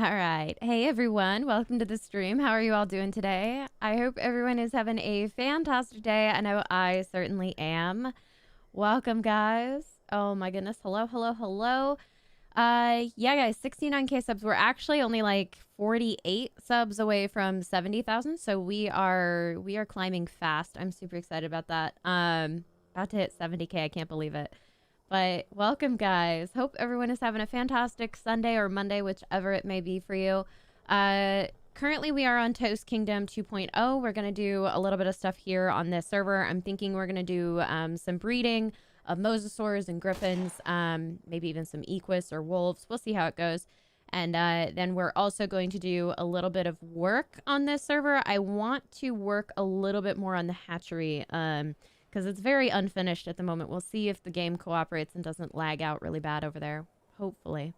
All right. Hey, everyone. Welcome to the stream. How are you all doing today? I hope everyone is having a fantastic day. I know I certainly am. Welcome, guys. Oh, my goodness. Hello, hello, hello. Yeah, guys, 69K subs. We're actually only like 48 subs away from 70,000. So we are climbing fast. I'm super excited about that. About to hit 70K. I can't believe it. But welcome, guys. Hope everyone is having a fantastic Sunday or Monday, whichever it may be for you. Currently, we are on Toast Kingdom 2.0. We're going to do a little bit of stuff here on this server. I'm thinking we're going to do some breeding of mosasaurs and griffins, maybe even some equus or wolves. We'll see how it goes. And then we're also going to do a little bit of work on this server. I want to work a little bit more on the hatchery, because it's very unfinished at the moment. We'll see if the game cooperates and doesn't lag out really bad over there. Hopefully.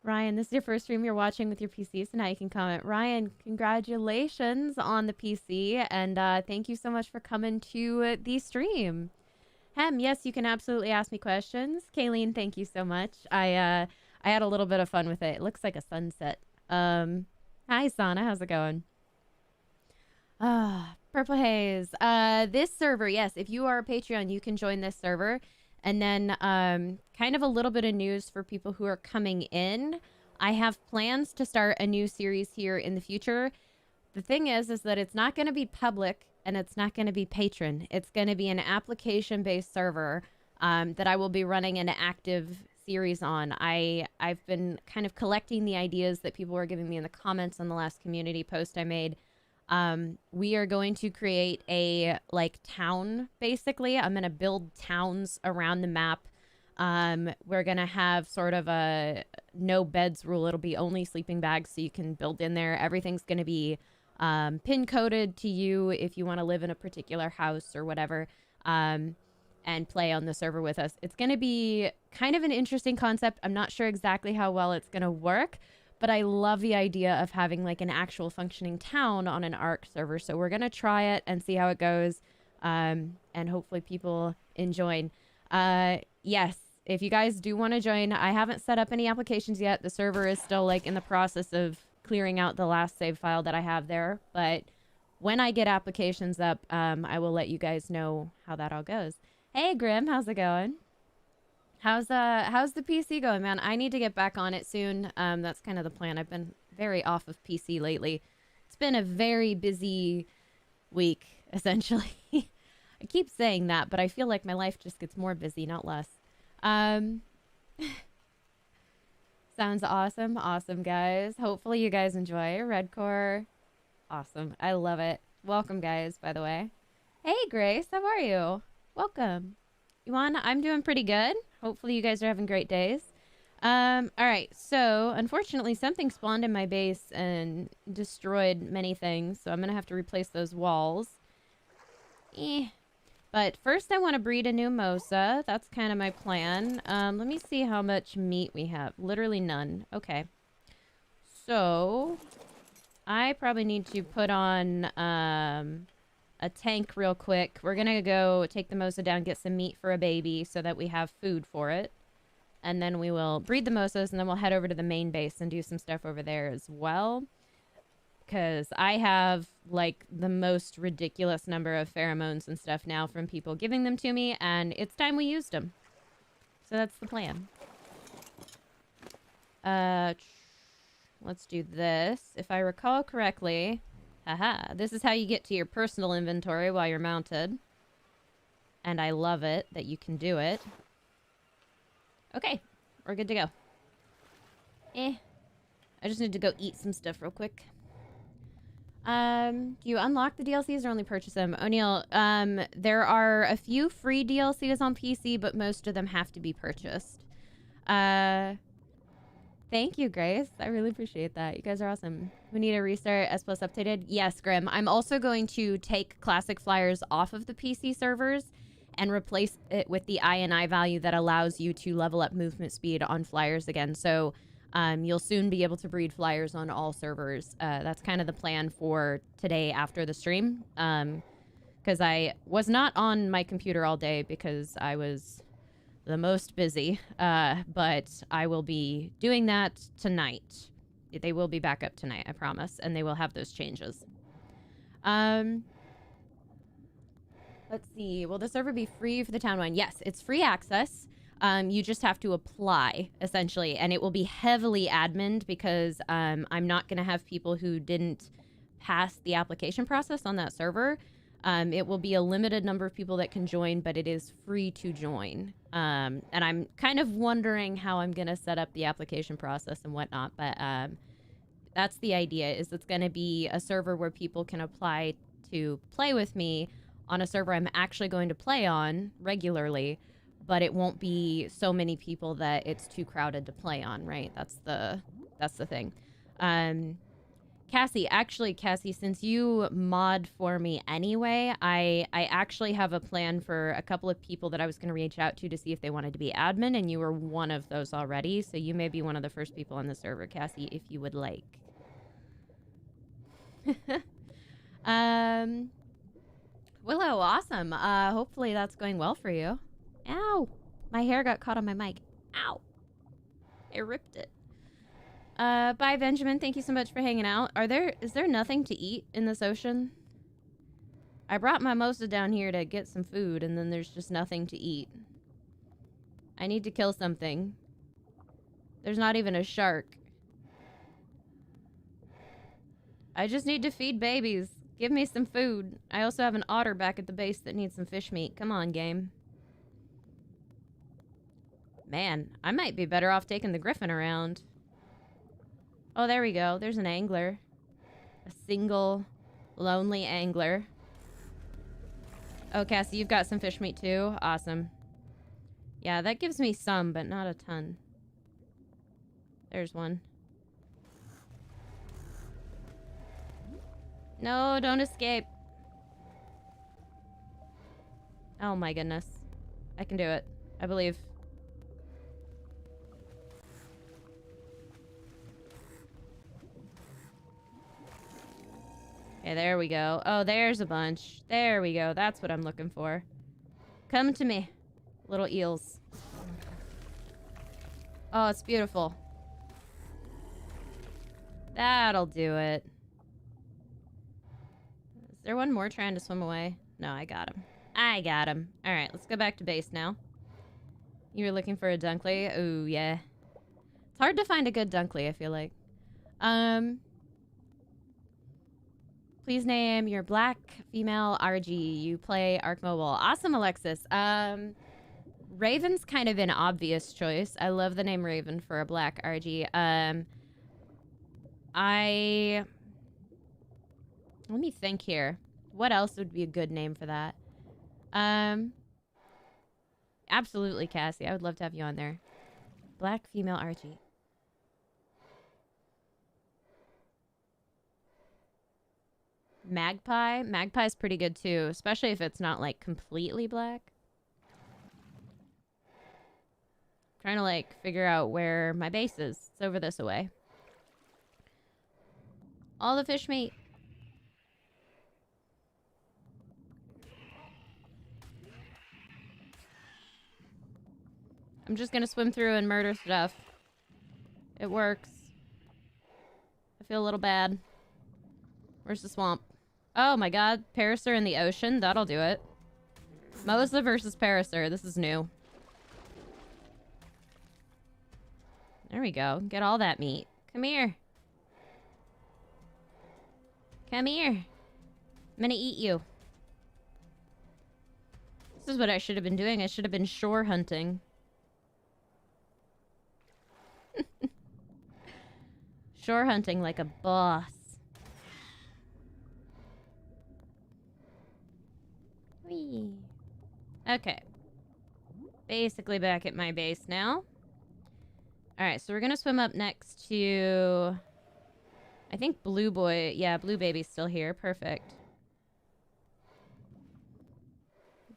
Ryan, this is your first stream you're watching with your PC, so now you can comment. Ryan, congratulations on the PC, and thank you so much for coming to the stream. Hem, yes, you can absolutely ask me questions. Kayleen, thank you so much. I had a little bit of fun with it. It looks like a sunset. Hi, Sana. How's it going? Purple Haze. This server, yes, if you are a Patreon, you can join this server. And then kind of a little bit of news for people who are coming in. I have plans to start a new series here in the future. The thing is that it's not going to be public and it's not going to be patron. It's going to be an application-based server that I will be running an active series on. I've been kind of collecting the ideas that people were giving me in the comments on the last community post I made. We are going to create a town, basically. I'm going to build towns around the map. We're going to have sort of a no beds rule. It'll be only sleeping bags so you can build in there. Everything's going to be pin coded to you if you want to live in a particular house or whatever, and play on the server with us. It's going to be kind of an interesting concept. I'm not sure exactly how well it's going to work, but I love the idea of having like an actual functioning town on an ARK server. So we're going to try it and see how it goes. And hopefully people enjoy. Yes, if you guys do want to join, I haven't set up any applications yet. The server is still like in the process of clearing out the last save file that I have there. But when I get applications up, I will let you guys know how that all goes. Hey, Grim, how's it going? How's the PC going, man? I need to get back on it soon. That's kind of the plan. I've been very off of PC lately. It's been a very busy week, essentially. I keep saying that, but I feel like my life just gets more busy, not less. Sounds awesome. Awesome, guys. Hopefully you guys enjoy Redcore. Awesome. I love it. Welcome, guys, by the way. Hey, Grace. How are you? Welcome. Yuan, I'm doing pretty good. Hopefully you guys are having great days. All right, so unfortunately something spawned in my base and destroyed many things, so I'm gonna have to replace those walls. But first I want to breed a new Mosa. That's kind of my plan. Let me see how much meat we have. Literally none. Okay. So I probably need to put on a tank real quick. We're gonna go take the Mosa down, get some meat for a baby so that we have food for it. And then we will breed the Mosas, and then we'll head over to the main base and do some stuff over there as well. Because I have, like, the most ridiculous number of pheromones and stuff now from people giving them to me, and it's time we used them. So that's the plan. Let's do this. If I recall correctly... Haha, this is how you get to your personal inventory while you're mounted. And I love it that you can do it. Okay, we're good to go. I just need to go eat some stuff real quick. Do you unlock the DLCs or only purchase them? O'Neill, there are a few free DLCs on PC, but most of them have to be purchased. Thank you, Grace. I really appreciate that. You guys are awesome. We need a restart. S Plus updated. Yes, Grim. I'm also going to take classic flyers off of the PC servers and replace it with the INI value that allows you to level up movement speed on flyers again. So you'll soon be able to breed flyers on all servers. That's kind of the plan for today after the stream. Because I was not on my computer all day because I was the most busy, but I will be doing that tonight. they will be back up tonight, I promise, and they will have those changes. Let's see. Will the server be free for the town one? Yes, it's free access. You just have to apply, essentially, and it will be heavily adminned because I'm not going to have people who didn't pass the application process on that server. It will be a limited number of people that can join, but it is free to join. And I'm kind of wondering how I'm going to set up the application process and whatnot, but that's the idea, is it's going to be a server where people can apply to play with me on a server I'm actually going to play on regularly, but it won't be so many people that it's too crowded to play on, right? That's the thing. Cassie, since you mod for me anyway, I actually have a plan for a couple of people that I was going to reach out to see if they wanted to be admin, and you were one of those already, so you may be one of the first people on the server, Cassie, if you would like. Willow, awesome. Hopefully that's going well for you. Ow! My hair got caught on my mic. Ow! I ripped it. Bye, Benjamin. Thank you so much for hanging out. Is there nothing to eat in this ocean? I brought Mimosa down here to get some food, and then there's just nothing to eat. I need to kill something. There's not even a shark. I just need to feed babies. Give me some food. I also have an otter back at the base that needs some fish meat. Come on, game. Man, I might be better off taking the griffin around. Oh, there we go. There's an angler. A single, lonely angler. Oh, Cassie, you've got some fish meat too? Awesome. Yeah, that gives me some, but not a ton. There's one. No, don't escape. Oh my goodness. I can do it. I believe. Okay, there we go. Oh, there's a bunch. There we go. That's what I'm looking for. Come to me, little eels. Oh, it's beautiful. That'll do it. Is there one more trying to swim away? No, I got him. I got him. All right, let's go back to base now. You were looking for a Dunkley? Ooh, yeah. It's hard to find a good Dunkley, I feel like. Please name your black female RG. You play ARK Mobile. Awesome, Alexis. Raven's kind of an obvious choice. I love the name Raven for a black RG. Let me think here. What else would be a good name for that? Absolutely, Cassie. I would love to have you on there. Black female RG. Magpie? Magpie's pretty good too, especially if it's not like completely black. I'm trying to like figure out where my base is. It's over this way. All the fish meat. I'm just gonna swim through and murder stuff. It works. I feel a little bad. Where's the swamp? Oh my god, Parasaur in the ocean? That'll do it. Mosa versus Parasaur. This is new. There we go. Get all that meat. Come here. Come here. I'm gonna eat you. This is what I should have been doing. I should have been shore hunting. Shore hunting like a boss. Whee. Okay. Basically back at my base now. Alright, so we're gonna swim up next to... I think Blue Boy... Yeah, Blue Baby's still here. Perfect.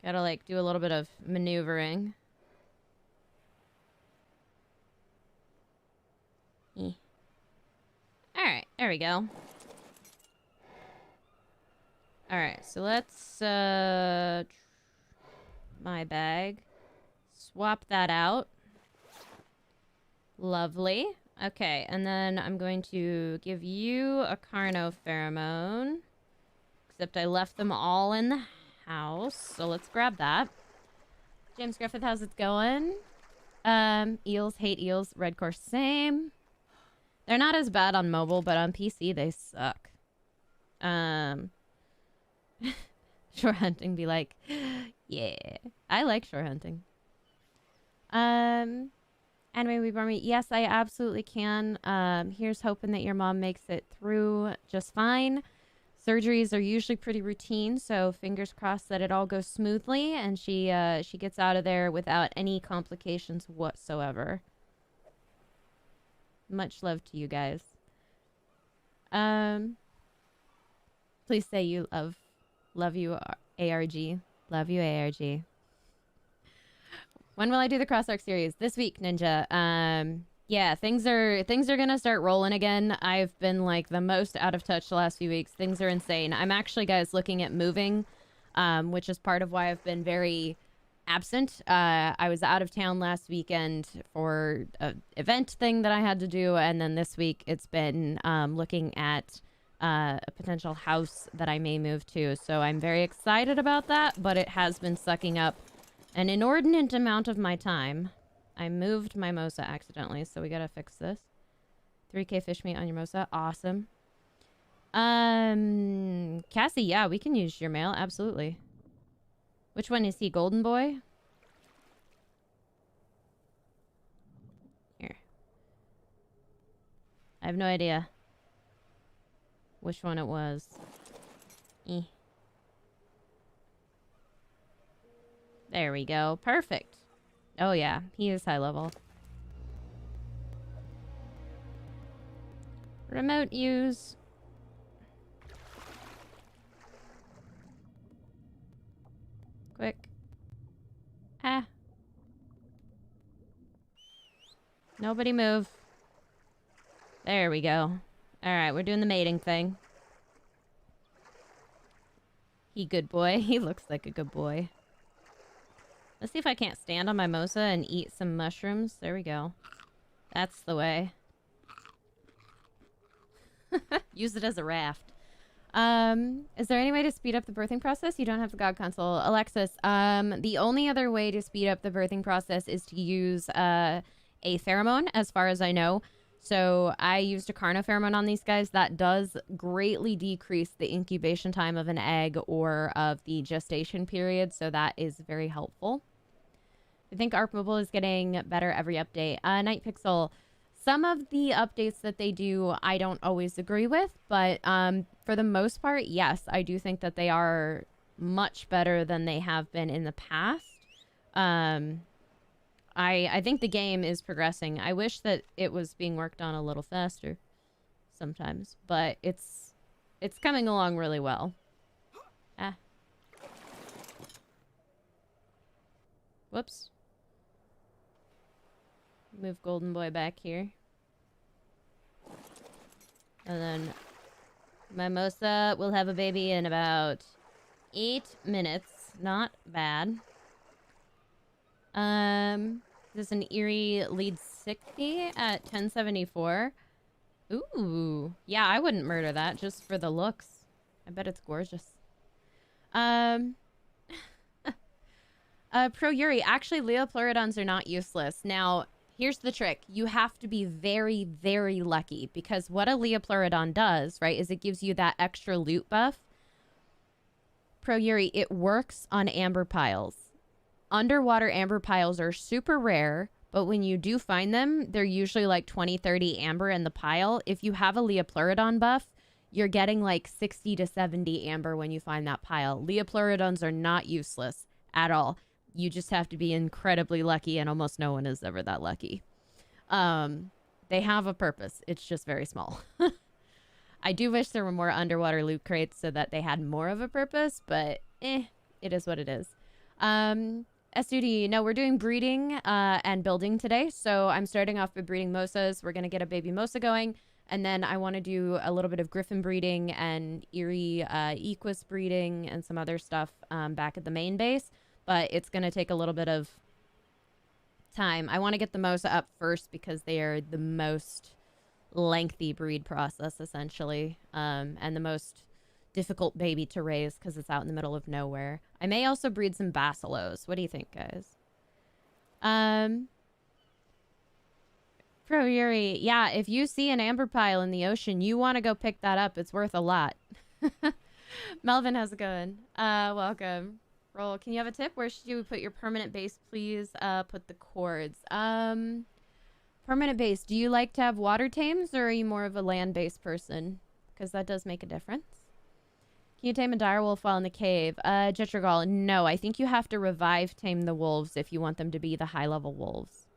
Gotta, like, do a little bit of maneuvering. Alright, there we go. Alright, so let's, my bag. Swap that out. Lovely. Okay, and then I'm going to give you a Carno pheromone. Except I left them all in the house, so let's grab that. James Griffith, how's it going? Eels, hate eels. Red course, same. They're not as bad on mobile, but on PC they suck. Shore hunting be like, yeah. I like shore hunting. Anyway, we brought me. Yes, I absolutely can. Here's hoping that your mom makes it through just fine. Surgeries are usually pretty routine, so fingers crossed that it all goes smoothly and she gets out of there without any complications whatsoever. Much love to you guys. Please say you love you ARG. Love you ARG. When will I do the Cross Arc series? This week, Ninja. Yeah, things are gonna start rolling again. I've been like the most out of touch the last few weeks. Things are insane. I'm actually, guys, looking at moving, which is part of why I've been very absent. I was out of town last weekend for an event thing that I had to do, and then this week it's been looking at a potential house that I may move to. So I'm very excited about that, but it has been sucking up an inordinate amount of my time. I moved my Mosa accidentally, so we gotta fix this. 3K fish meat on your Mosa. Awesome. Cassie, yeah, we can use your mail. Absolutely. Which one is he? Golden Boy? Here. I have no idea which one it was. There we go. Perfect. Oh, yeah. He is high level. Remote use. Quick. Ah. Nobody move. There we go. Alright, we're doing the mating thing. He good boy. He looks like a good boy. Let's see if I can't stand on my Mosa and eat some mushrooms. There we go. That's the way. Use it as a raft. Is there any way to speed up the birthing process? You don't have the God console. Alexis, the only other way to speed up the birthing process is to use a pheromone, as far as I know. So I used a Carno pheromone on these guys. That does greatly decrease the incubation time of an egg or of the gestation period. So that is very helpful. I think ARK Mobile is getting better every update. Night Pixel, some of the updates that they do, I don't always agree with, but for the most part, yes, I do think that they are much better than they have been in the past. I think the game is progressing. I wish that it was being worked on a little faster sometimes, but it's coming along really well. Ah. Whoops. Move Golden Boy back here. And then Mimosa will have a baby in about 8 minutes. Not bad. This is an Erie lead 60 at 1074. Ooh. Yeah, I wouldn't murder that just for the looks. I bet it's gorgeous. Pro Yuri, actually Leopleurodons are not useless. Now, here's the trick. You have to be very, very lucky, because what a Leopleurodon does, right, is it gives you that extra loot buff. Pro Yuri, it works on amber piles. Underwater amber piles are super rare, but when you do find them, they're usually like 20, 30 amber in the pile. If you have a Leopleurodon buff, you're getting like 60 to 70 amber when you find that pile. Leopleurodons are not useless at all. You just have to be incredibly lucky, and almost no one is ever that lucky. They have a purpose. It's just very small. I do wish there were more underwater loot crates so that they had more of a purpose, but it is what it is. SUD, no, we're doing breeding and building today. So I'm starting off with breeding Mosas. We're going to get a baby Mosa going. And then I want to do a little bit of Griffin breeding and Erie Equus breeding and some other stuff back at the main base. But it's going to take a little bit of time. I want to get the Mosa up first because they are the most lengthy breed process, essentially, and the most difficult baby to raise because it's out in the middle of nowhere. I may also breed some Basilos. What do you think, guys? Pro Yuri, yeah, if you see an amber pile in the ocean, you want to go pick that up. It's worth a lot. Melvin, how's it going? Welcome. Roll, can you have a tip? Where should you put your permanent base, please? Put the cords. Permanent base, do you like to have water tames, or are you more of a land-based person? Because that does make a difference. Can you tame a direwolf while in the cave? Jetragal, no. I think you have to revive tame the wolves if you want them to be the high-level wolves.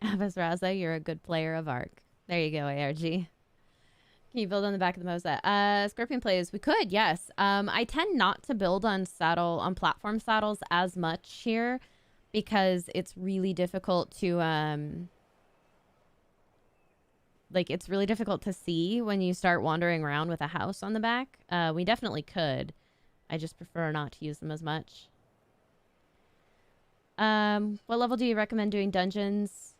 Abbas Raza, you're a good player of ARK. There you go, ARG. Can you build on the back of the Mosa? Scorpion plays. We could, yes. I tend not to build on platform saddles as much here because it's really difficult to it's really difficult to see when you start wandering around with a house on the back. We definitely could. I just prefer not to use them as much. What level do you recommend doing dungeons?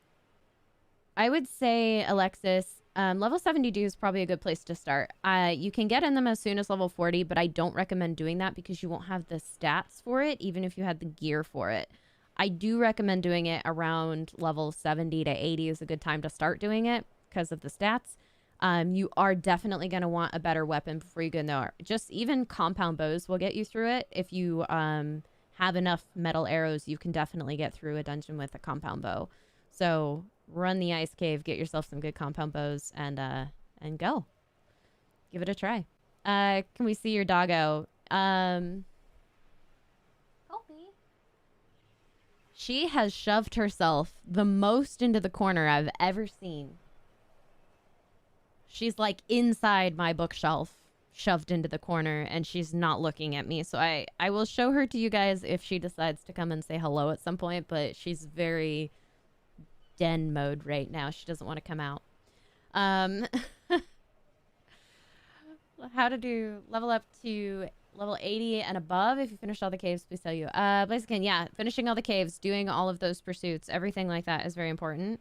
I would say, Alexis, level 72 is probably a good place to start. You can get in them as soon as level 40, but I don't recommend doing that because you won't have the stats for it, even if you had the gear for it. I do recommend doing it around level 70 to 80 is a good time to start doing it because of the stats. You are definitely going to want a better weapon before you go in there. Just even compound bows will get you through it. If you have enough metal arrows, you can definitely get through a dungeon with a compound bow. So run the ice cave, get yourself some good compound bows, and go. Give it a try. Can we see your doggo? Help me. She has shoved herself the most into the corner I've ever seen. She's like inside my bookshelf, shoved into the corner, and she's not looking at me. So I will show her to you guys if she decides to come and say hello at some point, but she's very den mode right now. She doesn't want to come out. How to do level up to level 80 and above. If you finished all the caves, please tell you. Blaziken, yeah, finishing all the caves, doing all of those pursuits, everything like that is very important.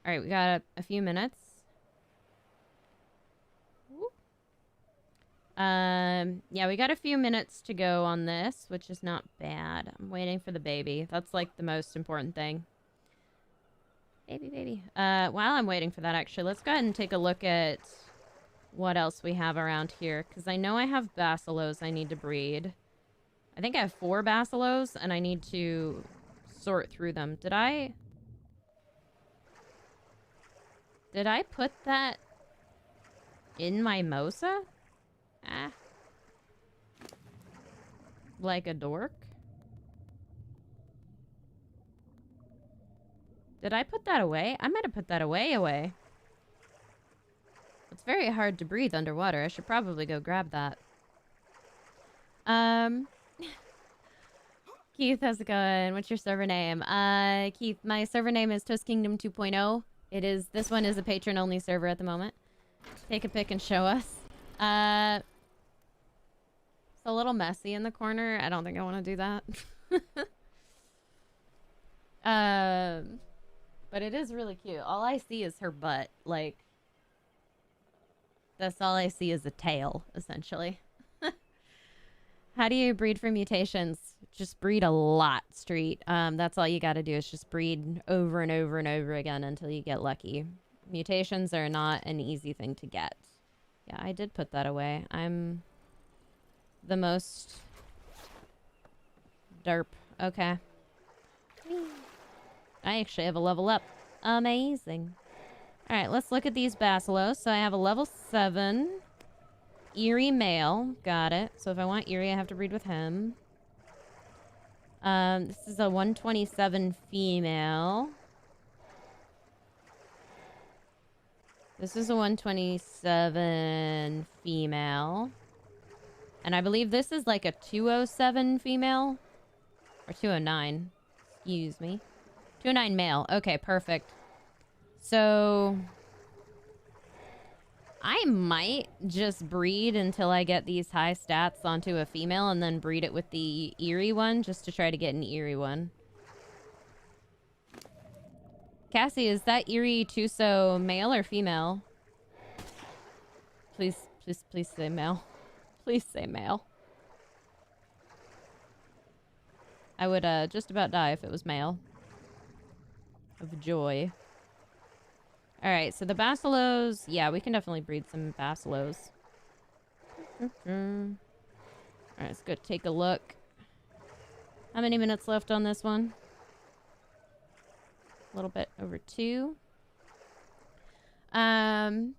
All right, we got a few minutes. Yeah, we got a few minutes to go on this, which is not bad. I'm waiting for the baby. That's like the most important thing. Baby. While I'm waiting for that, actually, let's go ahead and take a look at what else we have around here. Because I know I have Basilos I need to breed. I think I have 4 Basilos, and I need to sort through them. Did I put that in my Mosa? Ah. Like a dork? Did I put that away? I might have put that away. It's very hard to breathe underwater. I should probably go grab that. Keith, how's it going? What's your server name? Keith, my server name is Toast Kingdom 2.0. This one is a patron-only server at the moment. Take a pic and show us. It's a little messy in the corner. I don't think I want to do that. But it is really cute. All I see is her butt. Like, that's all I see is a tail, essentially. How do you breed for mutations? Just breed a lot, Street. That's all you got to do is just breed over and over and over again until you get lucky. Mutations are not an easy thing to get. Yeah, I did put that away. I'm the most derp. Okay. I actually have a level up. Amazing. Alright, let's look at these Basilos. So I have a level 7 Eerie male. Got it. So if I want Eerie, I have to breed with him. This is a 127 female. This is a 127 female. And I believe this is like a 207 female. Or 209. Excuse me. 209 male. Okay, perfect. So I might just breed until I get these high stats onto a female and then breed it with the eerie one just to try to get an eerie one. Cassie, is that eerie Tuso male or female? Please, please, please say male. Please say male. I would just about die if it was male. Of joy. Alright, so the basilos... Yeah, we can definitely breed some basilos. Alright, let's go take a look. How many minutes left on this one? A little bit over 2. Demon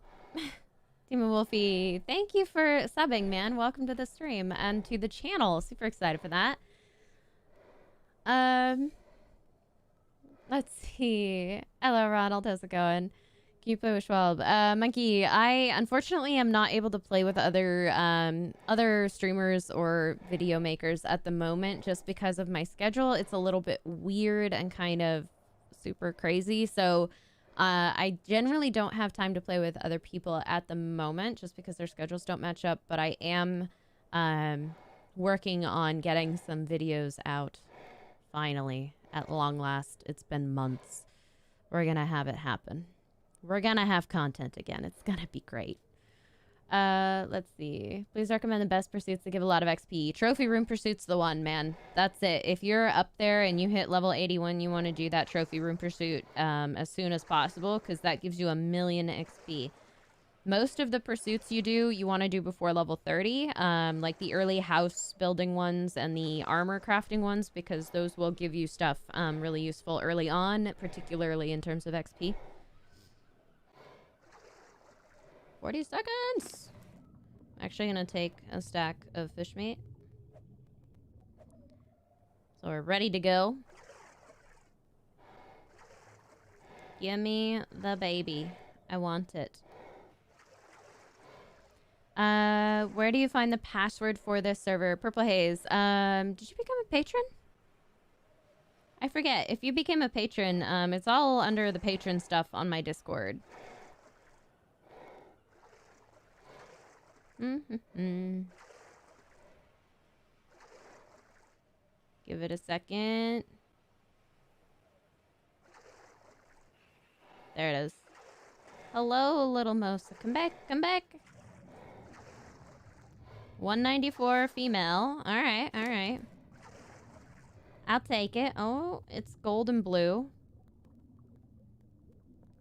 Wolfie, thank you for subbing, man. Welcome to the stream and to the channel. Super excited for that. Let's see. Hello, Ronald. How's it going? Can you play with Schwab? Monkey, I unfortunately am not able to play with other streamers or video makers at the moment just because of my schedule. It's a little bit weird and kind of super crazy. So I generally don't have time to play with other people at the moment just because their schedules don't match up. But I am working on getting some videos out finally. At long last. It's been months. We're gonna have it happen. We're gonna have content again. It's gonna be great. Let's see. Please recommend the best pursuits that give a lot of XP. Trophy room pursuit's the one, man. That's it. If you're up there and you hit level 81, you want to do that trophy room pursuit as soon as possible because that gives you 1,000,000 XP. Most of the pursuits you want to do before level 30, like the early house building ones and the armor crafting ones, because those will give you stuff really useful early on, particularly in terms of XP. 40 seconds! I'm actually going to take a stack of fish meat. So we're ready to go. Give me the baby. I want it. Where do you find the password for this server? Purple Haze. Did you become a patron? I forget. If you became a patron, it's all under the patron stuff on my Discord. Give it a second. There it is. Hello, little Mosa. Come back, come back. 194 female. Alright, alright. I'll take it. Oh, it's gold and blue.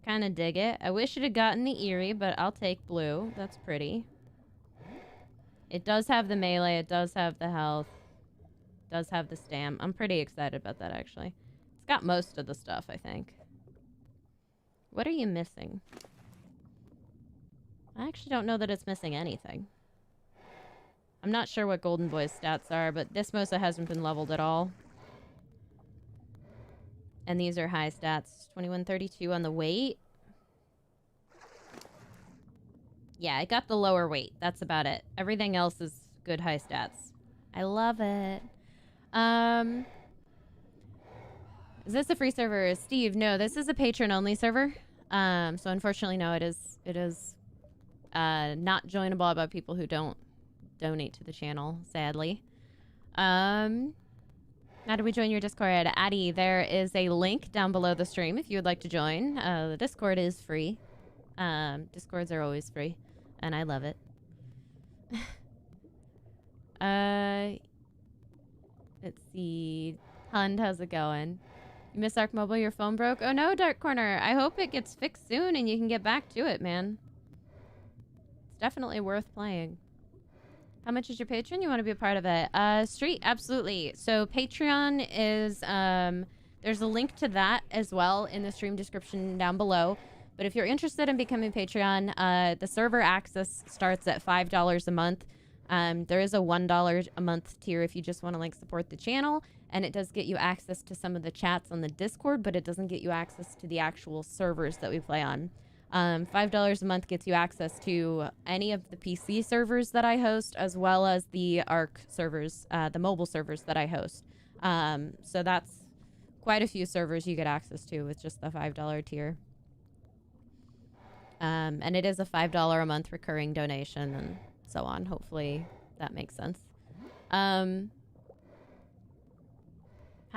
Kind of dig it. I wish it had gotten the eerie, but I'll take blue. That's pretty. It does have the melee. It does have the health. It does have the stam. I'm pretty excited about that, actually. It's got most of the stuff, I think. What are you missing? I actually don't know that it's missing anything. I'm not sure what Golden Boy's stats are, but this Mosa hasn't been leveled at all. And these are high stats. 2132 on the weight. Yeah, I got the lower weight. That's about it. Everything else is good high stats. I love it. Is this a free server? Steve, no, this is a patron-only server. So unfortunately, no, it is not joinable by people who don't donate to the channel, sadly. How do we join your Discord? Addie, there is a link down below the stream if you would like to join. The Discord is free. Discords are always free, and I love it. Let's see. Hund, how's it going? You miss Ark Mobile? Your phone broke? Oh no, Dark Corner. I hope it gets fixed soon and you can get back to it, man. It's definitely worth playing. How much is your Patreon? You want to be a part of it? Street, absolutely. So Patreon is, there's a link to that as well in the stream description down below. But if you're interested in becoming Patreon, the server access starts at $5 a month. There is a $1 a month tier if you just want to like support the channel. And it does get you access to some of the chats on the Discord, but it doesn't get you access to the actual servers that we play on. $5 a month gets you access to any of the PC servers that I host, as well as the ARK servers, the mobile servers that I host. So that's quite a few servers you get access to with just the $5 tier. And it is a $5 a month recurring donation and so on. Hopefully that makes sense. How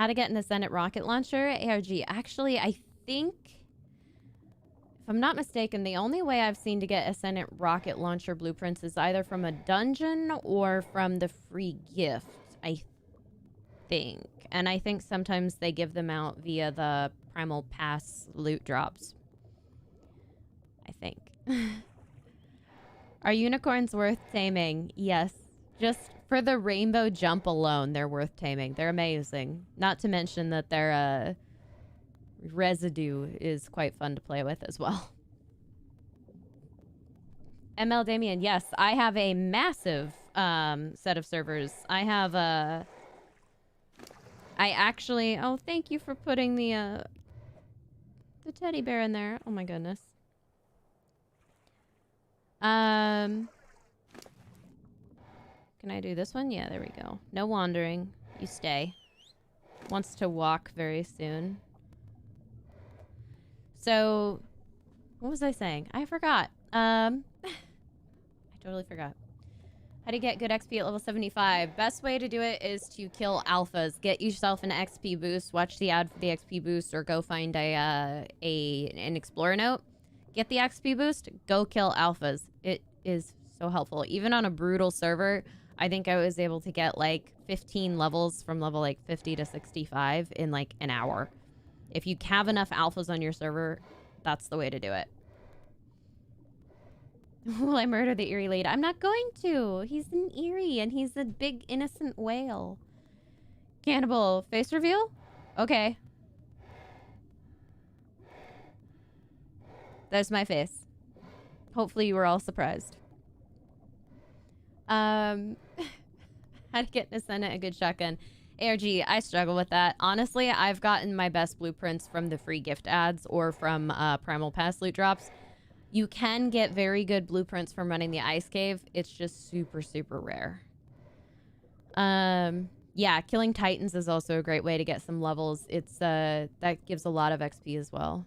to get an Ascendant rocket launcher? ARG. Actually, I think, if I'm not mistaken, the only way I've seen to get Ascendant rocket launcher blueprints is either from a dungeon or from the free gift, I think. And I think sometimes they give them out via the Primal Pass loot drops. I think. Are unicorns worth taming? Yes. Just for the rainbow jump alone, they're worth taming. They're amazing. Not to mention that their residue is quite fun to play with as well. ML Damien, yes, I have a massive set of servers. I have I actually... Oh, thank you for putting the teddy bear in there. Oh my goodness. Can I do this one? Yeah, there we go. No wandering. You stay. Wants to walk very soon. So, what was I saying? I forgot. I totally forgot. How to get good XP at level 75? Best way to do it is to kill alphas. Get yourself an XP boost. Watch the ad for the XP boost, or go find an explorer note. Get the XP boost. Go kill alphas. It is so helpful. Even on a brutal server, I think I was able to get like 15 levels from level like 50 to 65 in like an hour. If you have enough alphas on your server, that's the way to do it. Will I murder the Eerie lead? I'm not going to. He's an Eerie and he's a big innocent whale. Cannibal face reveal? Okay. There's my face. Hopefully you were all surprised. How to get an Ascendant a good shotgun. ARG, I struggle with that. Honestly, I've gotten my best blueprints from the free gift ads or from Primal Pass loot drops. You can get very good blueprints from running the ice cave. It's just super, super rare. Yeah, killing titans is also a great way to get some levels. It's that gives a lot of XP as well.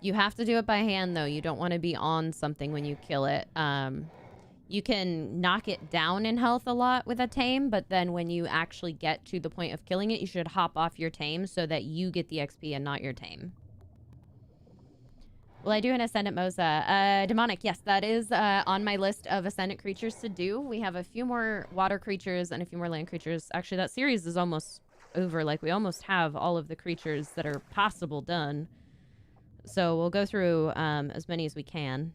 You have to do it by hand, though. You don't want to be on something when you kill it. You can knock it down in health a lot with a tame, but then when you actually get to the point of killing it, you should hop off your tame so that you get the XP and not your tame. Will I do an Ascendant Mosa? Demonic, yes, that is on my list of Ascendant creatures to do. We have a few more water creatures and a few more land creatures. Actually, that series is almost over. Like, we almost have all of the creatures that are possible done. So we'll go through as many as we can.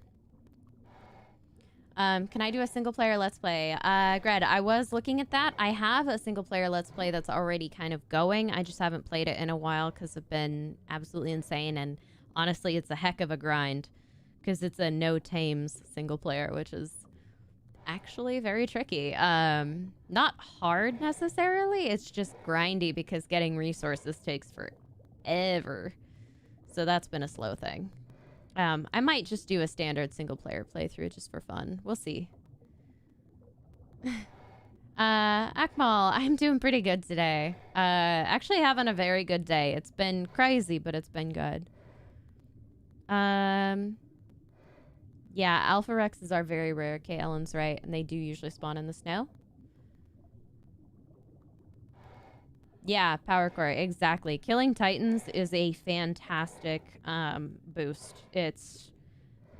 Can I do a single player Let's Play? Gred, I was looking at that. I have a single player Let's Play that's already kind of going. I just haven't played it in a while because I've been absolutely insane. And honestly, it's a heck of a grind because it's a no tames single player, which is actually very tricky. Not hard necessarily. It's just grindy because getting resources takes forever. So that's been a slow thing. I might just do a standard single player playthrough just for fun. We'll see. Akmal, I'm doing pretty good today. Actually having a very good day. It's been crazy, but it's been good. Yeah, Alpha Rexes are very rare. Kay Ellen's right, and they do usually spawn in the snow. Yeah, Power Core, exactly. Killing Titans is a fantastic boost. It's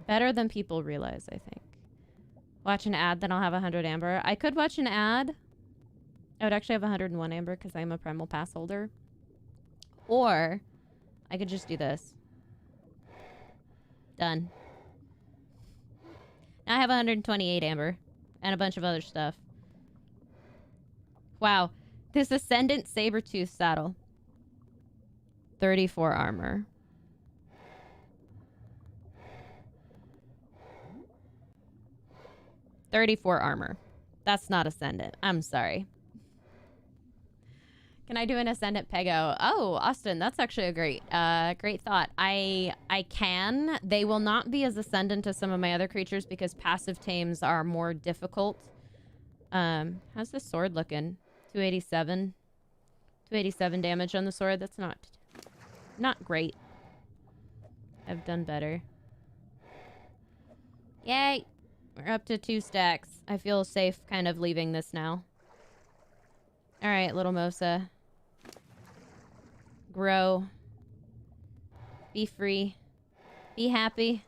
better than people realize, I think. Watch an ad, then I'll have 100 amber. I could watch an ad. I would actually have 101 amber because I'm a Primal Pass holder. Or I could just do this. Done. Now I have 128 amber and a bunch of other stuff. Wow. This Ascendant Sabertooth saddle. 34 armor. $34 armor. That's not Ascendant. I'm sorry. Can I do an Ascendant Pego? Oh, Austin, that's actually a great thought. I can. They will not be as Ascendant as some of my other creatures because passive tames are more difficult. How's this sword looking? 287. 287 damage on the sword. That's not great. I've done better. Yay! We're up to 2 stacks. I feel safe kind of leaving this now. Alright, little Mosa. Grow. Be free. Be happy.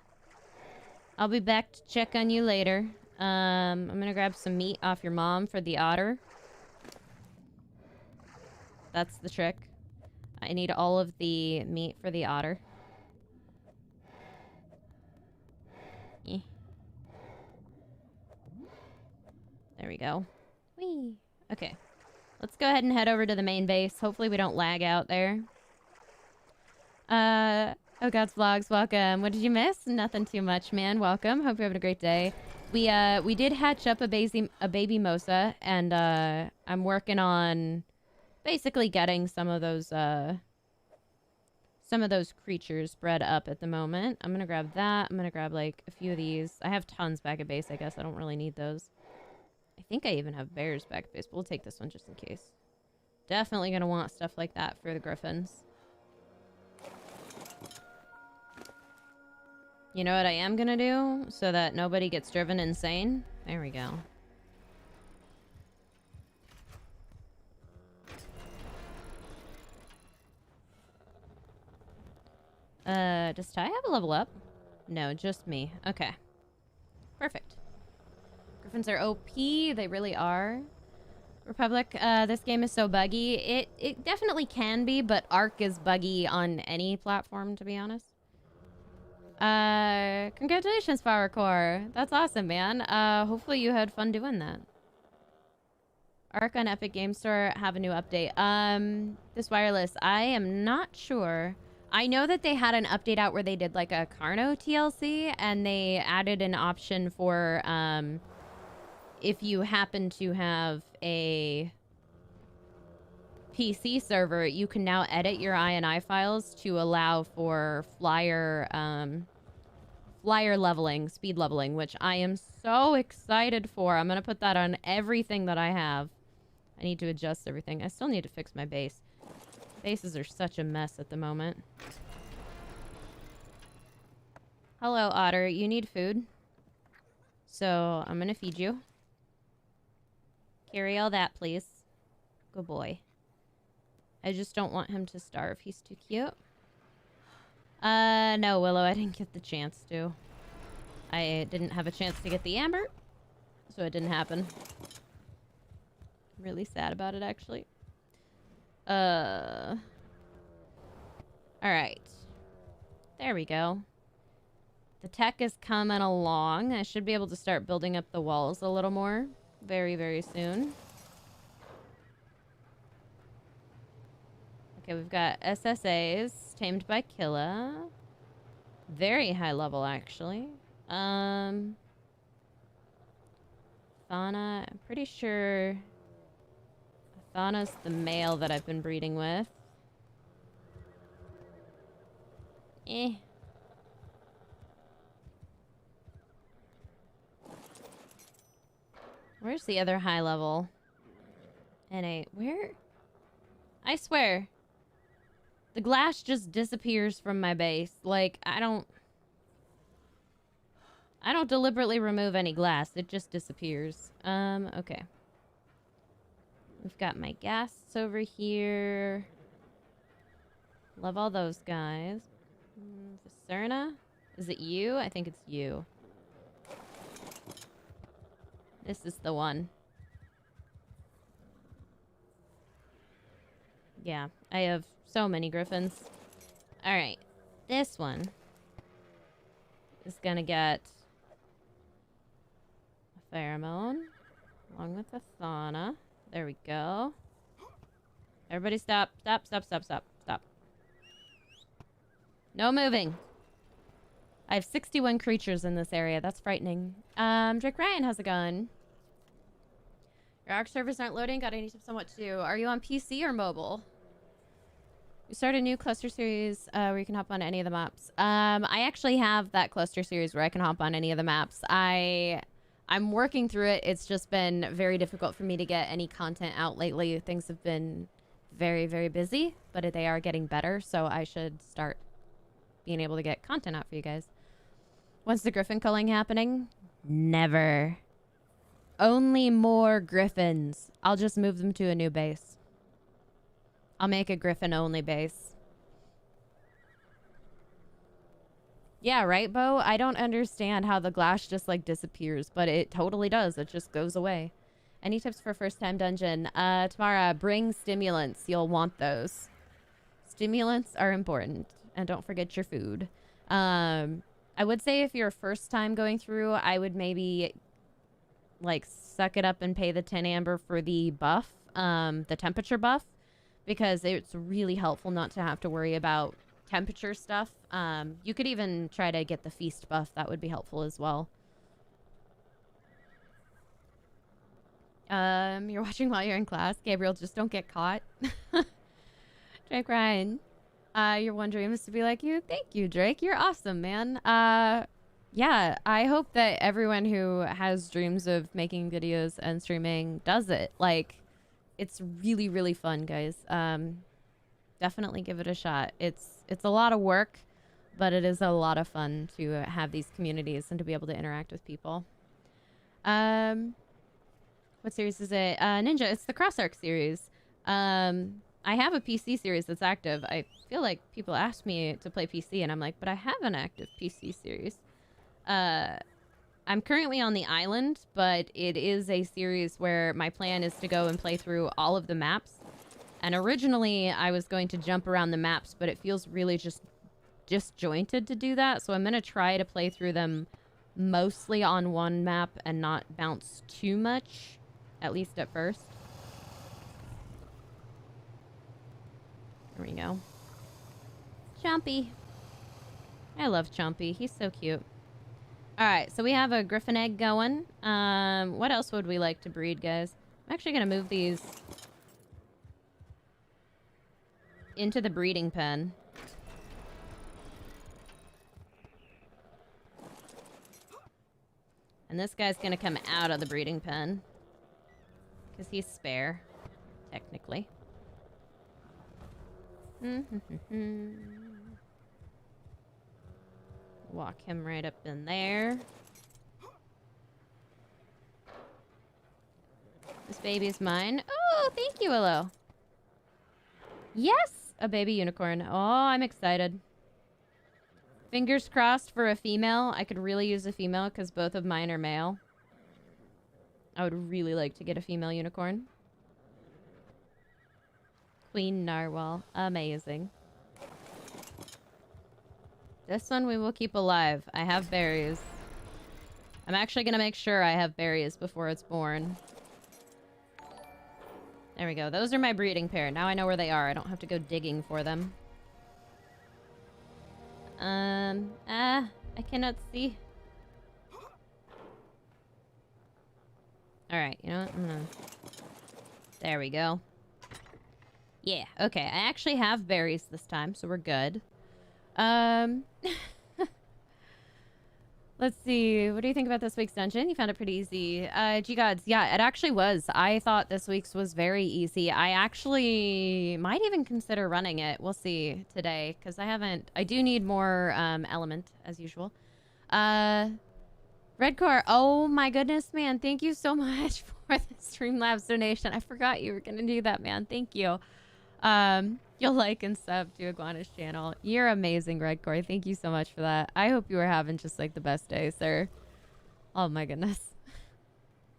I'll be back to check on you later. I'm gonna grab some meat off your mom for the otter. That's the trick. I need all of the meat for the otter. Eh. There we go. Whee! Okay. Let's go ahead and head over to the main base. Hopefully we don't lag out there. Oh God's Vlogs, welcome. What did you miss? Nothing too much, man. Welcome. Hope you're having a great day. We did hatch up a baby Mosa, and I'm working on basically getting some of those creatures bred up at the moment. I'm gonna grab that. I'm gonna grab like a few of these. I have tons back at base, I guess. I don't really need those. I think I even have bears back at base, but we'll take this one just in case. Definitely gonna want stuff like that for the griffins. You know what I am gonna do so that nobody gets driven insane? There we go. Does Ty have a level up? No, just me. Okay. Perfect. Griffins are OP. They really are. Republic, this game is so buggy. It definitely can be, but ARK is buggy on any platform, to be honest. Congratulations, Power Core. That's awesome, man. Hopefully you had fun doing that. ARK on Epic Game Store have a new update. This wireless, I am not sure. I know that they had an update out where they did like a Carno TLC, and they added an option for, if you happen to have a PC server, you can now edit your INI files to allow for flyer leveling, speed leveling, which I am so excited for. I'm gonna put that on everything that I have. I need to adjust everything. I still need to fix my base. Bases are such a mess at the moment. Hello, Otter. You need food? So I'm gonna feed you. Carry all that, please. Good boy. I just don't want him to starve. He's too cute. No, Willow, I didn't get the chance to. I didn't have a chance to get the amber, so it didn't happen. I'm really sad about it, actually. Alright. There we go. The tech is coming along. I should be able to start building up the walls a little more very, very soon. Okay, we've got SSAs, tamed by Killa. Very high level, actually. Fauna, I'm pretty sure Fauna's the male that I've been breeding with. Eh. Where's the other high level? NA, where? I swear. The glass just disappears from my base. Like, I don't deliberately remove any glass. It just disappears. Okay. We've got my ghasts over here. Love all those guys. Vicerna? Is it you? I think it's you. This is the one. Yeah, I have so many griffins. Alright. This one is gonna get a pheromone along with a fauna. There we go. Everybody stop. Stop, stop, stop, stop, stop. No moving. I have 61 creatures in this area. That's frightening. Drake Ryan, how's it going? Your ARK servers aren't loading. Got any tips on what to do? Are you on PC or mobile? We started a new cluster series where you can hop on any of the maps. I actually have that cluster series where I can hop on any of the maps. I'm working through it. It's just been very difficult for me to get any content out lately. Things have been very, very busy, but they are getting better, so I should start being able to get content out for you guys. When's the griffin culling happening? Never. Only more griffins. I'll just move them to a new base. I'll make a griffin-only base. Yeah, right, Bo? I don't understand how the glass just, like, disappears, but it totally does. It just goes away. Any tips for first-time dungeon? Tamara, bring stimulants. You'll want those. Stimulants are important. And don't forget your food. I would say if you're first time going through, I would maybe, like, suck it up and pay the 10 amber for the buff, the temperature buff, because it's really helpful not to have to worry about temperature stuff. You could even try to get the feast buff. That would be helpful as well. You're watching while you're in class. Gabriel, just don't get caught. Drake Ryan. Your one dream is to be like you. Thank you, Drake. You're awesome, man. Yeah, I hope that everyone who has dreams of making videos and streaming does it. Like, it's really, really fun, guys. Definitely give it a shot. It's a lot of work, but it is a lot of fun to have these communities and to be able to interact with people. What series is it? Ninja, it's the Cross-Arc series. I have a PC series that's active. I feel like people ask me to play PC, and I'm like, but I have an active PC series. I'm currently on the island, but it is a series where my plan is to go and play through all of the maps. And originally, I was going to jump around the maps, but it feels really just disjointed to do that. So I'm going to try to play through them mostly on one map and not bounce too much, at least at first. There we go. Chompy. I love Chompy. He's so cute. Alright, so we have a griffin egg going. What else would we like to breed, guys? I'm actually going to move these into the breeding pen. And this guy's going to come out of the breeding pen. Because he's spare, technically. Walk him right up in there. This baby's mine. Oh, thank you, Aloe. Yes! A baby unicorn. Oh, I'm excited. Fingers crossed for a female. I could really use a female because both of mine are male. I would really like to get a female unicorn. Queen Narwhal. Amazing. This one we will keep alive. I have berries. I'm actually going to make sure I have berries before it's born. There we go. Those are my breeding pair. Now I know where they are. I don't have to go digging for them. I cannot see. Alright, you know what? There we go. Yeah, okay. I actually have berries this time, so we're good. Let's see. What do you think about this week's dungeon? You found it pretty easy. G-Gods, yeah, it actually was. I thought this week's was very easy. I actually might even consider running it. We'll see today, because I do need more element, as usual. Redcore, oh my goodness, man. Thank you so much for the Streamlabs donation. I forgot you were going to do that, man. Thank you. You'll like and sub to Iguana's channel. You're amazing, Redcore. Thank you so much for that. I hope you were having just like the best day, sir. Oh my goodness.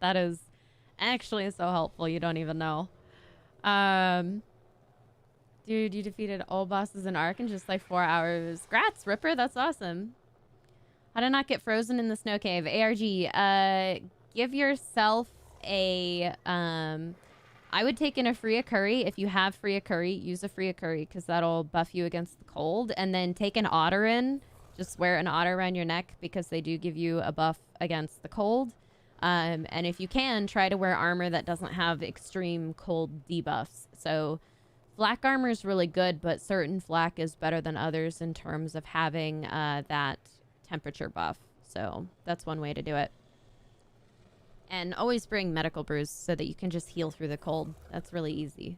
That is actually so helpful. You don't even know. Dude, you defeated all bosses in ARK in just like 4 hours. Grats, Ripper. That's awesome. How to not get frozen in the snow cave. ARG, give yourself a, I would take in a Freya Curry. If you have Freya Curry, use a Freya Curry because that'll buff you against the cold. And then take an otter in. Just wear an otter around your neck because they do give you a buff against the cold. And if you can, try to wear armor that doesn't have extreme cold debuffs. So flak armor is really good, but certain flak is better than others in terms of having that temperature buff. So that's one way to do it. And always bring medical brews so that you can just heal through the cold. That's really easy.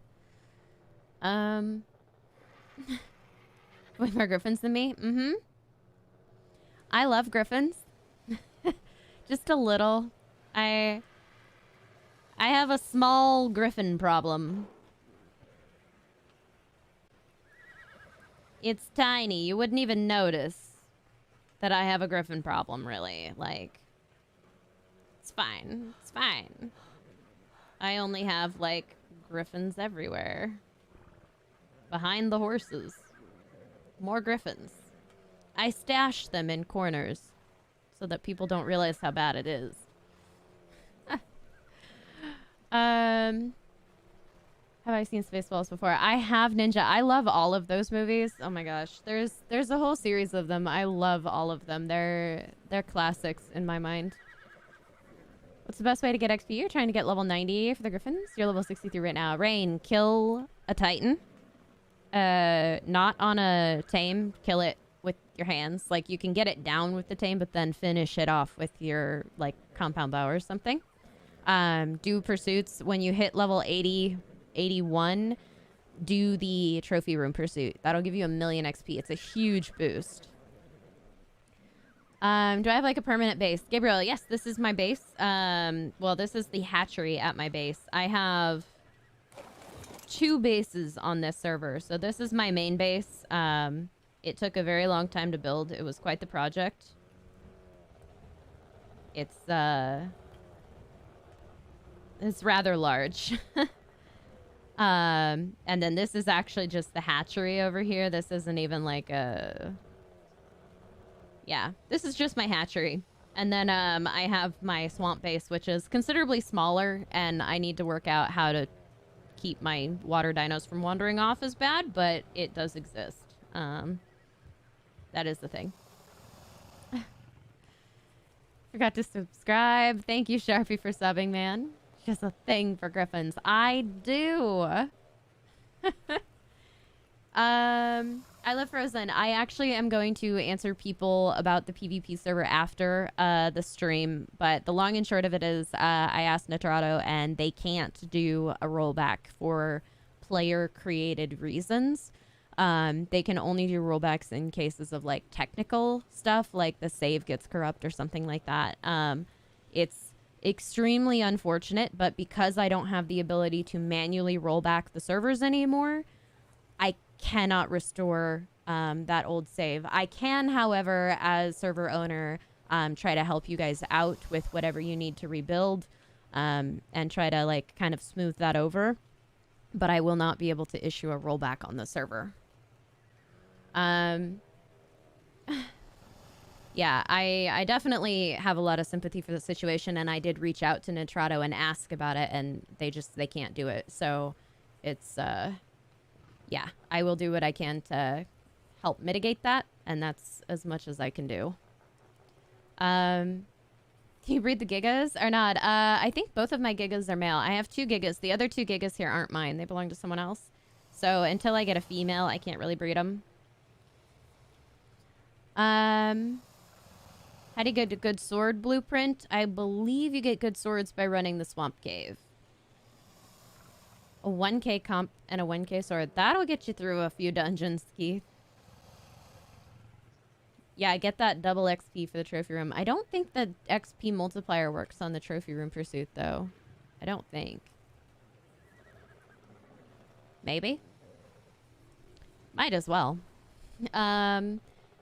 Way more griffins than me? I love griffins. Just a little. I have a small griffin problem. It's tiny. You wouldn't even notice that I have a griffin problem, really. Like, it's fine. It's fine. I only have, like, griffins everywhere. Behind the horses. More griffins. I stash them in corners so that people don't realize how bad it is. Have I seen Spaceballs before? I have, Ninja. I love all of those movies. Oh my gosh. There's a whole series of them. I love all of them. They're classics in my mind. What's the best way to get XP? You're trying to get level 90 for the Griffins. You're level 63 right now. Rain, kill a Titan. Not on a tame. Kill it with your hands. Like, you can get it down with the tame, but then finish it off with your, like, compound bow or something. Do pursuits. When you hit level 80, 81, do the trophy room pursuit. That'll give you 1,000,000 XP. It's a huge boost. Do I have like a permanent base? Gabriel, yes, this is my base. Well, this is the hatchery at my base. I have 2 bases on this server. So this is my main base. It took a very long time to build. It was quite the project. It's rather large. And then this is actually just the hatchery over here. This isn't even like a... Yeah, this is just my hatchery. And then I have my swamp base, which is considerably smaller, and I need to work out how to keep my water dinos from wandering off as bad, but it does exist. That is the thing. Forgot to subscribe. Thank you, Sharpie, for subbing, man. Just a thing for griffins. I do. I love Frozen. I actually am going to answer people about the PvP server after the stream, but the long and short of it is I asked Nitrado, and they can't do a rollback for player-created reasons. They can only do rollbacks in cases of, like, technical stuff, like the save gets corrupt or something like that. It's extremely unfortunate, but because I don't have the ability to manually roll back the servers anymore, I cannot restore that old save. I can, however, as server owner, try to help you guys out with whatever you need to rebuild, and try to, like, kind of smooth that over. But I will not be able to issue a rollback on the server. Yeah, I definitely have a lot of sympathy for the situation, and I did reach out to Nitrado and ask about it, and they can't do it. So it's, yeah, I will do what I can to help mitigate that, and that's as much as I can do. Can you breed the Gigas or not? I think both of my Gigas are male. I have 2 Gigas. The other 2 Gigas here aren't mine. They belong to someone else. So until I get a female, I can't really breed them. How do you get a good sword blueprint? I believe you get good swords by running the swamp cave. A 1K comp and a 1K sword. That'll get you through a few dungeons, Keith. Yeah, I get that double XP for the trophy room. I don't think the XP multiplier works on the trophy room pursuit, though. I don't think. Maybe? Might as well.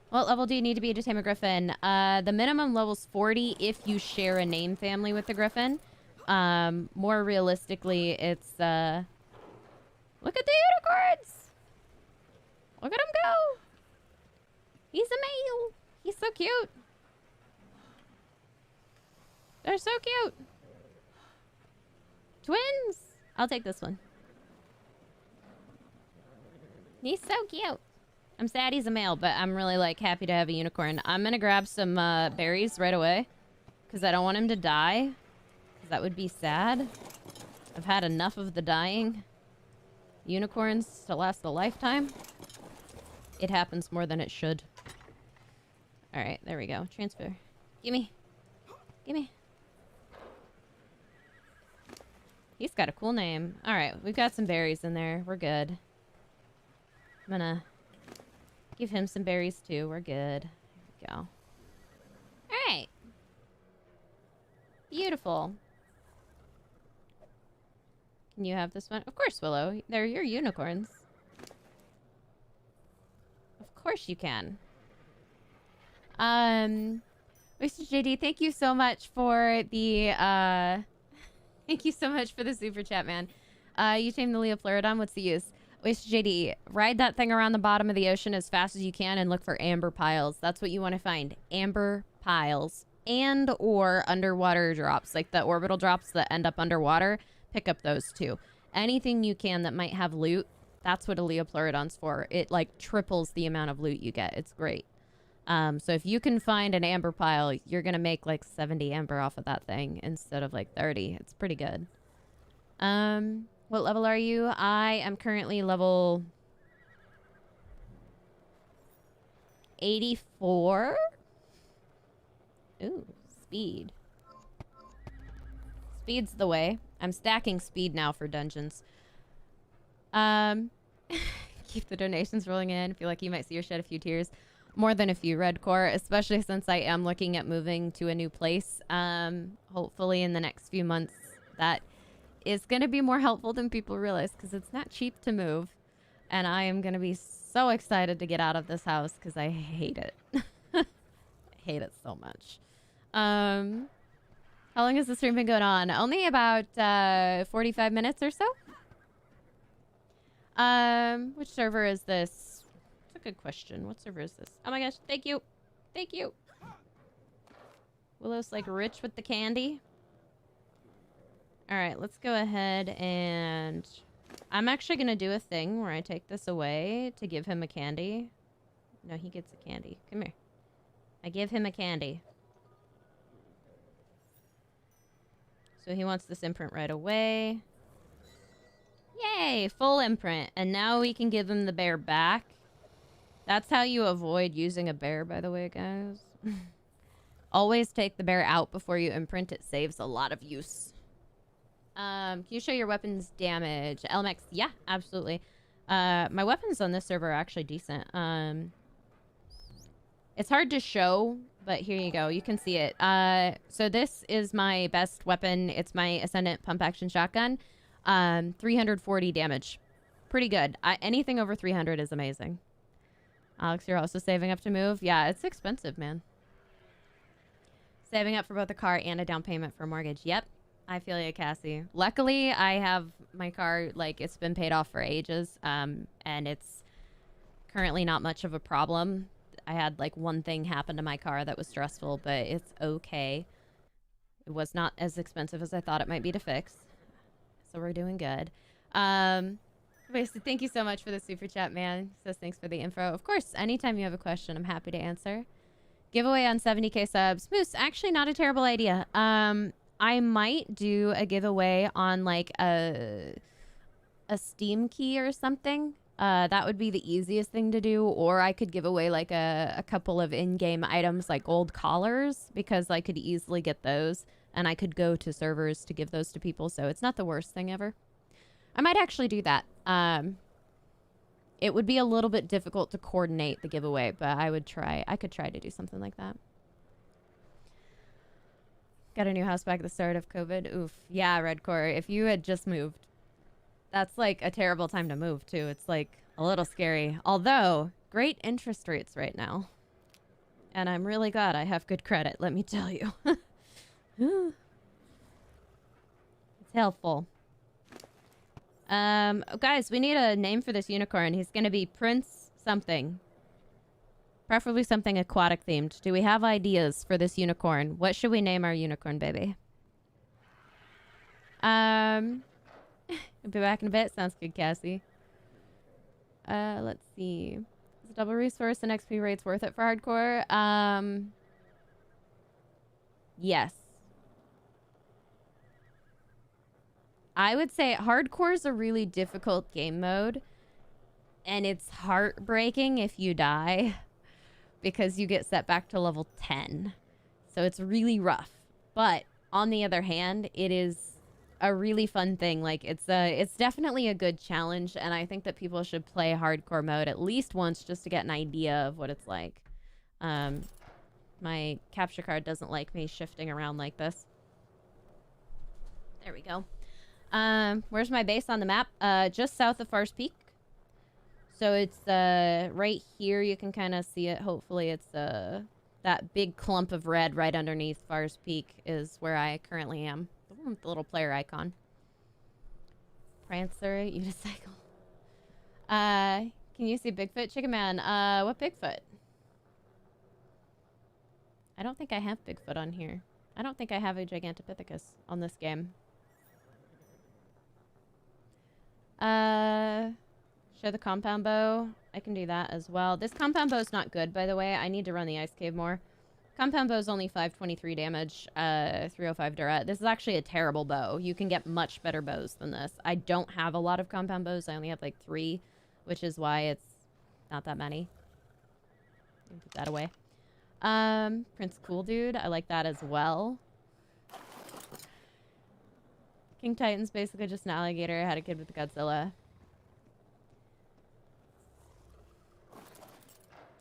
What level do you need to be to tame a griffin? The minimum level's 40 if you share a name family with the griffin. More realistically, it's, look at the unicorns! Look at him go! He's a male! He's so cute! They're so cute! Twins! I'll take this one. He's so cute! I'm sad he's a male, but I'm really, like, happy to have a unicorn. I'm gonna grab some berries right away, because I don't want him to die. Because that would be sad. I've had enough of the dying unicorns to last a lifetime. It happens more than it should. Alright, there we go. Transfer. Gimme. Gimme. He's got a cool name. Alright, we've got some berries in there. We're good. I'm gonna give him some berries too. We're good. There we go. Beautiful. Can you have this one? Of course, Willow. They're your unicorns. Of course you can. Mr. JD, thank you so much for the, thank you so much for the super chat, man. You tamed the Leopleurodon. What's the use? Mr. JD, ride that thing around the bottom of the ocean as fast as you can and look for amber piles. That's what you want to find. Amber piles. And or underwater drops. Like the orbital drops that end up underwater. Pick up those too. Anything you can that might have loot. That's what a Leopleurodon's for. It like triples the amount of loot you get. It's great. So if you can find an amber pile, you're going to make like 70 amber off of that thing instead of like 30. It's pretty good. What level are you? I am currently level 84. Ooh, speed. Speed's the way. I'm stacking speed now for dungeons. Keep the donations rolling in. Feel like you might see or shed a few tears. More than a few, Redcore, especially since I am looking at moving to a new place. Hopefully in the next few months that is going to be more helpful than people realize because it's not cheap to move. And I am going to be so excited to get out of this house because I hate it. I hate it so much. How long has the stream been going on? Only about 45 minutes or so. Which server is this? That's a good question. What server is this? Oh my gosh, thank you. Thank you. Willow's like rich with the candy. Alright, let's go ahead and... I'm actually going to do a thing where I take this away to give him a candy. No, he gets a candy. Come here. I give him a candy. So he wants this imprint right away. Yay! Full imprint. And now we can give him the bear back. That's how you avoid using a bear, by the way, guys. Always take the bear out before you imprint. It saves a lot of use. Can you show your weapons damage? LMX, yeah, absolutely. My weapons on this server are actually decent. It's hard to show, but here you go. You can see it. So this is my best weapon. It's my Ascendant Pump Action Shotgun. 340 damage. Pretty good. Anything over 300 is amazing. Alex, you're also saving up to move? Yeah, it's expensive, man. Saving up for both a car and a down payment for a mortgage. Yep. I feel you, Cassie. Luckily, I have my car, like, it's been paid off for ages, and it's currently not much of a problem. I had, like, one thing happen to my car that was stressful, but it's okay. It was not as expensive as I thought it might be to fix, so we're doing good. Basically, thank you so much for the super chat, man. Says thanks for the info. Of course, anytime you have a question, I'm happy to answer. Giveaway on 70k subs. Moose, actually not a terrible idea. I might do a giveaway on like a Steam key or something. That would be the easiest thing to do. Or I could give away like a couple of in-game items like gold collars because I could easily get those. And I could go to servers to give those to people. So it's not the worst thing ever. I might actually do that. It would be a little bit difficult to coordinate the giveaway, but I would try. I could try to do something like that. Got a new house back at the start of COVID. Oof. Yeah, Redcore. If you had just moved, that's like a terrible time to move too. It's like a little scary. Although, great interest rates right now. And I'm really glad I have good credit, let me tell you. It's helpful. Guys, we need a name for this unicorn. He's gonna be Prince something. Preferably something aquatic themed. Do we have ideas for this unicorn? What should we name our unicorn baby? I'll be back in a bit. Sounds good, Cassie. Let's see. Is a double resource and XP rates worth it for hardcore? Yes. I would say hardcore is a really difficult game mode. And it's heartbreaking if you die. Because you get set back to level 10. So it's really rough. But on the other hand, it is a really fun thing. Like it's definitely a good challenge, and I think that people should play hardcore mode at least once just to get an idea of what it's like. My capture card doesn't like me shifting around like this. There we go. Where's my base on the map? Just south of Far's Peak. So it's right here. You can kind of see it. Hopefully it's that big clump of red right underneath Far's Peak is where I currently am. The one with the little player icon. Prancer, unicycle. Can you see Bigfoot? Chicken Man, what Bigfoot? I don't think I have Bigfoot on here. I don't think I have a Gigantopithecus on this game. Show the compound bow. I can do that as well. This compound bow is not good, by the way. I need to run the ice cave more. Compound bow is only 523 damage, 305 Durat. This is actually a terrible bow. You can get much better bows than this. I don't have a lot of compound bows. I only have like 3, which is why it's not that many. Put that away. Prince Cool Dude. I like that as well. King Titan's basically just an alligator. I had a kid with Godzilla.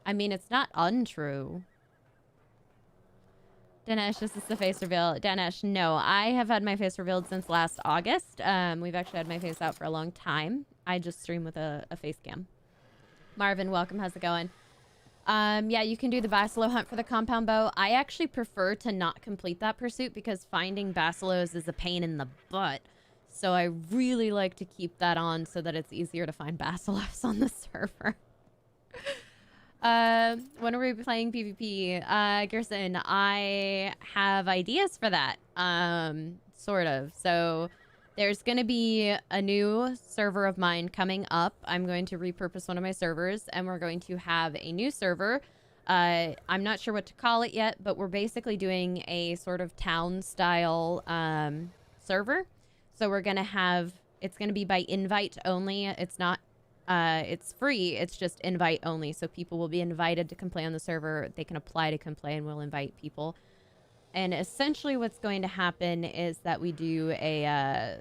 I mean, it's not untrue. Dinesh, this is the face reveal. Dinesh, no. I have had my face revealed since last August. We've actually had my face out for a long time. I just stream with a face cam. Marvin, welcome. How's it going? Yeah, you can do the Basilow hunt for the compound bow. I actually prefer to not complete that pursuit because finding Basilos is a pain in the butt. So I really like to keep that on so that it's easier to find Basilos on the server. When are we playing PvP? Gerson, I have ideas for that. Sort of. So there's going to be a new server of mine coming up. I'm going to repurpose one of my servers, and we're going to have a new server. I'm not sure what to call it yet, but we're basically doing a sort of town-style server. So we're going to have... It's going to be by invite only. It's not... it's free. It's just invite only. So people will be invited to come play on the server. They can apply to come play, and we'll invite people. And essentially what's going to happen is that we do a...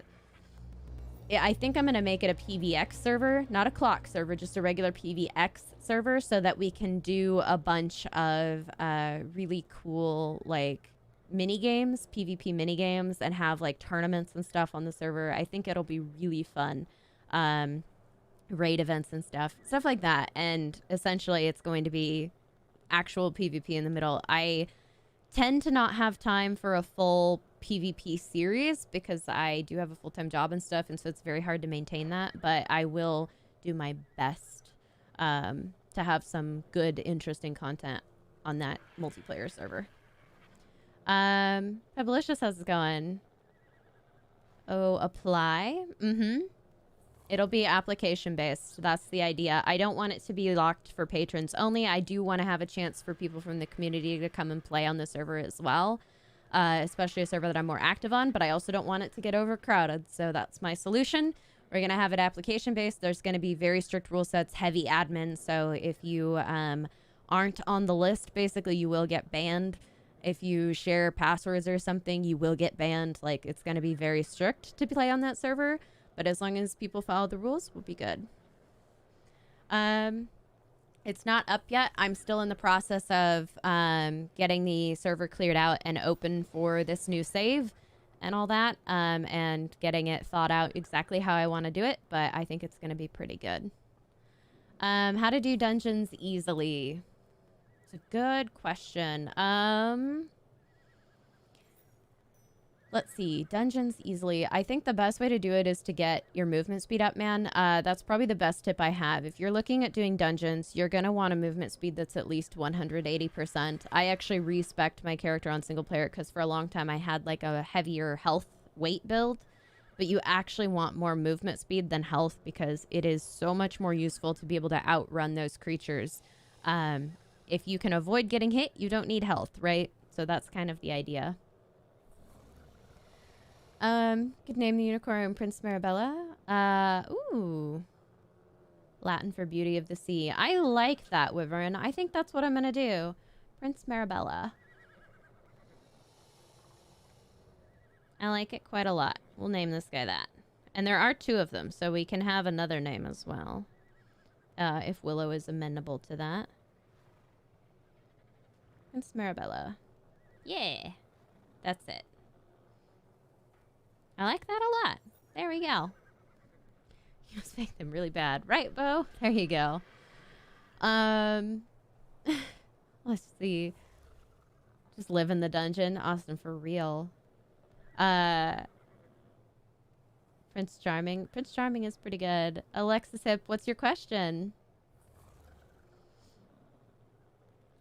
I think I'm going to make it a PVX server. Not a clock server, just a regular PVX server so that we can do a bunch of really cool, like, mini-games, PvP mini-games, and have, like, tournaments and stuff on the server. I think it'll be really fun. Raid events and stuff like that. And essentially it's going to be actual PvP in the middle. I tend to not have time for a full PvP series because I do have a full-time job and stuff, and so it's very hard to maintain that, but I will do my best to have some good, interesting content on that multiplayer server. Pebblicious, how's it going? Oh, apply? It'll be application-based. That's the idea. I don't want it to be locked for patrons only. I do want to have a chance for people from the community to come and play on the server as well, especially a server that I'm more active on, but I also don't want it to get overcrowded, so that's my solution. We're going to have it application-based. There's going to be very strict rule sets, heavy admin, so if you aren't on the list, basically you will get banned. If you share passwords or something, you will get banned. Like, it's going to be very strict to play on that server. But as long as people follow the rules, we'll be good. It's not up yet. I'm still in the process of getting the server cleared out and open for this new save and all that, and getting it thought out exactly how I want to do it. But I think it's going to be pretty good. How to do dungeons easily? It's a good question. Let's see. Dungeons easily. I think the best way to do it is to get your movement speed up, man. That's probably the best tip I have. If you're looking at doing dungeons, you're going to want a movement speed that's at least 180%. I actually respect my character on single player because for a long time I had like a heavier health weight build. But you actually want more movement speed than health because it is so much more useful to be able to outrun those creatures. If you can avoid getting hit, you don't need health, right? So that's kind of the idea. Could name the unicorn Prince Marabella. Ooh. Latin for beauty of the sea. I like that, Wyvern. I think that's what I'm gonna do. Prince Marabella. I like it quite a lot. We'll name this guy that. And there are 2 of them, so we can have another name as well. If Willow is amenable to that. Prince Marabella. Yeah. That's it. I like that a lot. There we go. You must make them really bad. Right, Bo? There you go. Let's see. Just live in the dungeon. Austin, for real. Prince Charming. Prince Charming is pretty good. Alexis Hip, what's your question?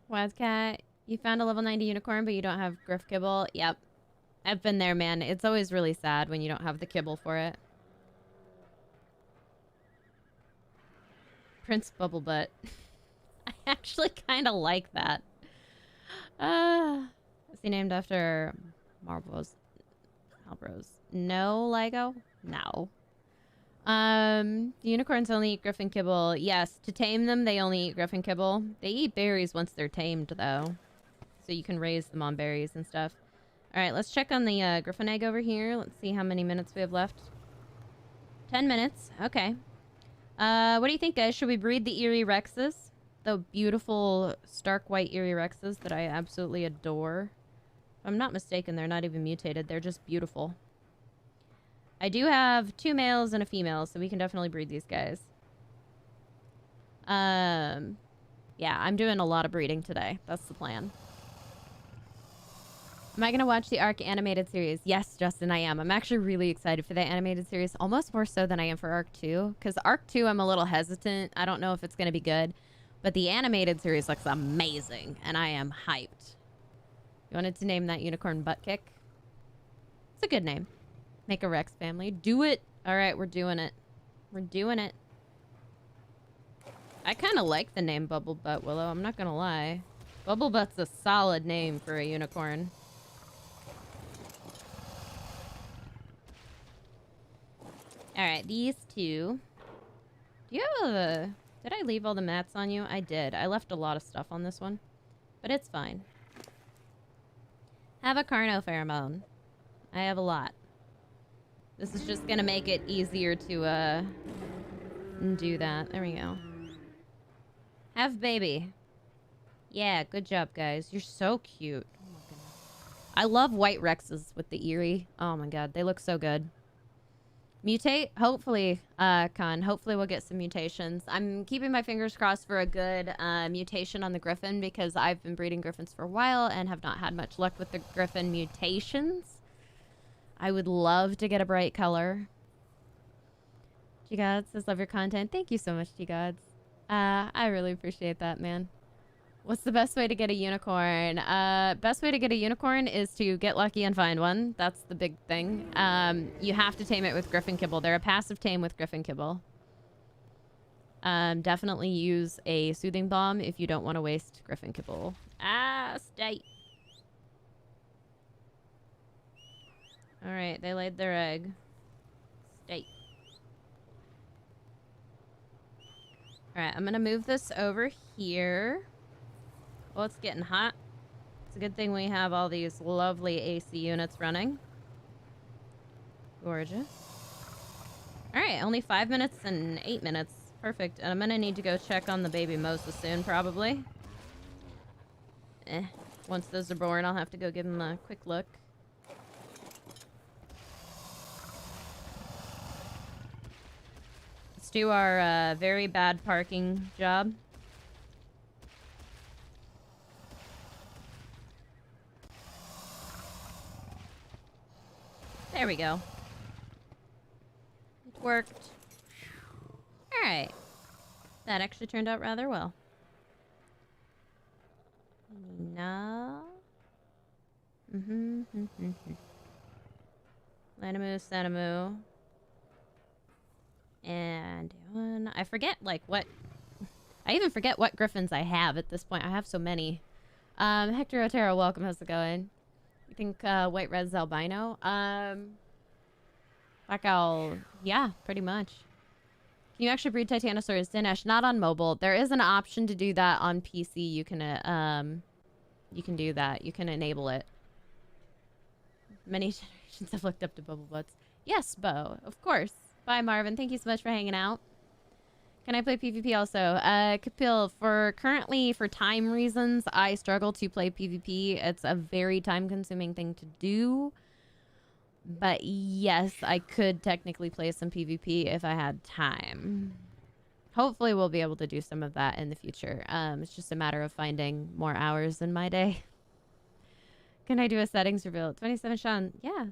Wildcat, you found a level 90 unicorn, but you don't have Griff Kibble. Yep. I've been there, man. It's always really sad when you don't have the kibble for it. Prince Bubblebutt. I actually kind of like that. Is he named after Marbles? Malbros? No, Lego? No. The unicorns only eat griffin kibble. Yes, to tame them, they only eat griffin kibble. They eat berries once they're tamed, though. So you can raise them on berries and stuff. Alright, let's check on the griffin egg over here. Let's see how many minutes we have left. 10 minutes. Okay. What do you think, guys? Should we breed the Eerie Rexes? The beautiful stark white Eerie Rexes that I absolutely adore. If I'm not mistaken, they're not even mutated. They're just beautiful. I do have 2 males and a female, so we can definitely breed these guys. Yeah, I'm doing a lot of breeding today. That's the plan. Am I going to watch the ARK animated series? Yes, Justin, I am. I'm actually really excited for the animated series, almost more so than I am for ARK 2. Because ARK 2, I'm a little hesitant. I don't know if it's going to be good. But the animated series looks amazing, and I am hyped. You wanted to name that unicorn Butt Kick? It's a good name. Make a Rex family. Do it! Alright, we're doing it. We're doing it. I kind of like the name Bubble Butt Willow, I'm not gonna lie. Bubble Butt's a solid name for a unicorn. Alright, these two. Do you have a... Did I leave all the mats on you? I did. I left a lot of stuff on this one. But it's fine. Have a Carno pheromone. I have a lot. This is just gonna make it easier to, do that. There we go. Have baby. Yeah, good job, guys. You're so cute. Oh my goodness. I love white Rexes with the Eerie. Oh my god, they look so good. Mutate? Hopefully, Con. Hopefully we'll get some mutations. I'm keeping my fingers crossed for a good mutation on the Griffin because I've been breeding Griffins for a while and have not had much luck with the Griffin mutations. I would love to get a bright color. G-Gods says, love your content. Thank you so much, G-Gods. I really appreciate that, man. What's the best way to get a unicorn? Best way to get a unicorn is to get lucky and find one. That's the big thing. You have to tame it with Griffin Kibble. They're a passive tame with Griffin Kibble. Definitely use a soothing bomb if you don't want to waste Griffin Kibble. Stay. Alright, they laid their egg. Stay. Alright, I'm gonna move this over here. Well, it's getting hot. It's a good thing we have all these lovely AC units running. Gorgeous. Alright, only 5 minutes and 8 minutes. Perfect. And I'm gonna need to go check on the baby Moses soon, probably. Once those are born, I'll have to go give them a quick look. Let's do our very bad parking job. There we go. It worked. Alright. That actually turned out rather well. No. Lanamu, Sanamu. And I forget, like, what... I even forget what griffins I have at this point. I have so many. Hector Otero, welcome. How's it going? You think white red's albino? Like yeah, pretty much. Can you actually breed Titanosaurus Dinesh? Not on mobile. There is an option to do that on PC. You can do that. You can enable it. Many generations have looked up to Bubble Butts. Yes, Bo, of course. Bye, Marvin. Thank you so much for hanging out. Can I play PvP also? Kapil, currently, for time reasons, I struggle to play PvP. It's a very time-consuming thing to do. But yes, I could technically play some PvP if I had time. Hopefully we'll be able to do some of that in the future. It's just a matter of finding more hours in my day. Can I do a settings reveal? 27 Sean. Yeah.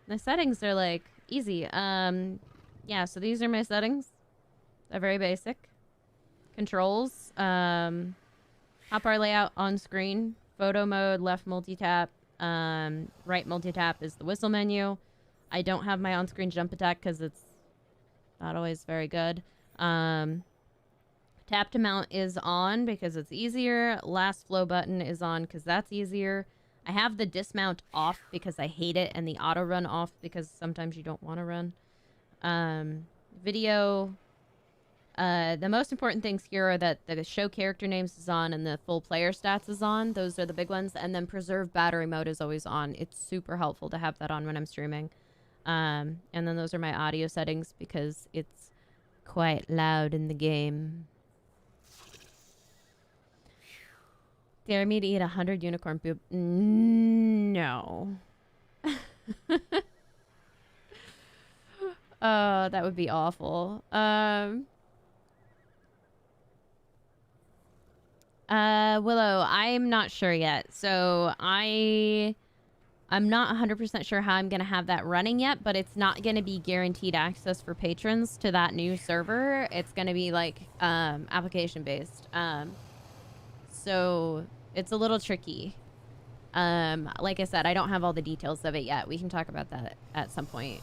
The settings are like easy. Yeah, so these are my settings. They're very basic. Controls. Hotbar layout on screen. Photo mode, left multi-tap. Right multi-tap is the whistle menu. I don't have my on-screen jump attack because it's not always very good. Tap to mount is on because it's easier. Last flow button is on because that's easier. I have the dismount off because I hate it, and the auto run off because sometimes you don't want to run. Video. The most important things here are that the show character names is on and the full player stats is on. Those are the big ones. And then preserve battery mode is always on. It's super helpful to have that on when I'm streaming. And then those are my audio settings because it's quite loud in the game. Dare me to eat 100 unicorn poop? No. That would be awful. Willow, I'm not sure yet. So I'm not 100% sure how I'm going to have that running yet, but it's not going to be guaranteed access for patrons to that new server. It's going to be like application based. So it's a little tricky. Like I said, I don't have all the details of it yet. We can talk about that at some point.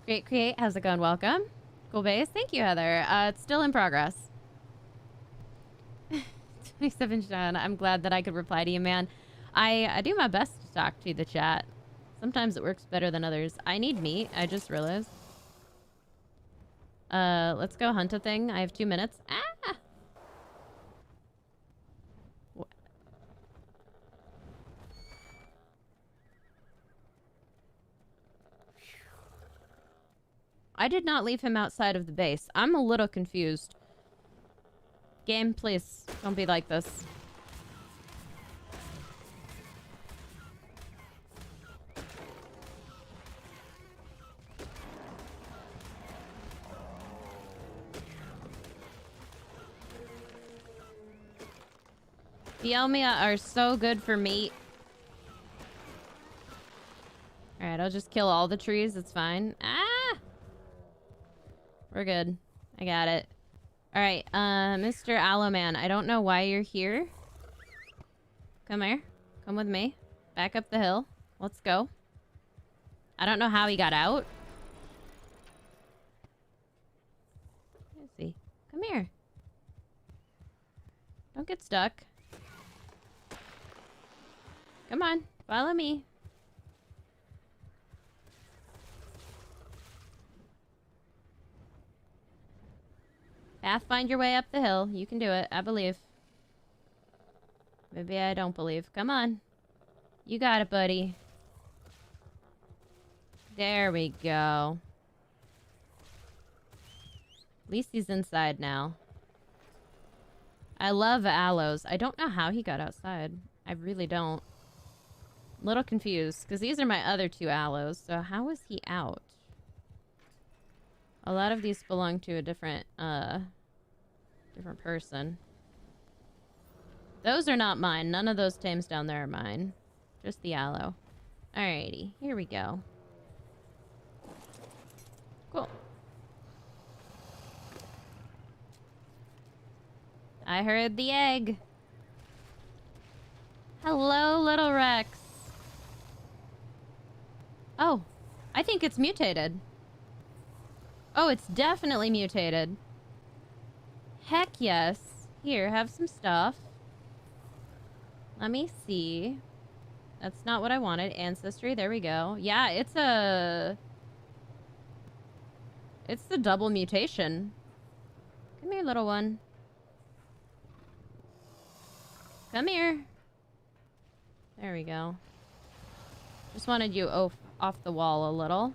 Great Create, how's it going? Welcome. Cool base. Thank you, Heather. It's still in progress. 27 Sean, I'm glad that I could reply to you, man. I do my best to talk to the chat. Sometimes it works better than others. I need meat, I just realized. Let's go hunt a thing. I have 2 minutes. Ah! I did not leave him outside of the base. I'm a little confused. Game, please. Don't be like this. Bielmia are so good for meat. Alright, I'll just kill all the trees. It's fine. Ah! We're good. I got it. Alright, Mr. Aloe Man, I don't know why you're here. Come here. Come with me. Back up the hill. Let's go. I don't know how he got out. Where is he? Come here. Don't get stuck. Come on. Follow me. Find your way up the hill. You can do it. I believe. Maybe I don't believe. Come on. You got it, buddy. There we go. At least he's inside now. I love aloes. I don't know how he got outside. I really don't. A little confused, because these are my other 2 aloes. So how is he out? A lot of these belong to a different person. Those are not mine. None of those tames down there are mine. Just the aloe. Alrighty, here we go. Cool. I heard the egg. Hello, little Rex. Oh, I think it's mutated. Oh, it's definitely mutated. Heck yes. Here, have some stuff. Let me see. That's not what I wanted. Ancestry, there we go. Yeah, it's the double mutation. Come here, little one. Come here. There we go. Just wanted you off the wall a little.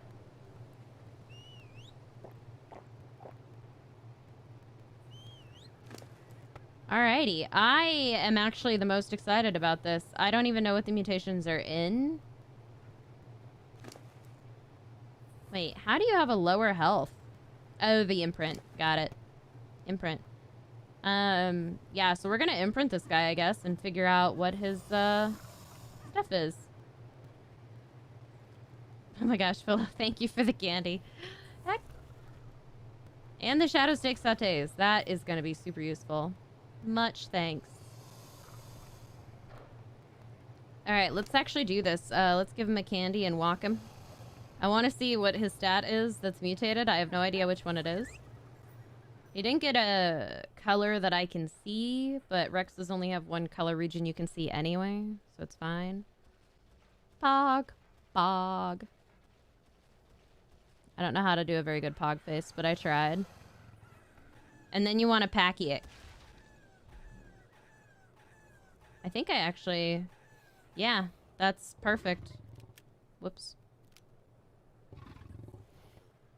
Alrighty, I am actually the most excited about this. I don't even know what the mutations are in. Wait, how do you have a lower health? Oh, the imprint. Got it. Imprint. Yeah, so we're gonna imprint this guy, I guess, and figure out what his, stuff is. Oh my gosh, Phil, thank you for the candy. Heck. And the shadow steak sautés. That is gonna be super useful. Much thanks. Alright, let's actually do this. Let's give him a candy and walk him. I want to see what his stat is that's mutated. I have no idea which one it is. He didn't get a color that I can see, but Rexes only have one color region you can see anyway, so it's fine. Pog. Pog. I don't know how to do a very good pog face, but I tried. And then you want to packy it. I think I actually... Yeah, that's perfect. Whoops.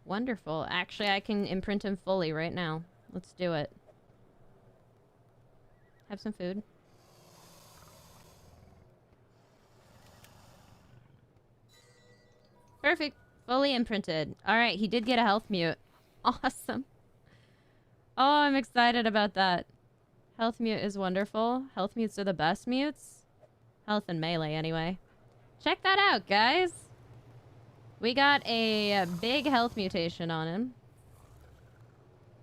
Wonderful. Actually, I can imprint him fully right now. Let's do it. Have some food. Perfect. Fully imprinted. Alright, he did get a health mute. Awesome. Oh, I'm excited about that. Health mute is wonderful. Health mutes are the best mutes. Health and melee, anyway. Check that out, guys. We got a big health mutation on him.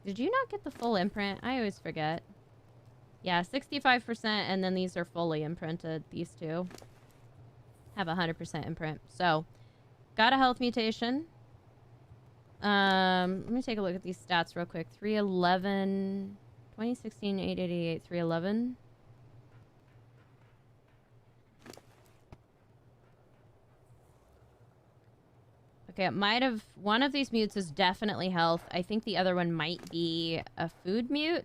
Did you not get the full imprint? I always forget. Yeah, 65%, and then these are fully imprinted. These two have 100% imprint. So, got a health mutation. Let me take a look at these stats real quick. 311... 2016, 888, 311. Okay, it might have... One of these mutes is definitely health. I think the other one might be a food mute.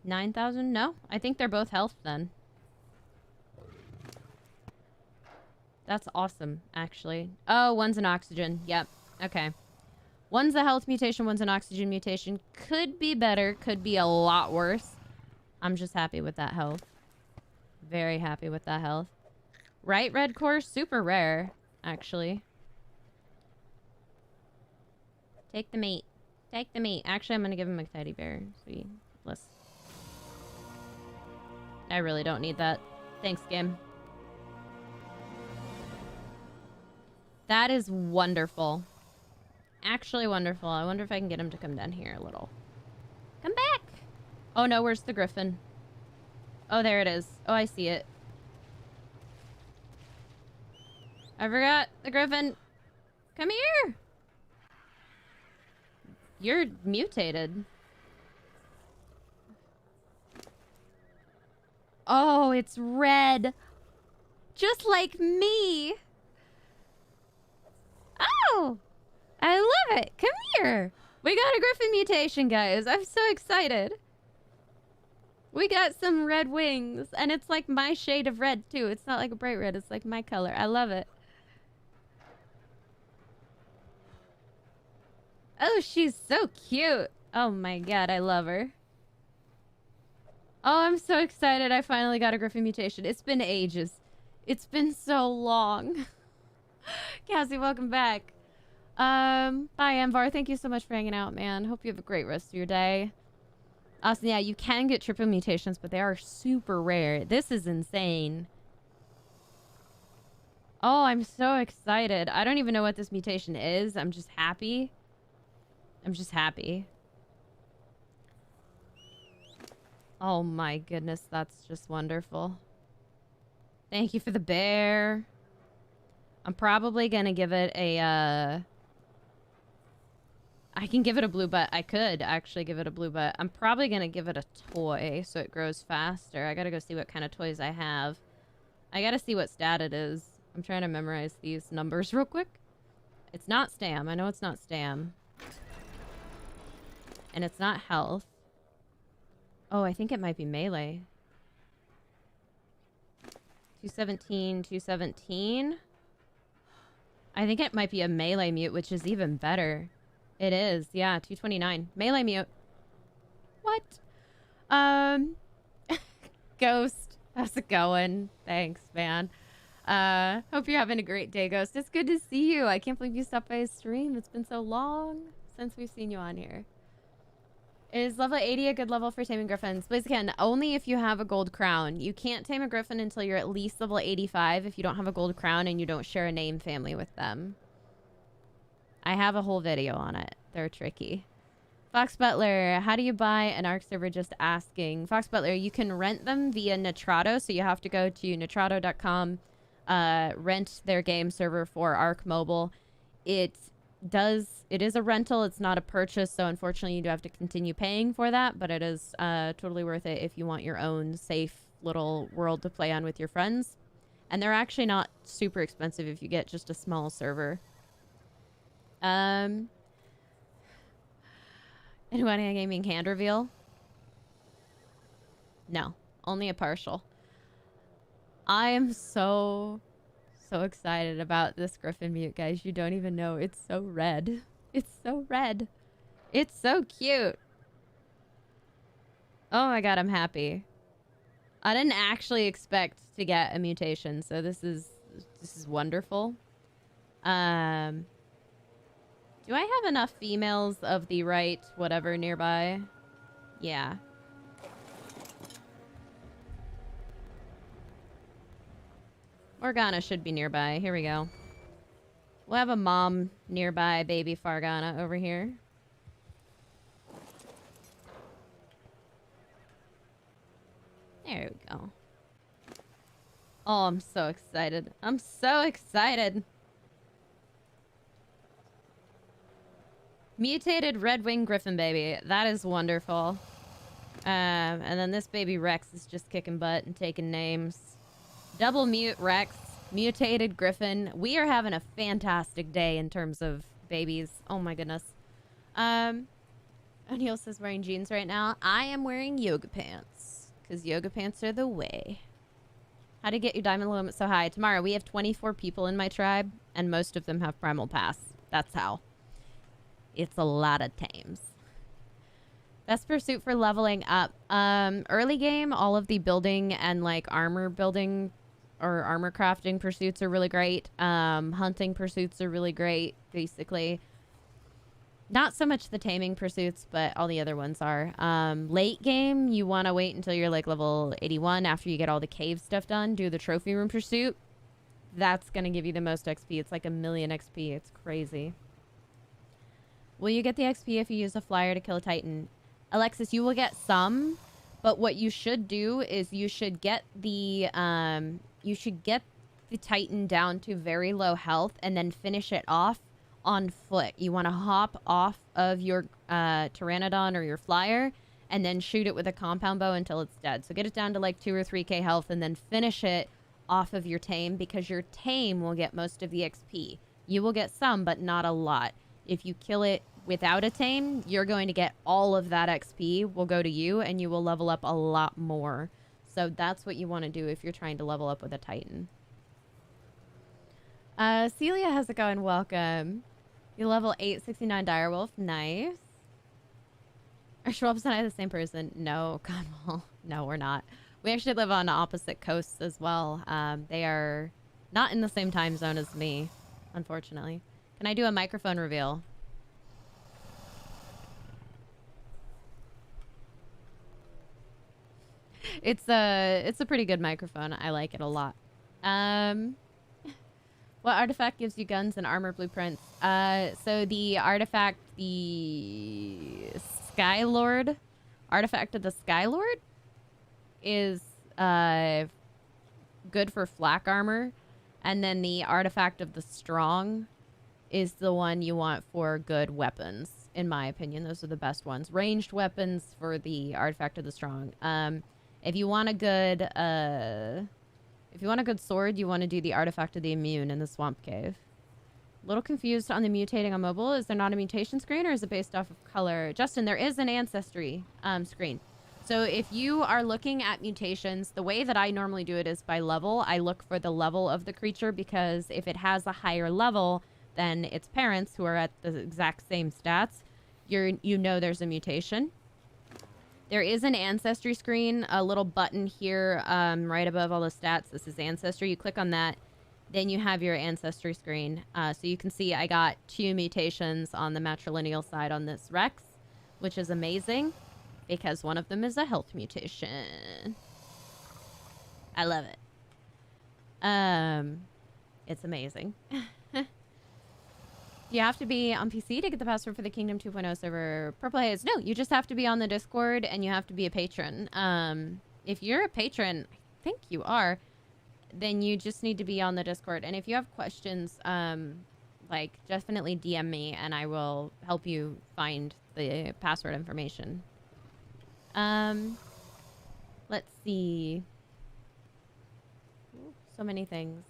9,000? No, I think they're both health then. That's awesome, actually. Oh, one's an oxygen. Yep. Okay. One's a health mutation, one's an oxygen mutation. Could be better, could be a lot worse. I'm just happy with that health. Very happy with that health. Right, red core? Super rare, actually. Take the meat. Take the meat. Actually, I'm going to give him a teddy bear. Sweet. Bliss. I really don't need that. Thanks, game. That is wonderful. Actually wonderful. I wonder if I can get him to come down here a little. Come back! Oh no, where's the griffin? Oh, there it is. Oh, I see it. I forgot the griffin. Come here! You're mutated. Oh, it's red. Just like me. Oh! I love it. Come here. We got a griffin mutation, guys. I'm so excited. We got some red wings. And it's like my shade of red, too. It's not like a bright red. It's like my color. I love it. Oh, she's so cute. Oh my god, I love her. Oh, I'm so excited. I finally got a griffin mutation. It's been ages. It's been so long. Cassie, welcome back. Bye, Amvar. Thank you so much for hanging out, man. Hope you have a great rest of your day. Awesome. Yeah, you can get triple mutations, but they are super rare. This is insane. Oh, I'm so excited. I don't even know what this mutation is. I'm just happy. I'm just happy. Oh my goodness, that's just wonderful. Thank you for the bear. I'm probably gonna give it a, I can give it a blue butt. I could actually give it a blue butt. I'm probably gonna give it a toy so it grows faster. I gotta go see what kind of toys I have. I gotta see what stat it is. I'm trying to memorize these numbers real quick. It's not stam. I know it's not stam. And it's not health. Oh, I think it might be melee. 217, 217. I think it might be a melee mute, which is even better. It is, yeah, 229. Melee mute. What? Ghost. How's it going? Thanks, man. Hope you're having a great day, Ghost. It's good to see you. I can't believe you stopped by a stream. It's been so long since we've seen you on here. Is level 80 a good level for taming griffins? Blaziken, only if you have a gold crown. You can't tame a griffin until you're at least level 85 if you don't have a gold crown and you don't share a name family with them. I have a whole video on it. They're tricky. Fox Butler, how do you buy an ARK server? Just asking. Fox Butler, you can rent them via Nitrado, so you have to go to nitrado.com, rent their game server for ARK Mobile. It is a rental, it's not a purchase, so unfortunately you do have to continue paying for that, but it is totally worth it if you want your own safe little world to play on with your friends. And they're actually not super expensive if you get just a small server. Anyone gaming hand reveal? No, only a partial. I am so excited about this Griffin mute, guys. You don't even know. It's so red. It's so red. It's so cute. Oh my god, I'm happy. I didn't actually expect to get a mutation, so this is wonderful. Do I have enough females of the right whatever nearby? Yeah. Morgana should be nearby. Here we go. We'll have a mom nearby, baby Fargana over here. There we go. Oh, I'm so excited. I'm so excited. Mutated red-winged griffin baby. That is wonderful. And then this baby Rex is just kicking butt and taking names. Double mute Rex. Mutated griffin. We are having a fantastic day in terms of babies. Oh my goodness. O'Neill says wearing jeans right now. I am wearing yoga pants. Because yoga pants are the way. How to get your diamond limit so high? Tomorrow we have 24 people in my tribe. And most of them have primal pass. That's how. It's a lot of tames. Best pursuit for leveling up. Early game, all of the building and like armor building or armor crafting pursuits are really great. Hunting pursuits are really great, basically. Not so much the taming pursuits, but all the other ones are. Late game, you want to wait until you're like level 81 after you get all the cave stuff done. Do the trophy room pursuit. That's going to give you the most XP. It's like 1,000,000 XP. It's crazy. Will you get the XP if you use a flyer to kill a Titan? Alexis, you will get some, but what you should do is you should get the Titan down to very low health and then finish it off on foot. You want to hop off of your Pteranodon or your flyer and then shoot it with a compound bow until it's dead. So get it down to like 2 or 3k health and then finish it off of your tame, because your tame will get most of the XP. You will get some, but not a lot. If you kill it without a tame, you're going to get all of that XP will go to you and you will level up a lot more. So that's what you want to do if you're trying to level up with a Titan. Celia, how's it going? Welcome. You level 869 Direwolf. Nice. Are Schwabs and I the same person? No, Conwell. No, we're not. We actually live on opposite coasts as well. They are not in the same time zone as me, unfortunately. Can I do a microphone reveal? It's a pretty good microphone. I like it a lot. What artifact gives you guns and armor blueprints? So the artifact, the Skylord, artifact of the Skylord is good for flak armor, and then the artifact of the Strong is the one you want for good weapons. In my opinion, those are the best ones. Ranged weapons for the artifact of the Strong. If you want a good sword, you want to do the artifact of the Immune in the Swamp Cave. A little confused on the mutating on mobile. Is there not a mutation screen, or is it based off of color? Justin, there is an ancestry screen. So if you are looking at mutations, the way that I normally do it is by level. I look for the level of the creature, because if it has a higher level than its parents who are at the exact same stats, you know there's a mutation. There is an ancestry screen, a little button here right above all the stats. This is ancestry. You click on that, then you have your ancestry screen. So you can see I got 2 mutations on the matrilineal side on this Rex, which is amazing because one of them is a health mutation. I love it. It's amazing. You have to be on PC to get the password for the Kingdom 2.0 server. Purple Haze. No, you just have to be on the Discord and you have to be a patron. If you're a patron, I think you are, then you just need to be on the Discord. And if you have questions, like, definitely DM me and I will help you find the password information. Let's see. Ooh, so many things.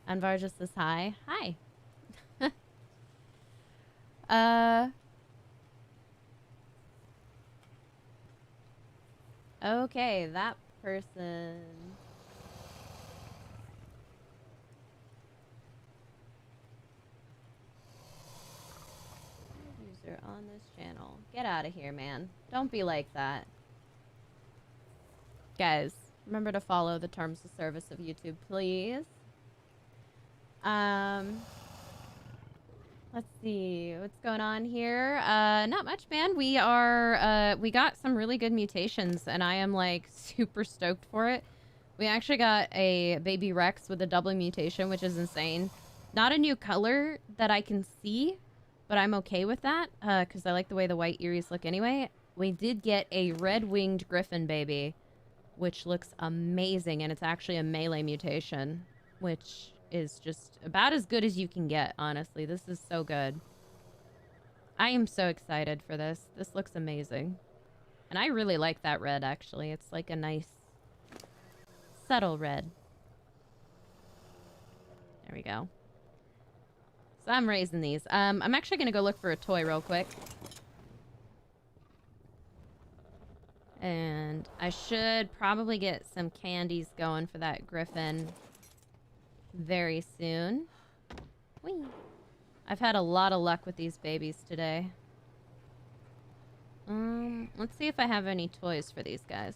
Anvar just says hi. Hi. Okay, that person. User on this channel. Get out of here, man. Don't be like that. Guys, remember to follow the terms of service of YouTube, please. Let's see what's going on here. Not much, man. We got some really good mutations and I am like super stoked for it. We actually got a baby Rex with a double mutation, which is insane. Not a new color that I can see, but I'm okay with that because I like the way the white earies look anyway. We did get a red-winged griffin baby, which looks amazing, and it's actually a melee mutation, which is just about as good as you can get, honestly. This is so good. I am so excited for this. This looks amazing. And I really like that red, actually. It's like a nice, subtle red. There we go. So I'm raising these. I'm actually going to go look for a toy real quick. And I should probably get some candies going for that griffin very soon. Whee. I've had a lot of luck with these babies today. Let's see if I have any toys for these guys.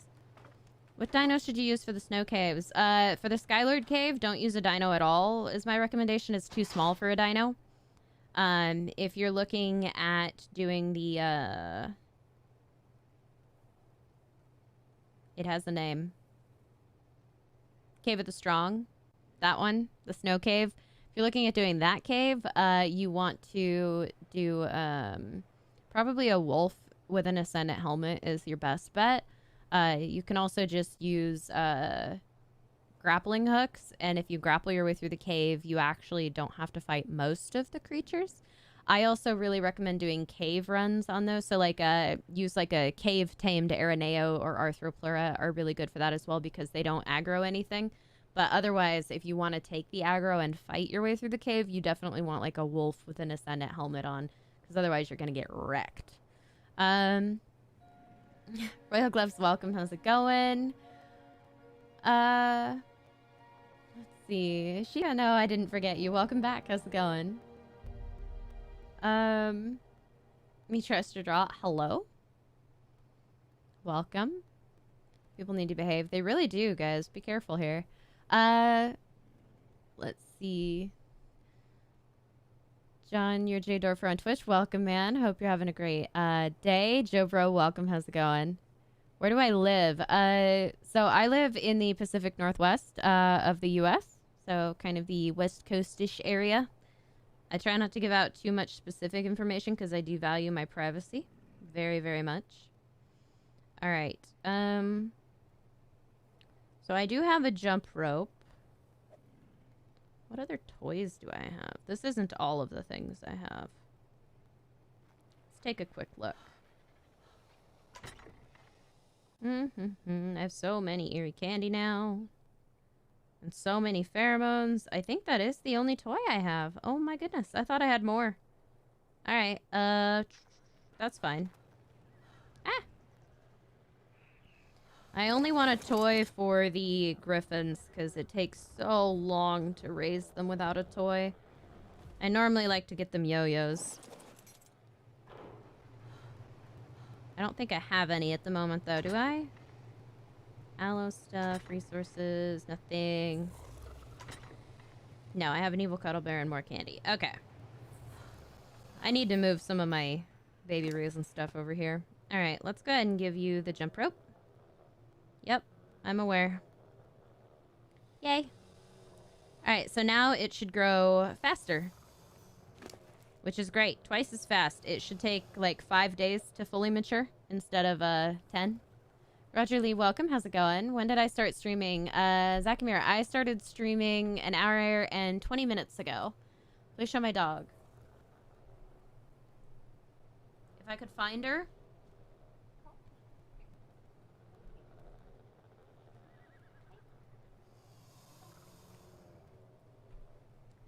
What dino should you use for the snow caves? For the Skylord cave, don't use a dino at all, is my recommendation. It's too small for a dino. If you're looking at doing the, it has a name. Cave of the Strong. That one, the snow cave. If you're looking at doing that cave, you want to do probably a wolf with an Ascendant helmet is your best bet. You can also just use grappling hooks, and if you grapple your way through the cave, you actually don't have to fight most of the creatures. I also really recommend doing cave runs on those. So like use like a cave tamed Araneo or Arthropleura are really good for that as well because they don't aggro anything. But otherwise, if you want to take the aggro and fight your way through the cave, you definitely want like a wolf with an Ascendant helmet on, because otherwise you're going to get wrecked. Royal Gloves, welcome. How's it going? Let's see. Shia, no, I didn't forget you. Welcome back. How's it going? Me trust your draw. Hello? Welcome. People need to behave. They really do, guys. Be careful here. Let's see. John, you're Jay Dorfer on Twitch. Welcome, man. Hope you're having a great day. Joe Bro, welcome. How's it going? Where do I live? So I live in the Pacific Northwest of the U.S., so kind of the West Coast-ish area. I try not to give out too much specific information because I do value my privacy very, very much. All right. So I do have a jump rope. What other toys do I have? This isn't all of the things I have. Let's take a quick look. I have so many eerie candy now. And so many pheromones. I think that is the only toy I have. Oh my goodness. I thought I had more. Alright. That's fine. Ah! I only want a toy for the griffins because it takes so long to raise them without a toy. I normally like to get them yo-yos. I don't think I have any at the moment though, do I? Aloe stuff, resources, nothing. No, I have an evil cuddle bear and more candy. Okay. I need to move some of my baby rays and stuff over here. All right, let's go ahead and give you the jump rope. Yep, I'm aware. Yay. All right, so now it should grow faster, which is great. Twice as fast. It should take like 5 days to fully mature instead of 10. Roger Lee, welcome. How's it going? When did I start streaming? Zakamir, I started streaming an hour and 20 minutes ago. Please show my dog. If I could find her.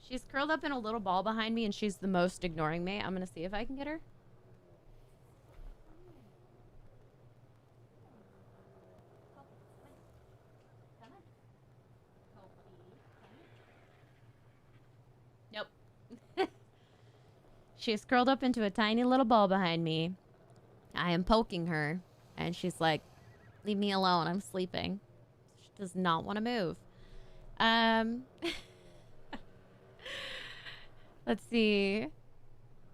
She's curled up in a little ball behind me and she's the most ignoring me. I'm going to see if I can get her. Nope. She's curled up into a tiny little ball behind me. I am poking her and she's like, leave me alone. I'm sleeping. She does not want to move. Let's see.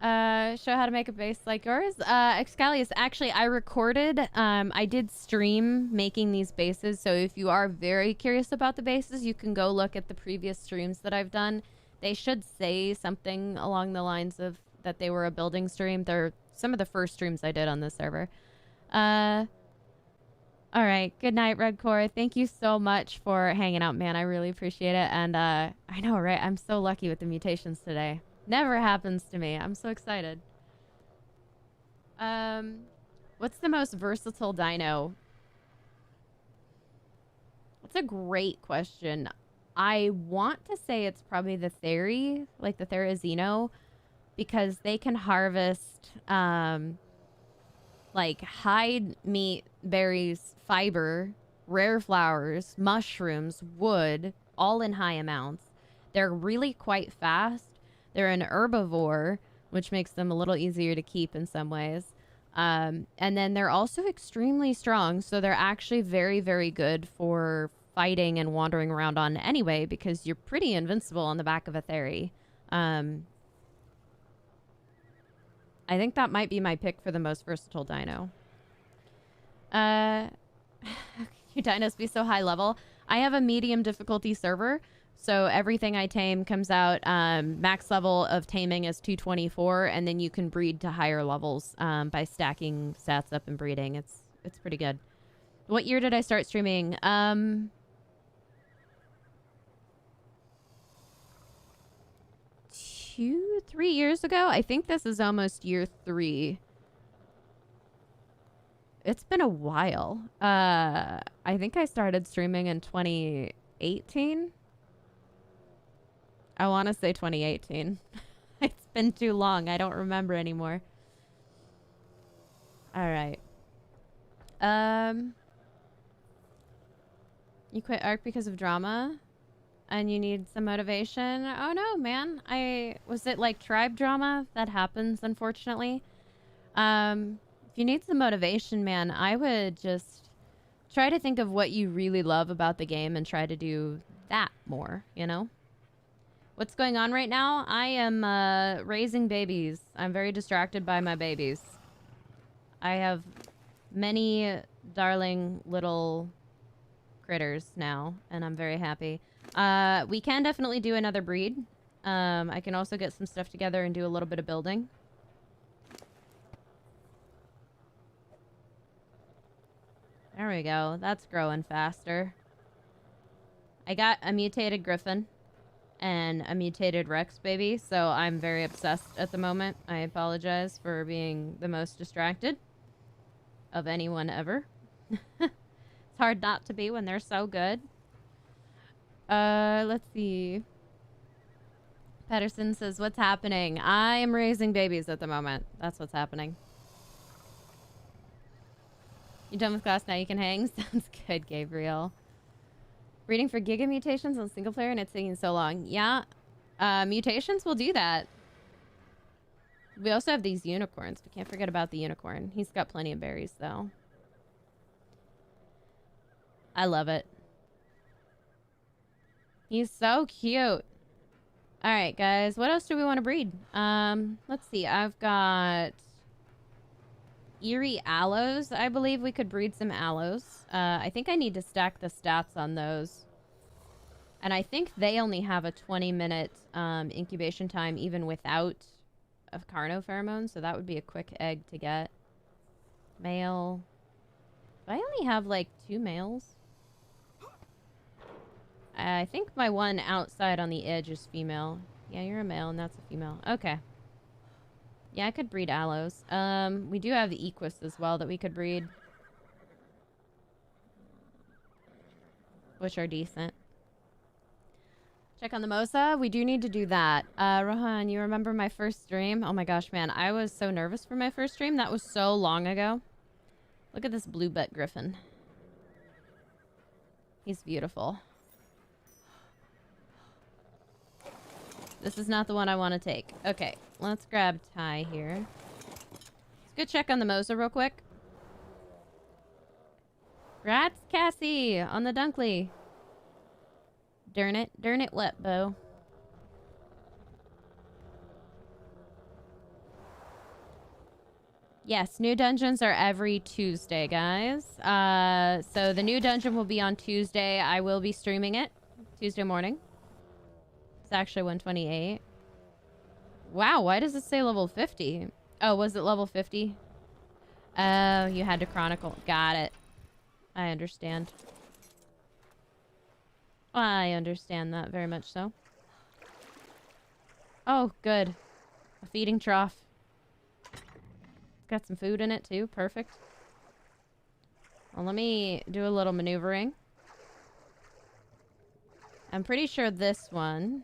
Show how to make a base like yours. Excalius, actually, I recorded, I did stream making these bases. So if you are very curious about the bases, you can go look at the previous streams that I've done. They should say something along the lines of that they were a building stream. They're some of the first streams I did on this server. All right. Good night, Redcore. Thank you so much for hanging out, man. I really appreciate it. And I know, right? I'm so lucky with the mutations today. Never happens to me. I'm so excited. What's the most versatile dino? That's a great question. I want to say it's probably the Theri, like the Therizino, because they can harvest like hide, meat, berries, fiber, rare flowers, mushrooms, wood, all in high amounts. They're really quite fast. They're an herbivore, which makes them a little easier to keep in some ways. And then they're also extremely strong. So they're actually very, very good for fighting and wandering around on anyway, because you're pretty invincible on the back of a Theri. I think that might be my pick for the most versatile dino. Your dinos be so high level. I have a medium difficulty server, so everything I tame comes out. Max level of taming is 224, and then you can breed to higher levels by stacking stats up and breeding. It's pretty good. What year did I start streaming? 2-3 years ago. I think this is almost year 3. It's been a while. I think I started streaming in 2018. I want to say 2018. It's been too long. I don't remember anymore. All right. You quit ARK because of drama? And you need some motivation? Oh no, man. Was it like tribe drama? That happens, unfortunately. If you need some motivation, man, I would just try to think of what you really love about the game and try to do that more, you know? What's going on right now? I am raising babies. I'm very distracted by my babies. I have many darling little critters now, and I'm very happy. We can definitely do another breed. I can also get some stuff together and do a little bit of building. There we go. That's growing faster. I got a mutated griffin and a mutated rex baby, so I'm very obsessed at the moment. I apologize for being the most distracted of anyone ever. It's hard not to be when they're so good. Let's see. Patterson says, what's happening? I am raising babies at the moment. That's what's happening. You done with class now? You can hang? Sounds good, Gabriel. Reading for Giga Mutations on single player and it's taking so long. Yeah. Mutations will do that. We also have these unicorns. We can't forget about the unicorn. He's got plenty of berries, though. I love it. He's so cute. All right, guys. What else do we want to breed? Let's see. I've got eerie aloes. I believe we could breed some aloes. I think I need to stack the stats on those. And I think they only have a 20-minute incubation time even without a carno pheromone, so that would be a quick egg to get. Male. Do I only have like 2 males? I think my one outside on the edge is female. Yeah, you're a male and that's a female. Okay. Yeah, I could breed aloes. We do have the equus as well that we could breed, which are decent. Check on the Mosa. We do need to do that. Rohan, you remember my first stream? Oh my gosh, man. I was so nervous for my first stream. That was so long ago. Look at this blue butt griffin. He's beautiful. This is not the one I want to take. Okay, let's grab Ty here. Let's go check on the Mosa real quick. Rats, Cassie, on the Dunkley. Darn it what, Bo? Yes, new dungeons are every Tuesday, guys. So the new dungeon will be on Tuesday. I will be streaming it Tuesday morning. It's actually 128. Wow, why does it say level 50? Oh, was it level 50? Oh, you had to chronicle. Got it. I understand. I understand that very much so. Oh, good. A feeding trough. It's got some food in it too. Perfect. Well, let me do a little maneuvering. I'm pretty sure this one...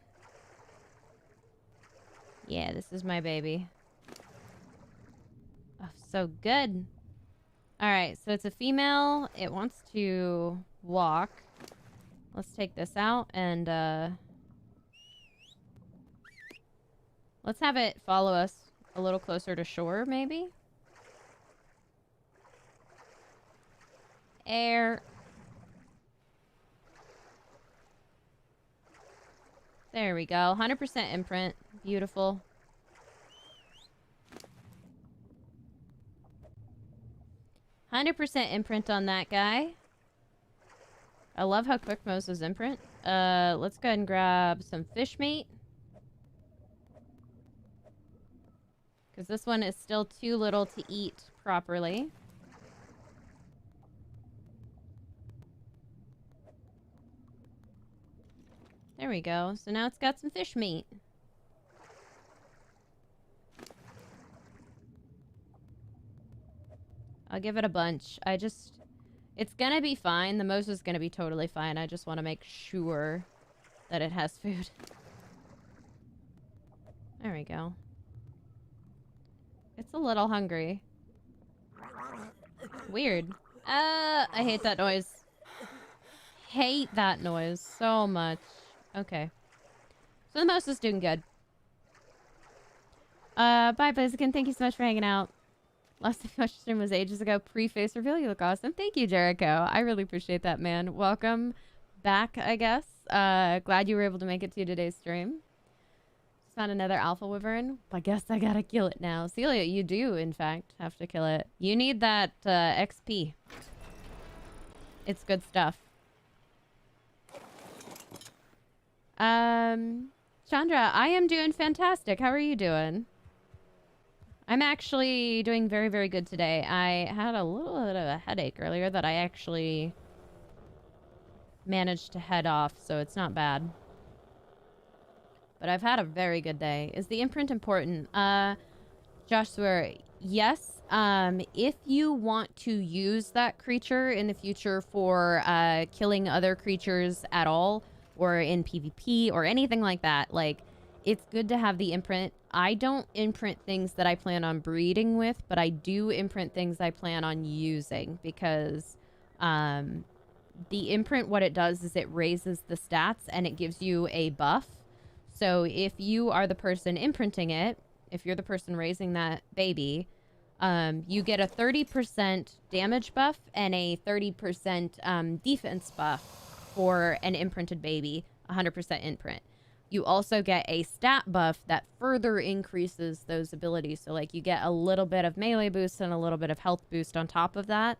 Yeah, this is my baby. Oh, so good. Alright, so it's a female. It wants to walk. Let's take this out and, let's have it follow us a little closer to shore, maybe? Air. There we go. 100% imprint. Beautiful. %100% imprint on that guy. I love how quick Mosa's imprint. Let's go ahead and grab some fish meat. Because this one is still too little to eat properly. There we go. So now it's got some fish meat. I'll give it a bunch. It's gonna be fine. The Mosa's gonna be totally fine. I just want to make sure that it has food. There we go. It's a little hungry. Weird. I hate that noise. Hate that noise so much. Okay. So the Mosa's doing good. Bye, Blaziken. Thank you so much for hanging out. Last time I watched stream was ages ago. Pre-face reveal. You look awesome. Thank you, Jericho. I really appreciate that, man. Welcome back, I guess. Glad you were able to make it to today's stream. Just found another alpha wyvern. I guess I gotta kill it now. Celia, you do, in fact, have to kill it. You need that XP. It's good stuff. Chandra, I am doing fantastic. How are you doing? I'm actually doing very, very good today. I had a little bit of a headache earlier that I actually managed to head off, so it's not bad. But I've had a very good day. Is the imprint important? Joshua, yes. If you want to use that creature in the future for killing other creatures at all, or in PvP, or anything like that, like, it's good to have the imprint. I don't imprint things that I plan on breeding with, but I do imprint things I plan on using, because the imprint, what it does is it raises the stats and it gives you a buff. So if you are the person imprinting it, if you're the person raising that baby, you get a 30% damage buff and a 30% defense buff for an imprinted baby, 100% imprint. you also get a stat buff that further increases those abilities. So, like, you get a little bit of melee boost and a little bit of health boost on top of that.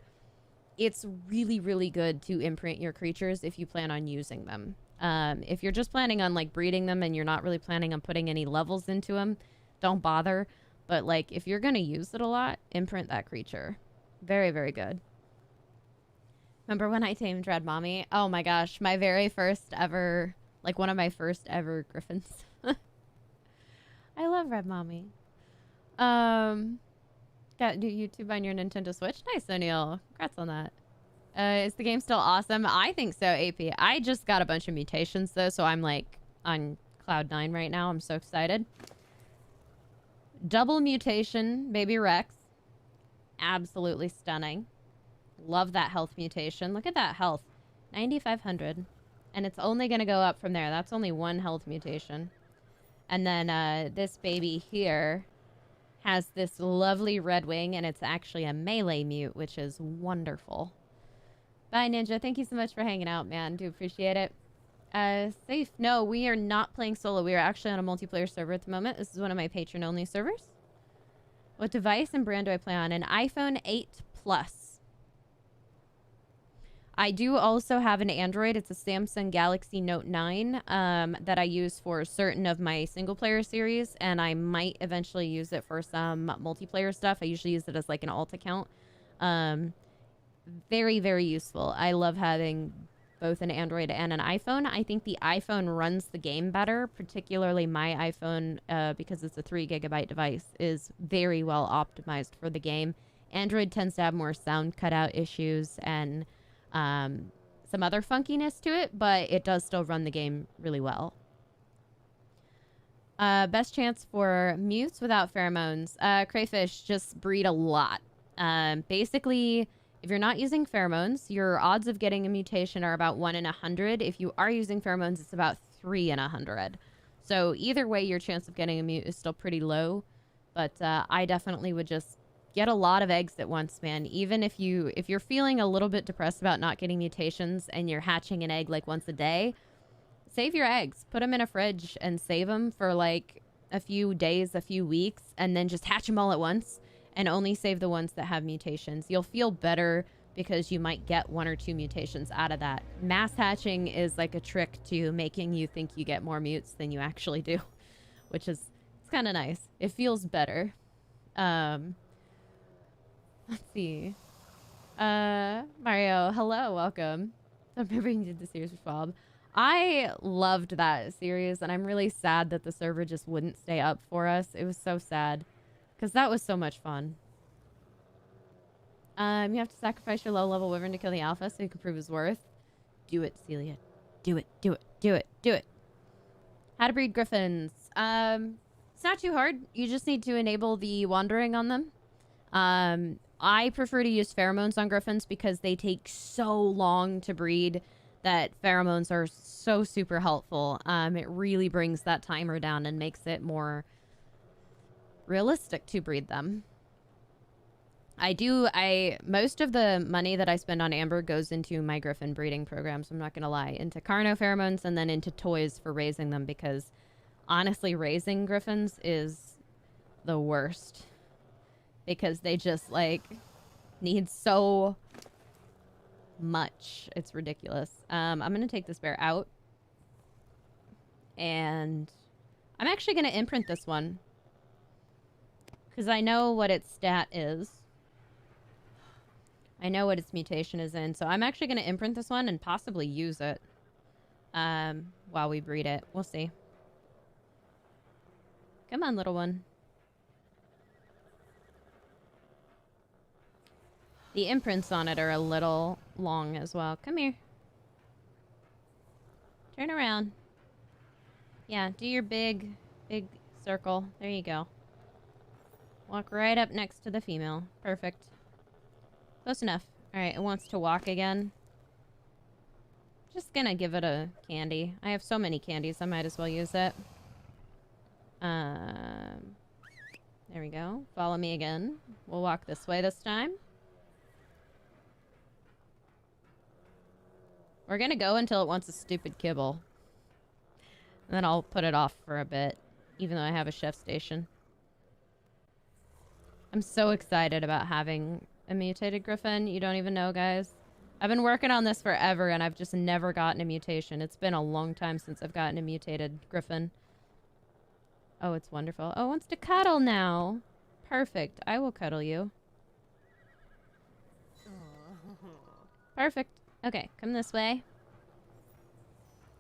It's really, really good to imprint your creatures if you plan on using them. If you're just planning on, like, breeding them and you're not really planning on putting any levels into them, don't bother. But, like, if you're going to use it a lot, imprint that creature. Very, very good. Remember when I tamed Red Mommy? Oh my gosh, my very first ever, like one of my first ever griffins. I love Red Mommy. Got new YouTube on your Nintendo Switch? Nice, O'Neill. Congrats on that. Is the game still awesome? I think so, AP. I just got a bunch of mutations though, so I'm like on cloud 9 right now. I'm so excited. Double mutation, Baby Rex. Absolutely stunning. Love that health mutation. Look at that health. 9,500. And it's only going to go up from there. That's only one health mutation. And then this baby here has this lovely red wing, and it's actually a melee mute, which is wonderful. Bye, Ninja. Thank you so much for hanging out, man. Do appreciate it. Safe. No, we are not playing solo. We are actually on a multiplayer server at the moment. This is one of my patron-only servers. What device and brand do I play on? An iPhone 8 Plus. I do also have an Android. It's a Samsung Galaxy Note 9 that I use for certain of my single-player series, and I might eventually use it for some multiplayer stuff. I usually use it as like an alt account. Very, very useful. I love having both an Android and an iPhone. I think the iPhone runs the game better, particularly my iPhone, because it's a 3 GB device, is very well optimized for the game. Android tends to have more sound cutout issues and some other funkiness to it, but it does still run the game really well. Best chance for mutes without pheromones. Crayfish just breed a lot. Basically, if you're not using pheromones, your odds of getting a mutation are about 1 in 100. If you are using pheromones, it's about 3 in 100. So either way, your chance of getting a mute is still pretty low. But I definitely would just get a lot of eggs at once, man. Even if you're feeling a little bit depressed about not getting mutations and you're hatching an egg like once a day, save your eggs. Put them in a fridge and save them for like a few days, a few weeks, and then just hatch them all at once and only save the ones that have mutations. You'll feel better because you might get 1 or 2 mutations out of that. Mass hatching is like a trick to making you think you get more mutes than you actually do, which is, it's kind of nice. It feels better. Let's see. Mario, hello, welcome. I'm remembering you did the series with Bob. I loved that series, and I'm really sad that the server just wouldn't stay up for us. It was so sad, because that was so much fun. You have to sacrifice your low-level wyvern to kill the alpha so you can prove his worth. Do it, Celia. Do it, do it, do it, do it. How to breed griffins. It's not too hard. You just need to enable the wandering on them. I prefer to use pheromones on griffins because they take so long to breed that pheromones are so super helpful. It really brings that timer down and makes it more realistic to breed them. Most of the money that I spend on Amber goes into my griffin breeding programs, I'm not gonna lie, into Carno pheromones and then into toys for raising them, because honestly, raising griffins is the worst. Because they just, like, need so much. It's ridiculous. I'm going to take this bear out. And I'm actually going to imprint this one. Because I know what its stat is. I know what its mutation is in. So I'm actually going to imprint this one and possibly use it while we breed it. We'll see. Come on, little one. The imprints on it are a little long as well. Come here. Turn around. Yeah, do your big circle. There you go. Walk right up next to the female. Perfect. Close enough. Alright, it wants to walk again. Just gonna give it a candy. I have so many candies, I might as well use it. There we go. Follow me again. We'll walk this way this time. We're gonna go until it wants a stupid kibble. And then I'll put it off for a bit, even though I have a chef station. I'm so excited about having a mutated griffin. You don't even know, guys. I've been working on this forever, and I've just never gotten a mutation. It's been a long time since I've gotten a mutated griffin. Oh, it's wonderful. Oh, it wants to cuddle now. Perfect. I will cuddle you. Perfect. Okay, come this way.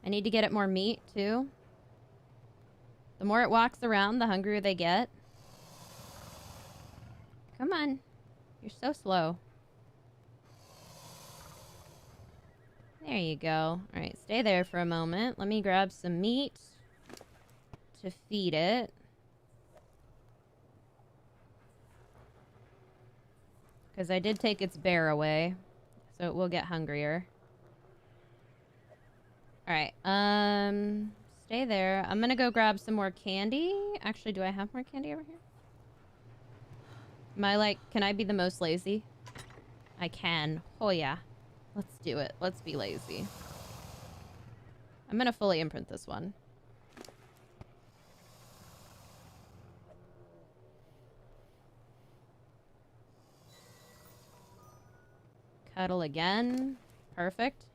I need to get it more meat, too. The more it walks around, the hungrier they get. Come on. You're so slow. There you go. Alright, stay there for a moment. Let me grab some meat to feed it. Because I did take its bear away. So it will get hungrier. Alright, stay there. I'm gonna go grab some more candy. Actually, do I have more candy over here? Am I like, can I be the most lazy? I can. Oh yeah. Let's do it. Let's be lazy. I'm gonna fully imprint this one. Cuddle again. Perfect.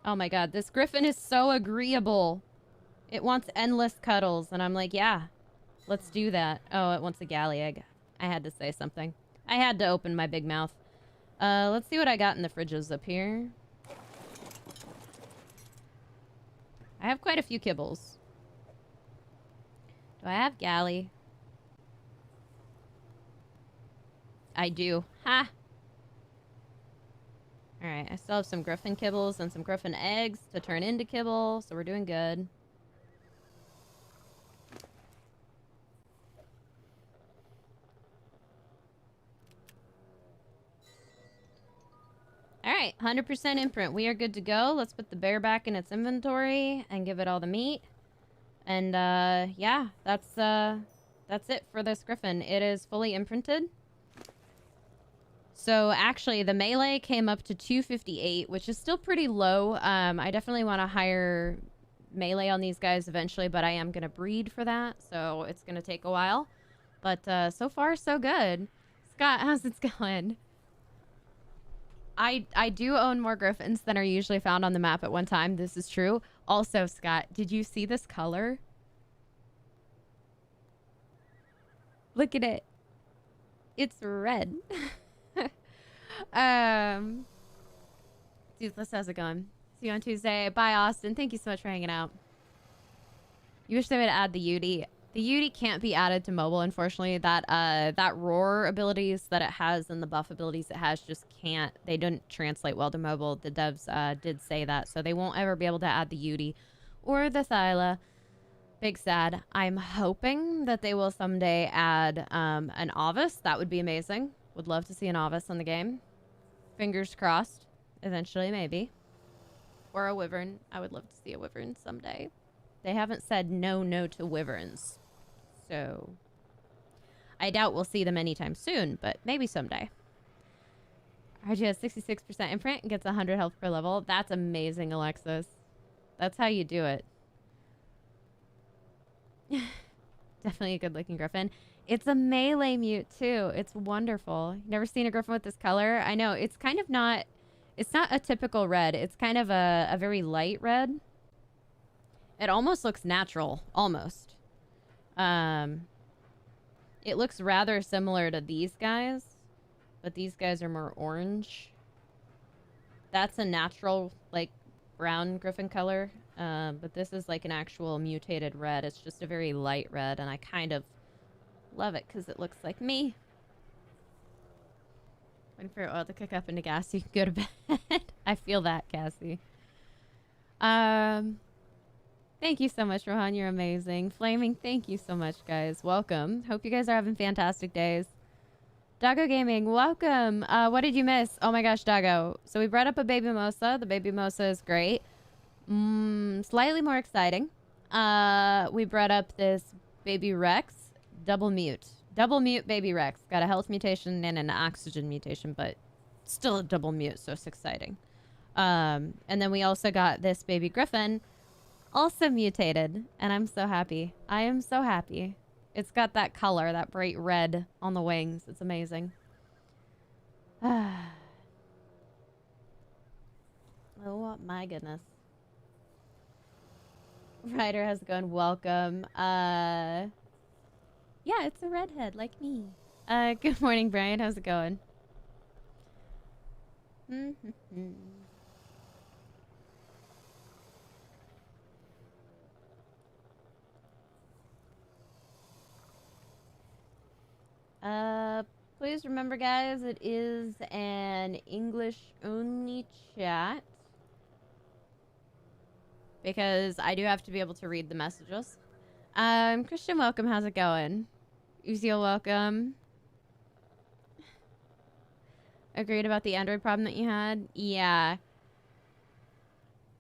Oh my god, this griffin is so agreeable. It wants endless cuddles, and I'm like, yeah, let's do that. Oh, it wants a galley egg. I had to say something. I had to open my big mouth. Let's see what I got in the fridges up here. I have quite a few kibbles. Do I have galley? I do. Ha! Alright, I still have some griffin kibbles and some griffin eggs to turn into kibble, so we're doing good. Alright, 100% imprint. We are good to go. Let's put the bear back in its inventory and give it all the meat. And, yeah, that's it for this griffin. It is fully imprinted. So, actually, the melee came up to 258, which is still pretty low. I definitely want to hire melee on these guys eventually, but I am going to breed for that, so it's going to take a while. But, so far, so good. Scott, how's it going? I do own more griffins than are usually found on the map at one time. This is true. Also, Scott, did you see this color? Look at it. It's red. Toothless, how's it going? See you on Tuesday. Bye, Austin. Thank you so much for hanging out. You wish they would add the Yudi. The Yudi can't be added to mobile, unfortunately. That roar abilities that it has and the buff abilities it has just can't. They don't translate well to mobile. The devs did say that, so they won't ever be able to add the Yudi or the Thyla. Big sad. I'm hoping that they will someday add an Ovis. That would be amazing. Would love to see an Ovis on the game. Fingers crossed. Eventually, maybe. Or a Wyvern. I would love to see a Wyvern someday. They haven't said no to Wyverns. So, I doubt we'll see them anytime soon, but maybe someday. RG has 66% imprint and gets 100 health per level. That's amazing, Alexis. That's how you do it. Definitely a good-looking griffin. It's a melee mute, too. It's wonderful. Never seen a griffin with this color? I know. It's kind of not... It's not a typical red. It's kind of a very light red. It almost looks natural. Almost. It looks rather similar to these guys. But these guys are more orange. That's a natural, like, brown griffin color. But this is like an actual mutated red. It's just a very light red. And I kind of love it because it looks like me. Waiting for oil to cook up into gas so you can go to bed. I feel that, Cassie. Thank you so much, Rohan. You're amazing. Flaming, thank you so much, guys. Welcome. Hope you guys are having fantastic days. Doggo Gaming, welcome. What did you miss? Oh my gosh, Doggo. So we brought up a baby mimosa. The baby mimosa is great. Slightly more exciting. We brought up this baby Rex. Double mute. Double mute baby Rex. Got a health mutation and an oxygen mutation, but still a double mute, so it's exciting. And then we also got this baby griffin, also mutated, and I'm so happy. I am so happy. It's got that color, that bright red on the wings. It's amazing. Oh my goodness. Ryder, how's it going? Welcome. Yeah, it's a redhead like me. Good morning, Brian. How's it going? Please remember, guys, it is an English-only chat. Because I do have to be able to read the messages. Christian, welcome. How's it going? Uziel, welcome. Agreed about the Android problem that you had? Yeah.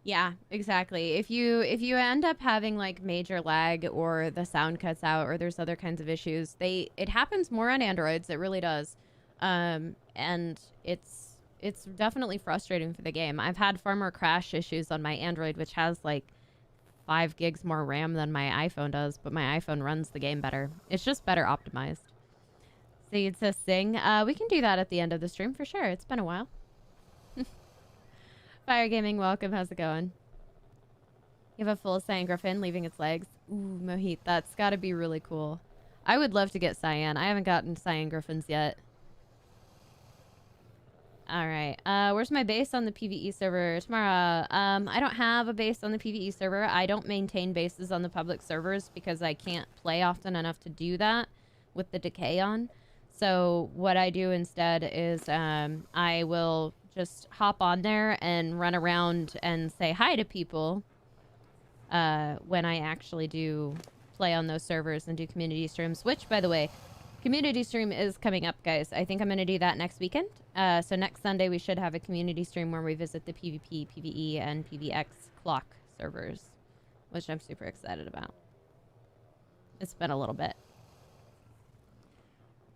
Yeah, exactly. If you end up having like major lag or the sound cuts out or there's other kinds of issues, it happens more on Androids. It really does. And it's definitely frustrating for the game. I've had far more crash issues on my Android, which has like 5 gigs more RAM than my iPhone does, but my iPhone runs the game better. It's just better optimized. So you'd say sing. We can do that at the end of the stream for sure. It's been a while. Fire Gaming, welcome. How's it going? You have a full cyan griffin leaving its legs. Ooh, Mohit, that's got to be really cool. I would love to get cyan. I haven't gotten cyan griffins yet. All right. Where's my base on the PvE server? Tomorrow. I don't have a base on the PvE server. I don't maintain bases on the public servers because I can't play often enough to do that with the decay on. So what I do instead is I will just hop on there and run around and say hi to people when I actually do play on those servers and do community streams, which, by the way, community stream is coming up, guys. I think I'm going to do that next weekend. So next Sunday, we should have a community stream where we visit the PvP, PvE, and PvX clock servers, which I'm super excited about. It's been a little bit.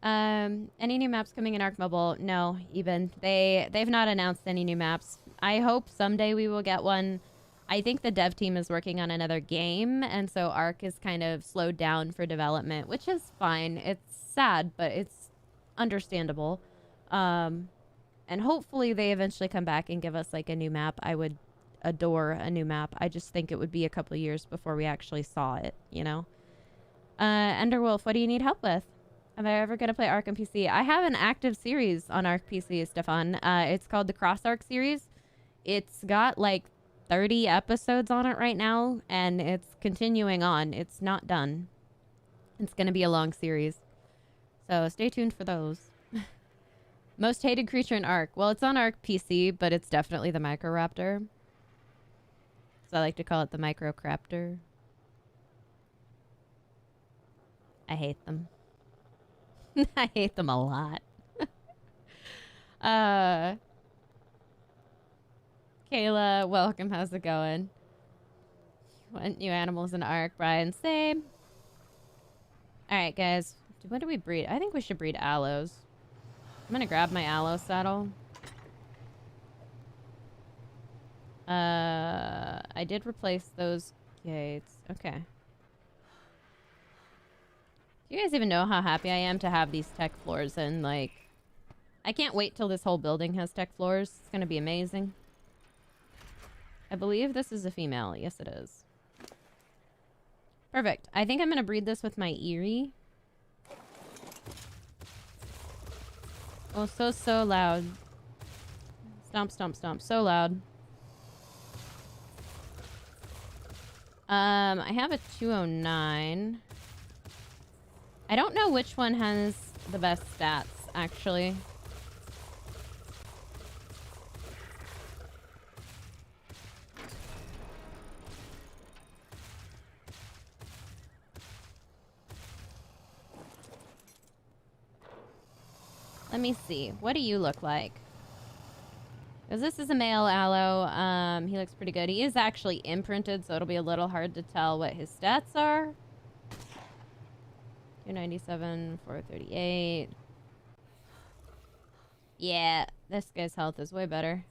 Any new maps coming in ARK Mobile? No, even. They've not announced any new maps. I hope someday we will get one. I think the dev team is working on another game, and so ARK is kind of slowed down for development, which is fine. It's sad, but it's understandable. And hopefully they eventually come back and give us like a new map. I would adore a new map. I just think it would be a couple of years before we actually saw it, you know? Enderwolf, what do you need help with? Am I ever going to play ARK on PC? I have an active series on ARK PC, Stefan. It's called the Cross ARK series. It's got like 30 episodes on it right now, and it's continuing on. It's not done. It's going to be a long series. So stay tuned for those. Most hated creature in ARK. Well, it's on ARK PC, but it's definitely the Microraptor. So I like to call it the Microraptor. I hate them. I hate them a lot. Kayla, welcome. How's it going? Want new animals in ARK, Brian? Same. Alright, guys. What do we breed? I think we should breed aloes. I'm gonna grab my aloe saddle. I did replace those gates. Okay. Do you guys even know how happy I am to have these tech floors in? Like, I can't wait till this whole building has tech floors. It's gonna be amazing. I believe this is a female. Yes, it is. Perfect. I think I'm gonna breed this with my Eerie. Oh, so loud. Stomp, stomp, stomp. So loud. I have a 209. I don't know which one has the best stats, actually. Let me see. What do you look like? Because this is a male aloe. He looks pretty good. He is actually imprinted, so it'll be a little hard to tell what his stats are. 297, 438. Yeah, this guy's health is way better.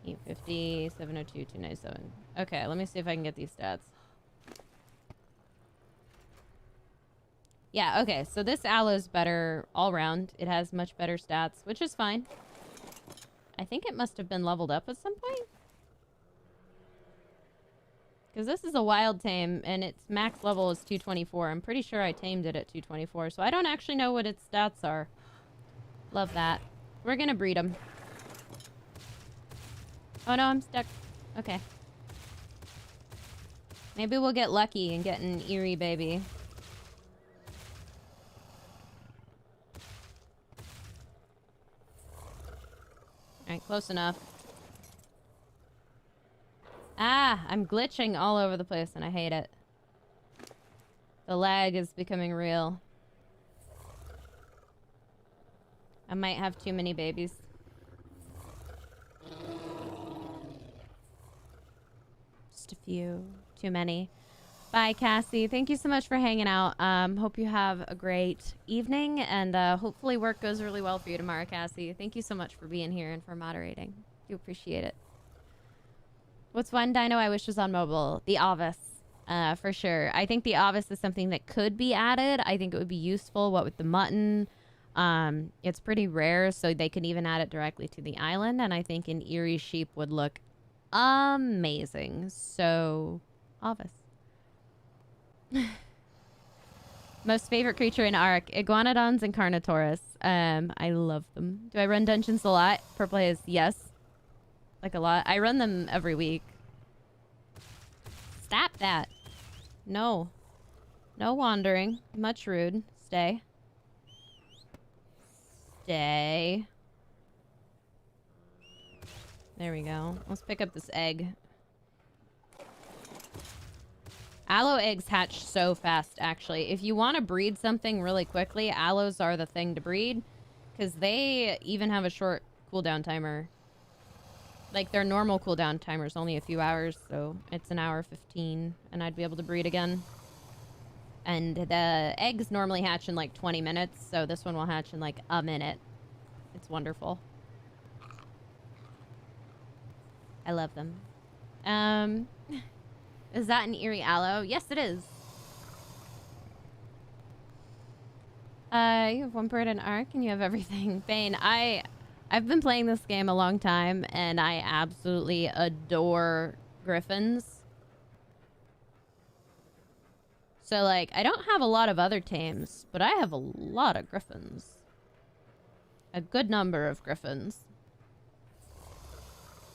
850, 702, 297. Okay, let me see if I can get these stats. Yeah, okay, so this aloe's better all around. It has much better stats, which is fine. I think it must have been leveled up at some point. Because this is a wild tame, and its max level is 224. I'm pretty sure I tamed it at 224, so I don't actually know what its stats are. Love that. We're gonna breed them. Oh no, I'm stuck. Okay. Maybe we'll get lucky and get an eerie baby. Alright, close enough. Ah, I'm glitching all over the place and I hate it. The lag is becoming real. I might have too many babies. Just a few. Too many. Bye, Cassie. Thank you so much for hanging out. Hope you have a great evening, and hopefully work goes really well for you tomorrow, Cassie. Thank you so much for being here and for moderating. Do appreciate it. What's one dino I wish was on mobile? The Ovis, for sure. I think the Ovis is something that could be added. I think it would be useful, what with the mutton. It's pretty rare, so they could even add it directly to the island, and I think an eerie sheep would look amazing. So, Ovis. Most favorite creature in ARK, Iguanodons and Carnotaurus. I love them. Do I run dungeons a lot? Purple Haze, yes. Like a lot. I run them every week. Stop that. No. No wandering. Much rude. Stay. Stay. There we go. Let's pick up this egg. Aloe eggs hatch so fast, actually. If you want to breed something really quickly, aloes are the thing to breed. Because they even have a short cooldown timer. Like, their normal cooldown timer is only a few hours, so it's an hour 15, and I'd be able to breed again. And the eggs normally hatch in, like, 20 minutes, so this one will hatch in, like, a minute. It's wonderful. I love them. Is that an eerie aloe? Yes, it is. You have one bird and ARK, and you have everything. Bane, I've been playing this game a long time, and I absolutely adore griffins. So, like, I don't have a lot of other tames, but I have a lot of griffins. A good number of griffins.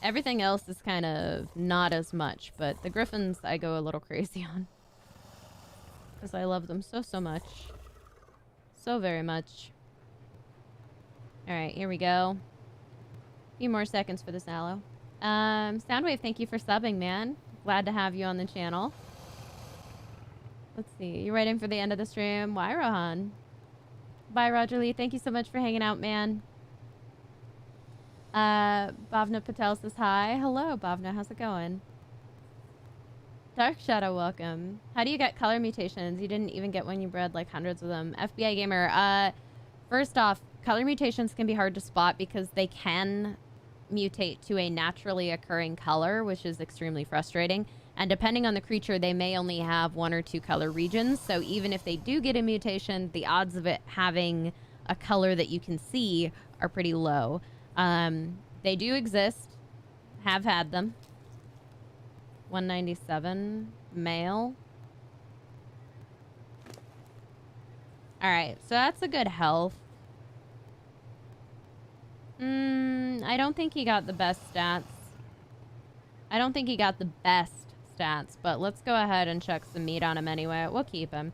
Everything else is kind of not as much, but the griffins I go a little crazy on. Because I love them so, so much. So very much. Alright, here we go. A few more seconds for this aloe. Soundwave, thank you for subbing, man. Glad to have you on the channel. Let's see. You waiting for the end of the stream? Why, Rohan? Bye, Roger Lee. Thank you so much for hanging out, man. Bhavna Patel says hi. Hello, Bhavna. How's it going? Dark Shadow, welcome. How do you get color mutations? You didn't even get one. You bred like hundreds of them. FBI Gamer, first off, color mutations can be hard to spot because they can mutate to a naturally occurring color, which is extremely frustrating. And depending on the creature, they may only have one or two color regions. So even if they do get a mutation, the odds of it having a color that you can see are pretty low. They do exist. Have had them. 197 male. Alright, so that's a good health. I don't think he got the best stats. I don't think he got the best stats, but let's go ahead and check some meat on him anyway. We'll keep him.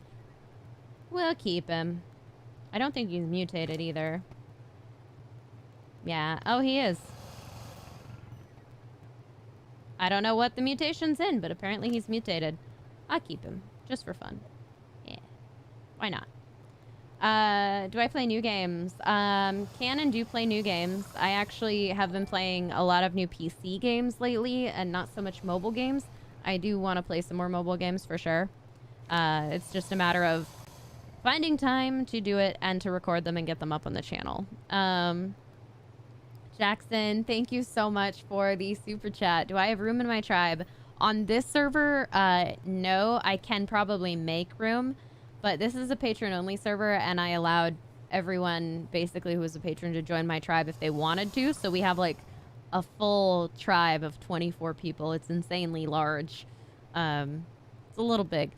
We'll keep him. I don't think he's mutated either. Yeah. Oh, he is. I don't know what the mutation's in, but apparently he's mutated. I'll keep him. Just for fun. Yeah. Why not? Do I play new games? Can and do play new games. I actually have been playing a lot of new PC games lately and not so much mobile games. I do want to play some more mobile games for sure. It's just a matter of finding time to do it and to record them and get them up on the channel. Jackson, thank you so much for the super chat. Do I have room in my tribe? On this server, no. I can probably make room, but this is a patron-only server, and I allowed everyone, basically, who was a patron to join my tribe if they wanted to. So we have, like, a full tribe of 24 people. It's insanely large. It's a little big.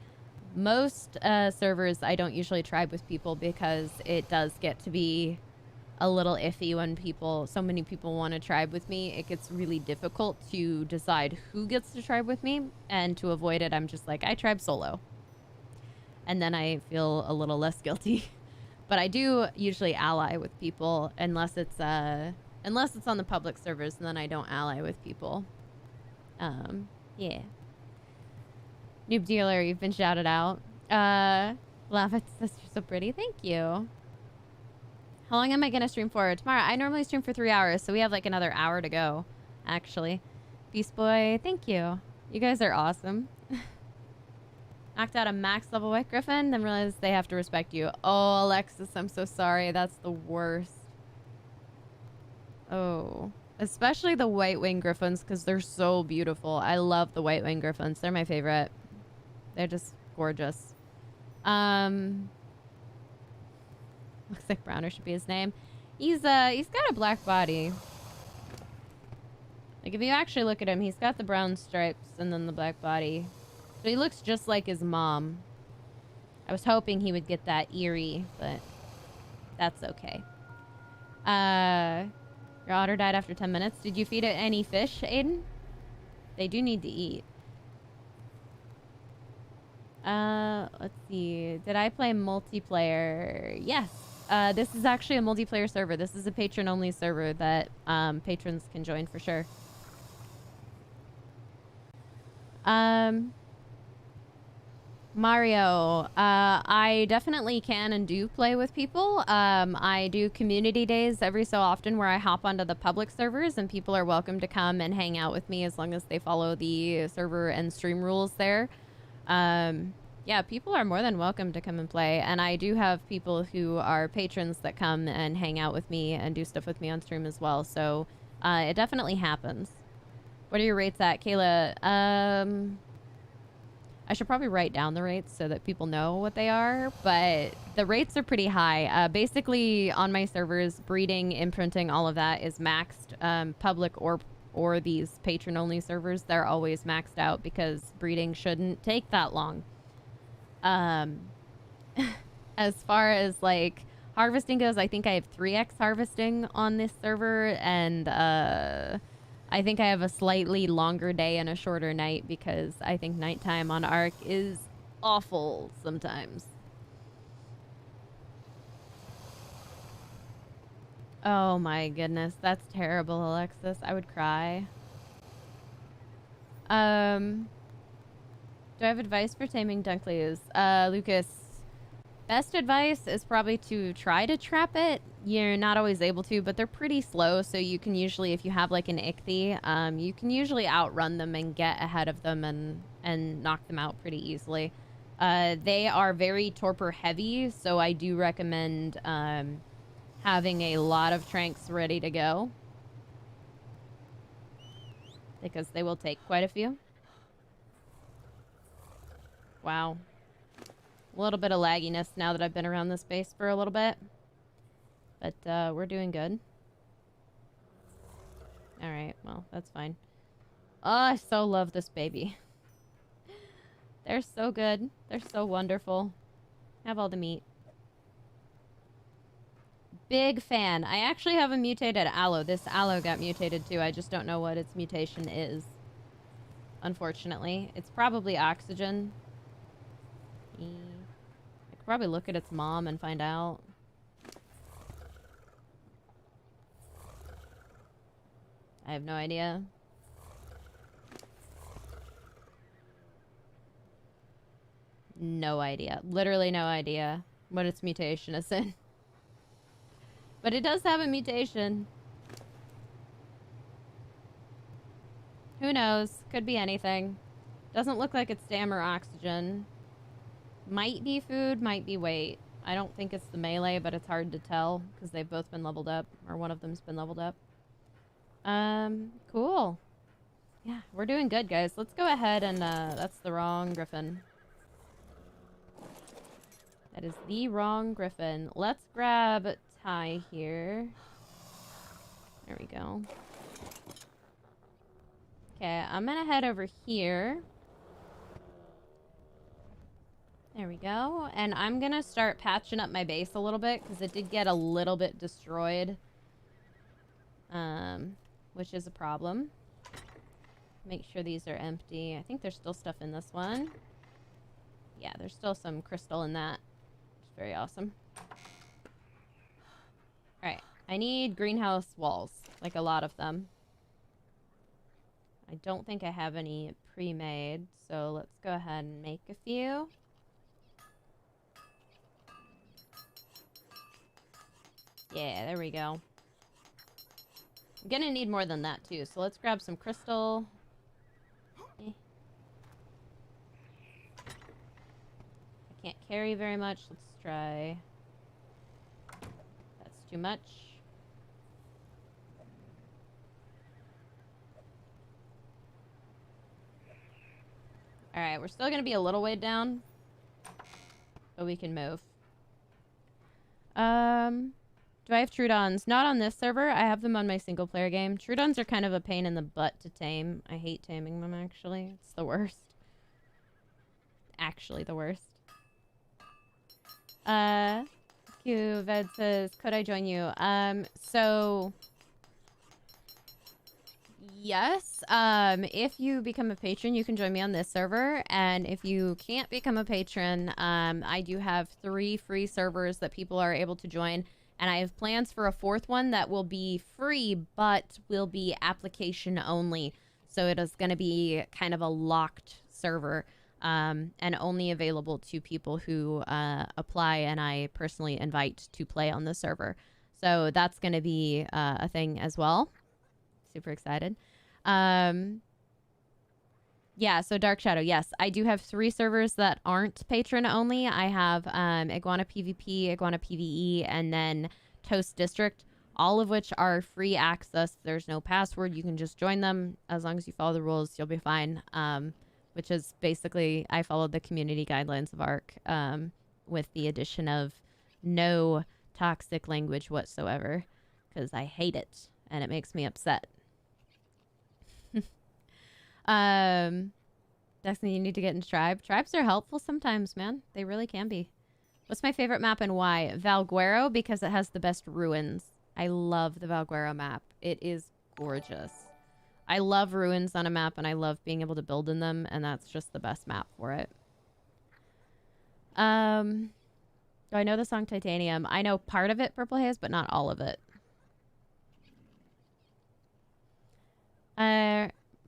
Most servers, I don't usually tribe with people because it does get to be a little iffy when so many people want to tribe with me. It gets really difficult to decide who gets to tribe with me, and to avoid it, I'm just like, I tribe solo. And then I feel a little less guilty. But I do usually ally with people unless it's on the public servers, and then I don't ally with people. Yeah. Noob Dealer, you've been shouted out. Love it, sister, so pretty. Thank you. How long am I gonna stream for? Tomorrow. I normally stream for 3 hours, so we have like another hour to go, actually. Beast Boy, thank you. You guys are awesome. Knocked out a max level white griffin, then realized they have to respect you. Oh, Alexis, I'm so sorry. That's the worst. Oh. Especially the white wing griffins, because they're so beautiful. I love the white wing griffins. They're my favorite. They're just gorgeous. Looks like Browner should be his name. He's got a black body. Like, if you actually look at him, he's got the brown stripes and then the black body. So he looks just like his mom. I was hoping he would get that eerie, but that's okay. Your otter died after 10 minutes. Did you feed it any fish, Aiden? They do need to eat. Let's see. Did I play multiplayer? Yes. This is actually a multiplayer server. This is a patron-only server that patrons can join for sure. Mario, I definitely can and do play with people. I do community days every so often where I hop onto the public servers, and people are welcome to come and hang out with me as long as they follow the server and stream rules there. Yeah, people are more than welcome to come and play, and I do have people who are patrons that come and hang out with me and do stuff with me on stream as well, so it definitely happens. What are your rates at, Kayla? I should probably write down the rates so that people know what they are, but the rates are pretty high. Basically, on my servers, breeding, imprinting, all of that is maxed. Public or these patron-only servers, they're always maxed out because breeding shouldn't take that long. As far as, like, harvesting goes, I think I have 3x harvesting on this server, and I think I have a slightly longer day and a shorter night because I think nighttime on ARK is awful sometimes. Oh my goodness, that's terrible, Alexis. I would cry. Do I have advice for taming Dunkleys? Lucas, best advice is probably to try to trap it. You're not always able to, but they're pretty slow, so you can usually, if you have like an ichthy, you can usually outrun them and get ahead of them and knock them out pretty easily. They are very torpor heavy, so I do recommend having a lot of tranks ready to go, because they will take quite a few. Wow. A little bit of lagginess now that I've been around this base for a little bit. But we're doing good. Alright, well, that's fine. Oh, I so love this baby. They're so good. They're so wonderful. Have all the meat. Big fan. I actually have a mutated aloe. This aloe got mutated too. I just don't know what its mutation is. Unfortunately. It's probably oxygen. I could probably look at its mom and find out. I have no idea. No idea. Literally no idea what its mutation is in. But it does have a mutation. Who knows? Could be anything. Doesn't look like it's stam or oxygen. Might be food, might be weight. I don't think it's the melee, but it's hard to tell because they've both been leveled up, or one of them's been leveled up. Cool. Yeah, we're doing good, guys. Let's go ahead and, that's the wrong griffin. That is the wrong griffin. Let's grab Ty here. There we go. Okay, I'm gonna head over here. There we go. And I'm gonna start patching up my base a little bit because it did get a little bit destroyed. Which is a problem. Make sure these are empty. I think there's still stuff in this one. Yeah, there's still some crystal in that. It's very awesome. Alright, I need greenhouse walls. Like a lot of them. I don't think I have any pre-made, so let's go ahead and make a few. Yeah, there we go. I'm gonna need more than that too, so let's grab some crystal. I can't carry very much. Let's try. That's too much. Alright, we're still gonna be a little way down, but we can move. Do I have Troodons? Not on this server. I have them on my single player game. Troodons are kind of a pain in the butt to tame. I hate taming them, actually. It's the worst. Actually the worst. Ved says, could I join you? So... Yes. If you become a patron, you can join me on this server. And if you can't become a patron, I do have 3 free servers that people are able to join. And I have plans for a 4th one that will be free, but will be application only. So it is going to be kind of a locked server, and only available to people who apply and I personally invite to play on the server. So that's going to be a thing as well. Super excited. Yeah, so Dark Shadow, yes. I do have 3 servers that aren't patron only. I have Iguana PvP, Iguana PvE, and then Toast District, all of which are free access. There's no password. You can just join them. As long as you follow the rules, you'll be fine. Which is basically, I followed the community guidelines of ARK with the addition of no toxic language whatsoever, because I hate it, and it makes me upset. Destiny, you need to get in Tribe. Tribes are helpful sometimes, man. They really can be. What's my favorite map and why? Valguero, because it has the best ruins. I love the Valguero map. It is gorgeous. I love ruins on a map, and I love being able to build in them, and that's just the best map for it. Do I know the song Titanium? I know part of it, Purple Haze, but not all of it.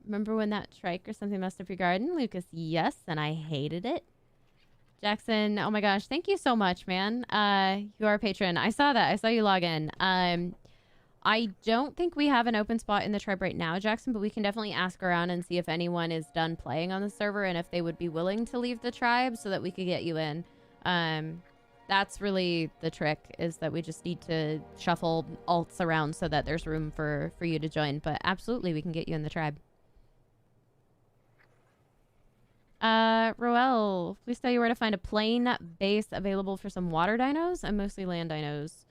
Remember when that trike or something messed up your garden? Lucas, yes, and I hated it. Jackson, oh my gosh, thank you so much, man. You are a patron. I saw that. I saw you log in. I don't think we have an open spot in the tribe right now, Jackson, but we can definitely ask around and see if anyone is done playing on the server and if they would be willing to leave the tribe so that we could get you in. That's really the trick, is that we just need to shuffle alts around so that there's room for you to join. But absolutely, we can get you in the tribe. Roel, please tell you where to find a plain base available for some water dinos and mostly land dinos.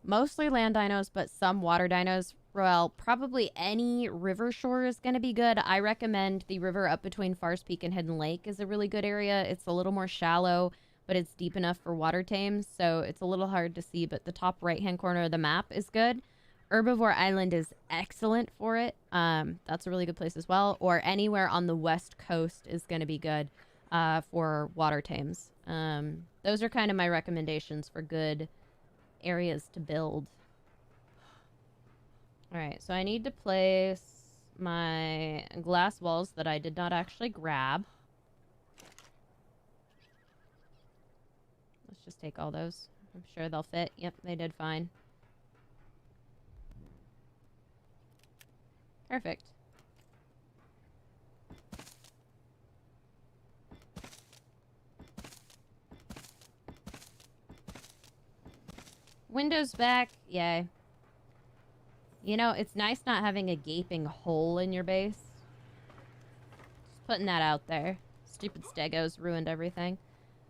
Mostly land dinos, but some water dinos. Roel, probably any river shore is going to be good. I recommend the river up between Fars Peak and Hidden Lake is a really good area. It's a little more shallow, but it's deep enough for water tames, so it's a little hard to see, but the top right-hand corner of the map is good. Herbivore Island is excellent for it. That's a really good place as well. Or anywhere on the west coast is going to be good for water tames. Those are kind of my recommendations for good areas to build. Alright, so I need to place my glass walls that I did not actually grab. Let's just take all those. I'm sure they'll fit. Yep, they did fine. Perfect. Windows back. Yay. You know, it's nice not having a gaping hole in your base. Just putting that out there. Stupid stegos ruined everything.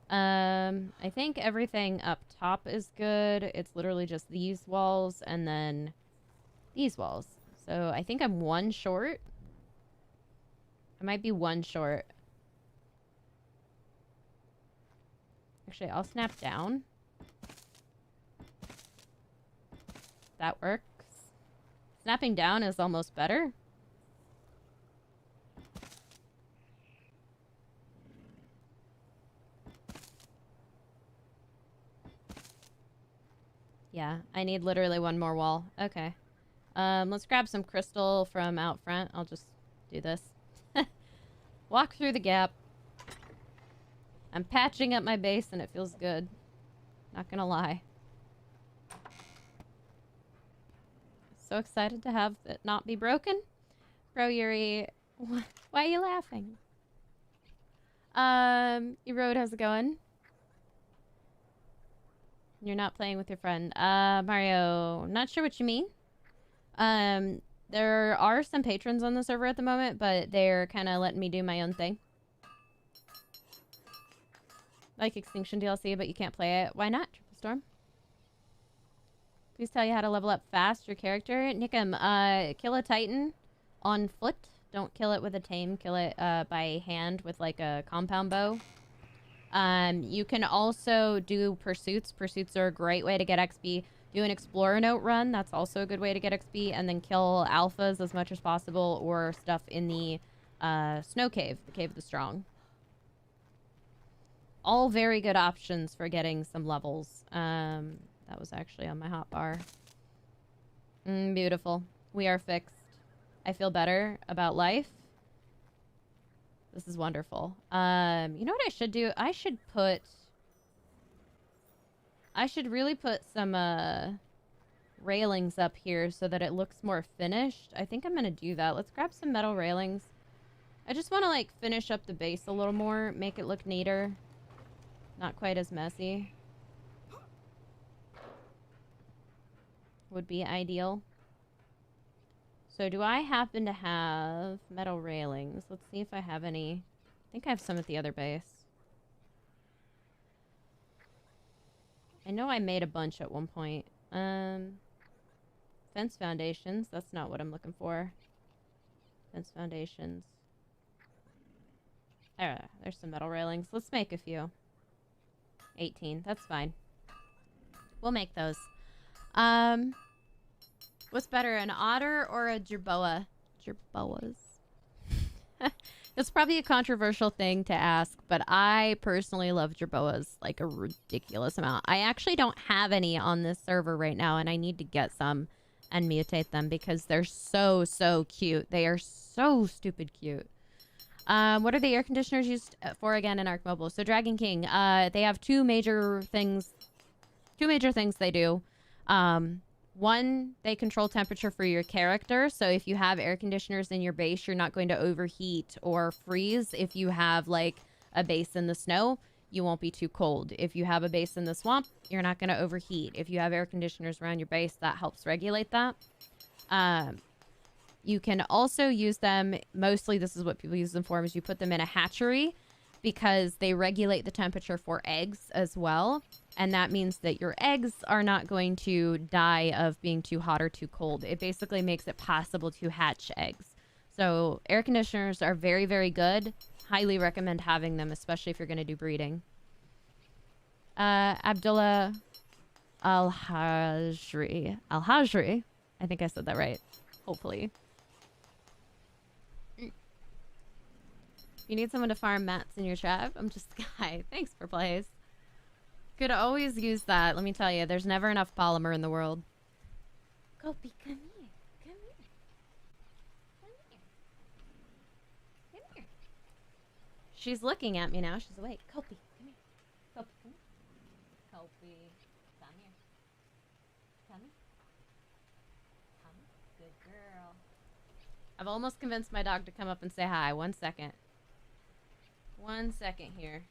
I think everything up top is good. It's literally just these walls and then these walls. So I think I'm one short. I might be one short. Actually, I'll snap down. That works. Snapping down is almost better. Yeah, I need literally one more wall. Okay. Let's grab some crystal from out front. I'll just do this. Walk through the gap. I'm patching up my base and it feels good. Not gonna lie. So excited to have it not be broken. Bro Yuri, why are you laughing? Erode, how's it going? You're not playing with your friend. Mario, not sure what you mean. There are some patrons on the server at the moment, but they're kind of letting me do my own thing. Like Extinction DLC, but you can't play it. Why not, Triple Storm? Please tell you how to level up fast your character. Nickum, kill a Titan on foot. Don't kill it with a tame. Kill it by hand with like a compound bow. You can also do pursuits. Pursuits are a great way to get XP. Do an Explorer Note run. That's also a good way to get XP. And then kill alphas as much as possible or stuff in the Snow Cave, the Cave of the Strong. All very good options for getting some levels. That was actually on my hotbar. Beautiful. We are fixed. I feel better about life. This is wonderful. You know what I should do? I should really put some railings up here so that it looks more finished. I think I'm gonna do that. Let's grab some metal railings. I just want to like finish up the base a little more, make it look neater. Not quite as messy. Would be ideal. So do I happen to have metal railings? Let's see if I have any. I think I have some at the other base. I know I made a bunch at one point. Fence foundations. That's not what I'm looking for. Fence foundations. There's some metal railings. Let's make a few. 18. That's fine. We'll make those. What's better, an otter or a jerboa? Jerboas. It's probably a controversial thing to ask, but I personally love jerboas like a ridiculous amount. I actually don't have any on this server right now, and I need to get some and mutate them because they're so, so cute. They are so stupid cute. What are the air conditioners used for again in ARK Mobile? So Dragon King, they have two major things they do. One, they control temperature for your character. So if you have air conditioners in your base, you're not going to overheat or freeze. If you have like a base in the snow, you won't be too cold. If you have a base in the swamp, you're not going to overheat. If you have air conditioners around your base, that helps regulate that. You can also use them, mostly this is what people use them for, is you put them in a hatchery because they regulate the temperature for eggs as well. And that means that your eggs are not going to die of being too hot or too cold. It basically makes it possible to hatch eggs. So air conditioners are very, very good. Highly recommend having them, especially if you're going to do breeding. Abdullah Al-Hajri. Al-Hajri. I think I said that right. Hopefully. You need someone to farm mats in your trap? I'm just Sky. Thanks for plays. Could always use that. Let me tell you, there's never enough polymer in the world. Kopi, come here. Come here. Come here. Come here. She's looking at me now. She's awake. Kopi, come here. Kopi, come here. Kopi, come here. Come here. Come. Good girl. I've almost convinced my dog to come up and say hi. 1 second. 1 second here.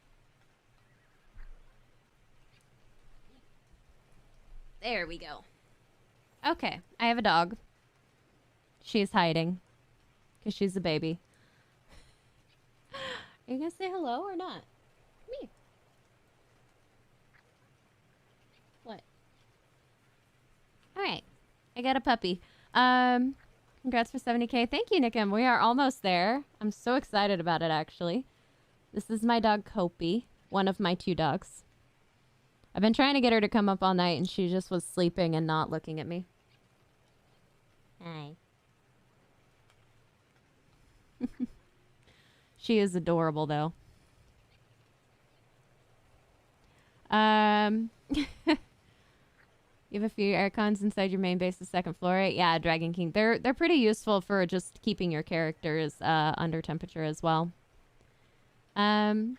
There we go. Okay, I have a dog. She's hiding. Because she's a baby. Are you going to say hello or not? Come here. What? Alright. I got a puppy. Congrats for 70K. Thank you, Nickam. We are almost there. I'm so excited about it, actually. This is my dog, Kopi. One of my 2 dogs. I've been trying to get her to come up all night, and she just was sleeping and not looking at me. Hi. She is adorable, though. You have a few aircons inside your main base, the second floor. Yeah, Dragon King. They're pretty useful for just keeping your characters under temperature as well. I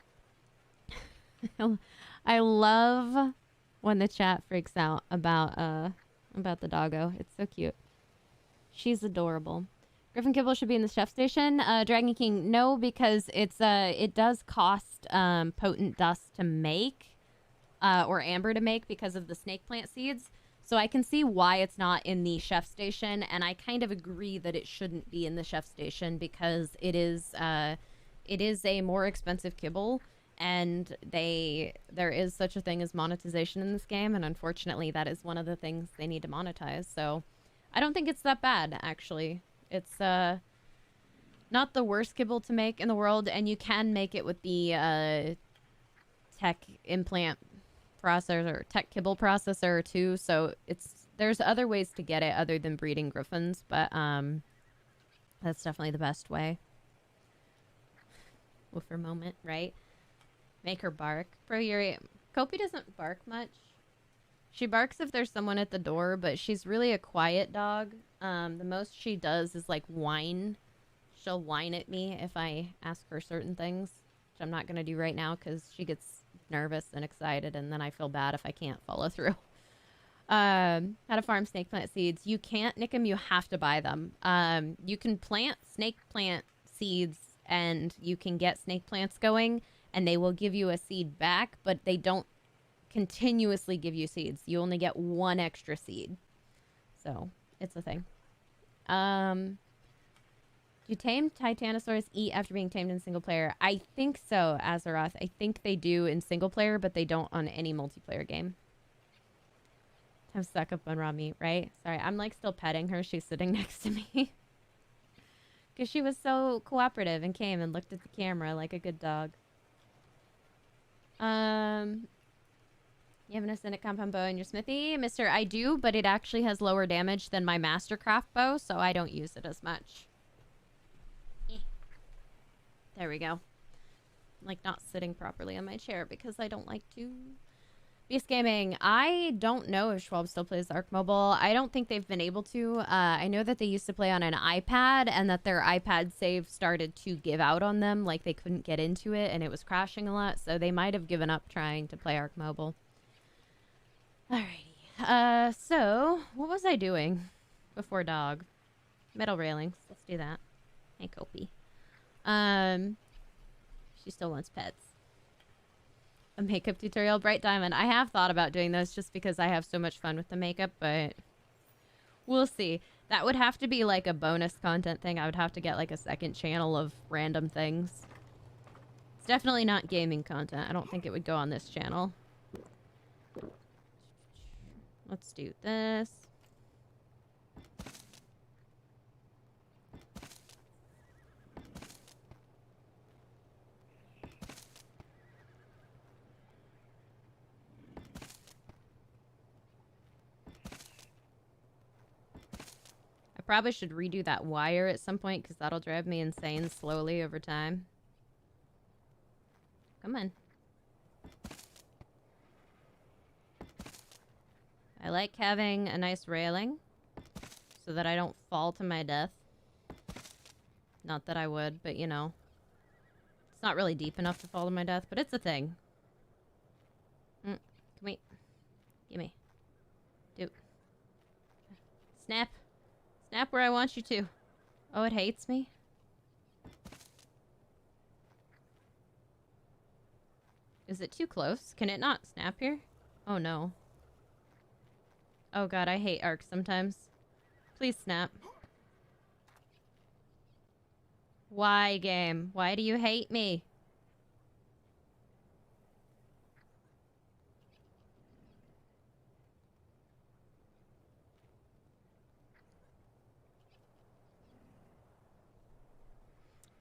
love when the chat freaks out about the doggo. It's so cute. She's adorable. Griffin Kibble should be in the chef station. Dragon King, no, because it does cost potent dust to make, or amber to make because of the snake plant seeds. So I can see why it's not in the chef station, and I kind of agree that it shouldn't be in the chef station because it is a more expensive kibble, and there is such a thing as monetization in this game, and unfortunately that is one of the things they need to monetize. So I don't think it's that bad, actually. It's not the worst kibble to make in the world, and you can make it with the tech implant processor, or tech kibble processor too. So there's other ways to get it other than breeding griffins, but that's definitely the best way. Woofer moment, right? Make her bark. Bro, Kopi doesn't bark much. She barks if there's someone at the door, but she's really a quiet dog. The most she does is like whine. She'll whine at me if I ask her certain things, which I'm not going to do right now because she gets nervous and excited, and then I feel bad if I can't follow through. How to farm snake plant seeds. You can't nick them, you have to buy them. You can plant snake plant seeds and you can get snake plants going and they will give you a seed back, but they don't continuously give you seeds. You only get 1 extra seed. So it's a thing. Do tamed Titanosaurus eat after being tamed in single player? I think so, Azeroth. I think they do in single player, but they don't on any multiplayer game. I'm stuck up on raw meat, right? Sorry, I'm like still petting her. She's sitting next to me. Because she was so cooperative and came and looked at the camera like a good dog. You have an acidic compound bow in your smithy? Mister, I do, but it actually has lower damage than my Mastercraft bow, so I don't use it as much. There we go. I'm like not sitting properly on my chair because I don't like to. Beast Gaming. I don't know if Schwab still plays Ark Mobile. I don't think they've been able to. I know that they used to play on an iPad and that their iPad save started to give out on them. Like they couldn't get into it and it was crashing a lot. So they might have given up trying to play Ark Mobile. Alrighty. So what was I doing before dog? Metal railings. Let's do that. Hey, Kopi. She still wants pets. A makeup tutorial, Bright Diamond. I have thought about doing those just because I have so much fun with the makeup, but we'll see. That would have to be like a bonus content thing. I would have to get like a second channel of random things. It's definitely not gaming content. I don't think it would go on this channel. Let's do this. Probably should redo that wire at some point because that'll drive me insane slowly over time. Come on. I like having a nice railing so that I don't fall to my death. Not that I would, but you know. It's not really deep enough to fall to my death, but it's a thing. Come here. Gimme. Do. Snap. Snap where I want you to. Oh, it hates me? Is it too close? Can it not snap here? Oh, no. Oh, God, I hate ARK sometimes. Please snap. Why, game? Why do you hate me?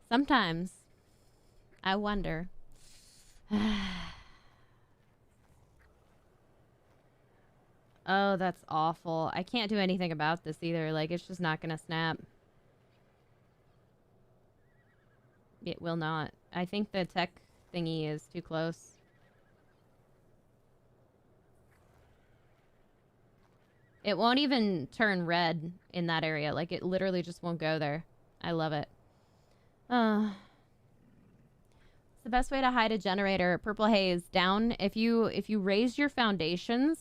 Sometimes I wonder. Oh, that's awful. I can't do anything about this either. Like, it's just not gonna snap. It will not. I think the tech thingy is too close. It won't even turn red in that area. Like, it literally just won't go there. I love it. It's the best way to hide a generator. Purple haze down. If you raise your foundations,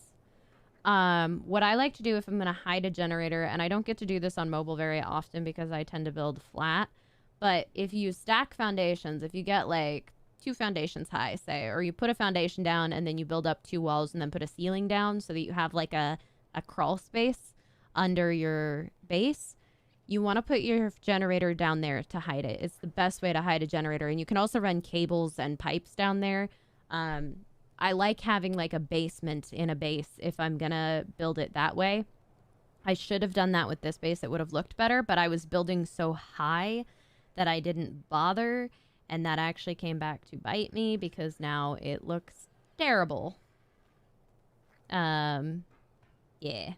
what I like to do if I'm going to hide a generator, and I don't get to do this on mobile very often because I tend to build flat, but if you stack foundations, if you get like 2 foundations high, say, or you put a foundation down and then you build up 2 walls and then put a ceiling down so that you have like a crawl space under your base, you want to put your generator down there to hide it. It's the best way to hide a generator. And you can also run cables and pipes down there. I like having like a basement in a base if I'm gonna build it that way. I should have done that with this base. It would have looked better, but I was building so high that I didn't bother, and that actually came back to bite me because now it looks terrible. Yeah.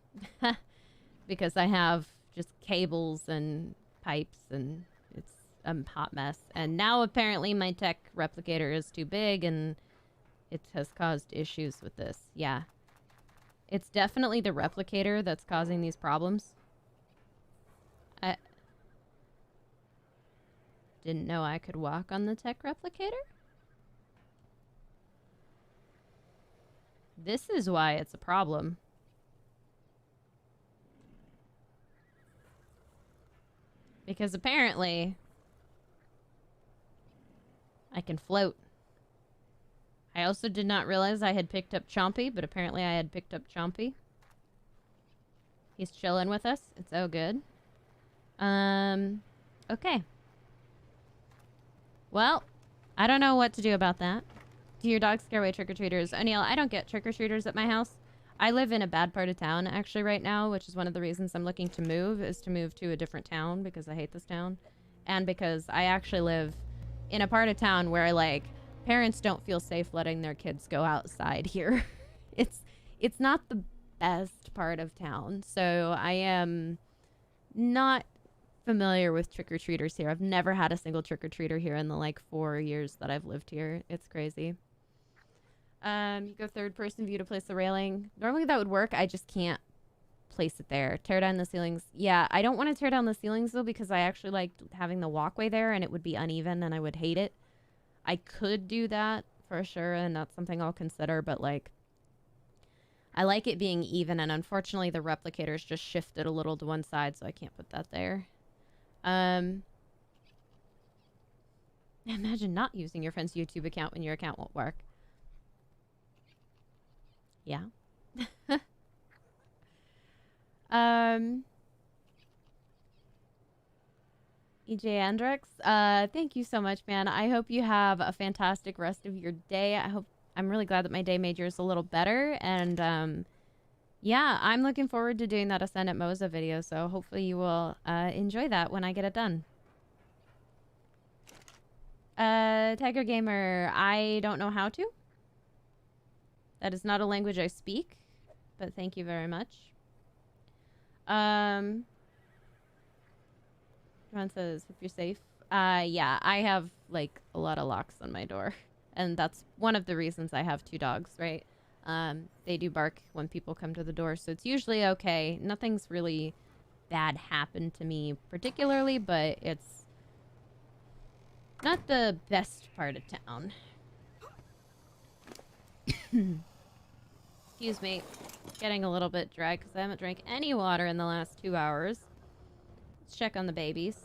Because I have just cables and pipes and it's a hot mess. And now apparently my tech replicator is too big and it has caused issues with this. Yeah. It's definitely the replicator that's causing these problems. I didn't know I could walk on the tech replicator. This is why it's a problem. Because apparently I can float. I also did not realize I had picked up Chompy, but apparently I had picked up Chompy. He's chilling with us. It's all good. Okay. Well, I don't know what to do about that. Do your dogs scare away trick-or-treaters? O'Neill, I don't get trick-or-treaters at my house. I live in a bad part of town, actually, right now, which is one of the reasons I'm looking to move, is to move to a different town, because I hate this town. And because I actually live in a part of town where, like, parents don't feel safe letting their kids go outside here. It's not the best part of town, so I am not familiar with trick-or-treaters here. I've never had a single trick-or-treater here in the, like, 4 years that I've lived here. It's crazy. You go third-person view to place the railing. Normally that would work. I just can't place it there. Tear down the ceilings. Yeah, I don't want to tear down the ceilings, though, because I actually like having the walkway there, and it would be uneven, and I would hate it. I could do that, for sure, and that's something I'll consider, but, like, I like it being even, and unfortunately the replicator's just shifted a little to one side, so I can't put that there. Imagine not using your friend's YouTube account when your account won't work. Yeah. EJ Andrex, thank you so much, man. I hope you have a fantastic rest of your day. I'm really glad that my day made yours a little better. And, yeah, I'm looking forward to doing that Ascend at Moza video. So hopefully you will, enjoy that when I get it done. Tiger Gamer, I don't know how to. That is not a language I speak, but thank you very much. John says, if you're safe. Yeah, I have, like, a lot of locks on my door. And that's one of the reasons I have 2 dogs, right? They do bark when people come to the door, so it's usually okay. Nothing's really bad happened to me particularly, but it's not the best part of town. Excuse me. Getting a little bit dry because I haven't drank any water in the last 2 hours. Let's check on the babies.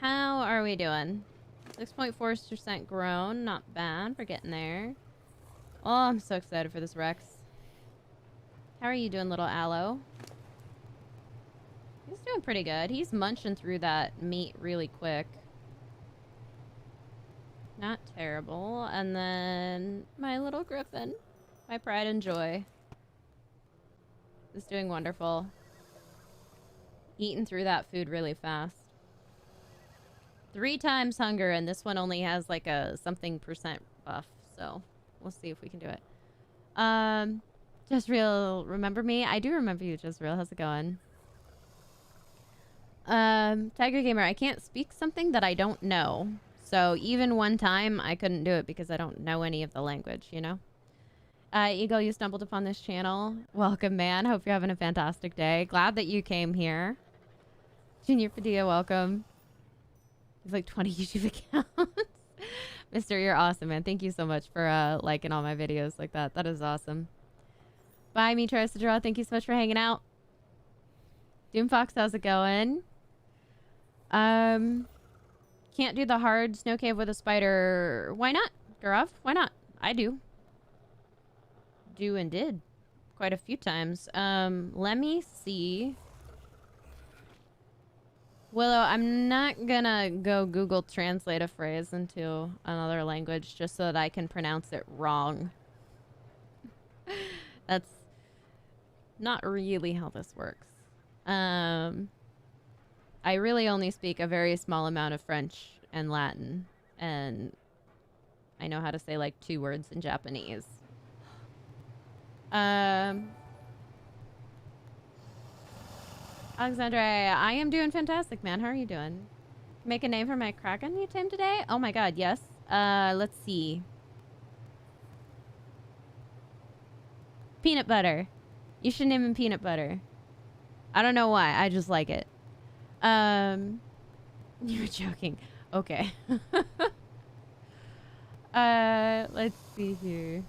How are we doing? 6.4% grown. Not bad. We're getting there. Oh, I'm so excited for this Rex. How are you doing, little Aloe? He's doing pretty good. He's munching through that meat really quick. Not terrible. And then my little griffin, my pride and joy, is doing wonderful. Eating through that food really fast. 3 times hunger, and this one only has like a something percent buff, so we'll see if we can do it. Just real, remember me? I do remember you, Just real. How's it going? Tiger Gamer, I can't speak something that I don't know. So even one time I couldn't do it because I don't know any of the language, you know? Eagle, you stumbled upon this channel. Welcome, man. Hope you're having a fantastic day. Glad that you came here. Junior Padilla, welcome. He's like 20 YouTube accounts. Mister, you're awesome, man. Thank you so much for liking all my videos like that. That is awesome. Bye, me, Tries to Draw. Thank you so much for hanging out. Doomfox, how's it going? Can't do the hard snow cave with a spider. Why not, Garav? Why not? I do. Do and did. Quite a few times. Let me see. Willow, I'm not gonna go Google translate a phrase into another language just so that I can pronounce it wrong. That's not really how this works. I really only speak a very small amount of French and Latin, and I know how to say like 2 words in Japanese. Alexandre, I am doing fantastic, man. How are you doing? Make a name for my Kraken you tamed today? Oh my god, yes. Let's see. Peanut butter. You should name him Peanut Butter. I don't know why. I just like it. You're joking. Okay. Let's see here.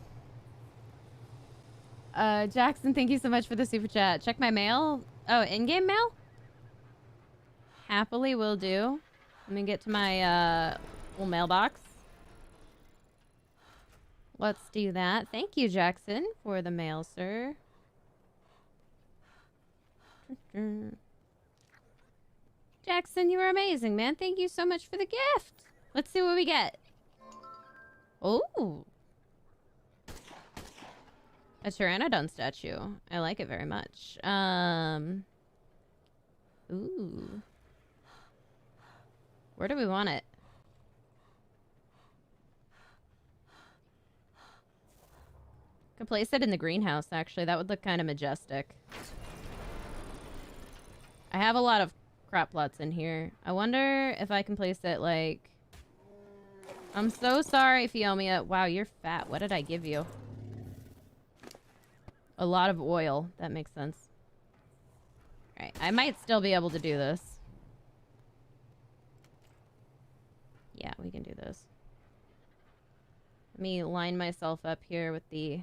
Jackson, thank you so much for the super chat. Check my mail. Oh, in-game mail? Happily will do. Let me get to my little mailbox. Let's do that. Thank you, Jackson, for the mail, sir. Jackson, you were amazing, man. Thank you so much for the gift. Let's see what we get. Oh. A Pteranodon statue. I like it very much. Ooh. Where do we want it? Could place it in the greenhouse, actually. That would look kind of majestic. I have a lot of crop plots in here. I wonder if I can place it, like... I'm so sorry, Fiomia. Wow, you're fat. What did I give you? A lot of oil. That makes sense. Alright, I might still be able to do this. Yeah, we can do this. Let me line myself up here with the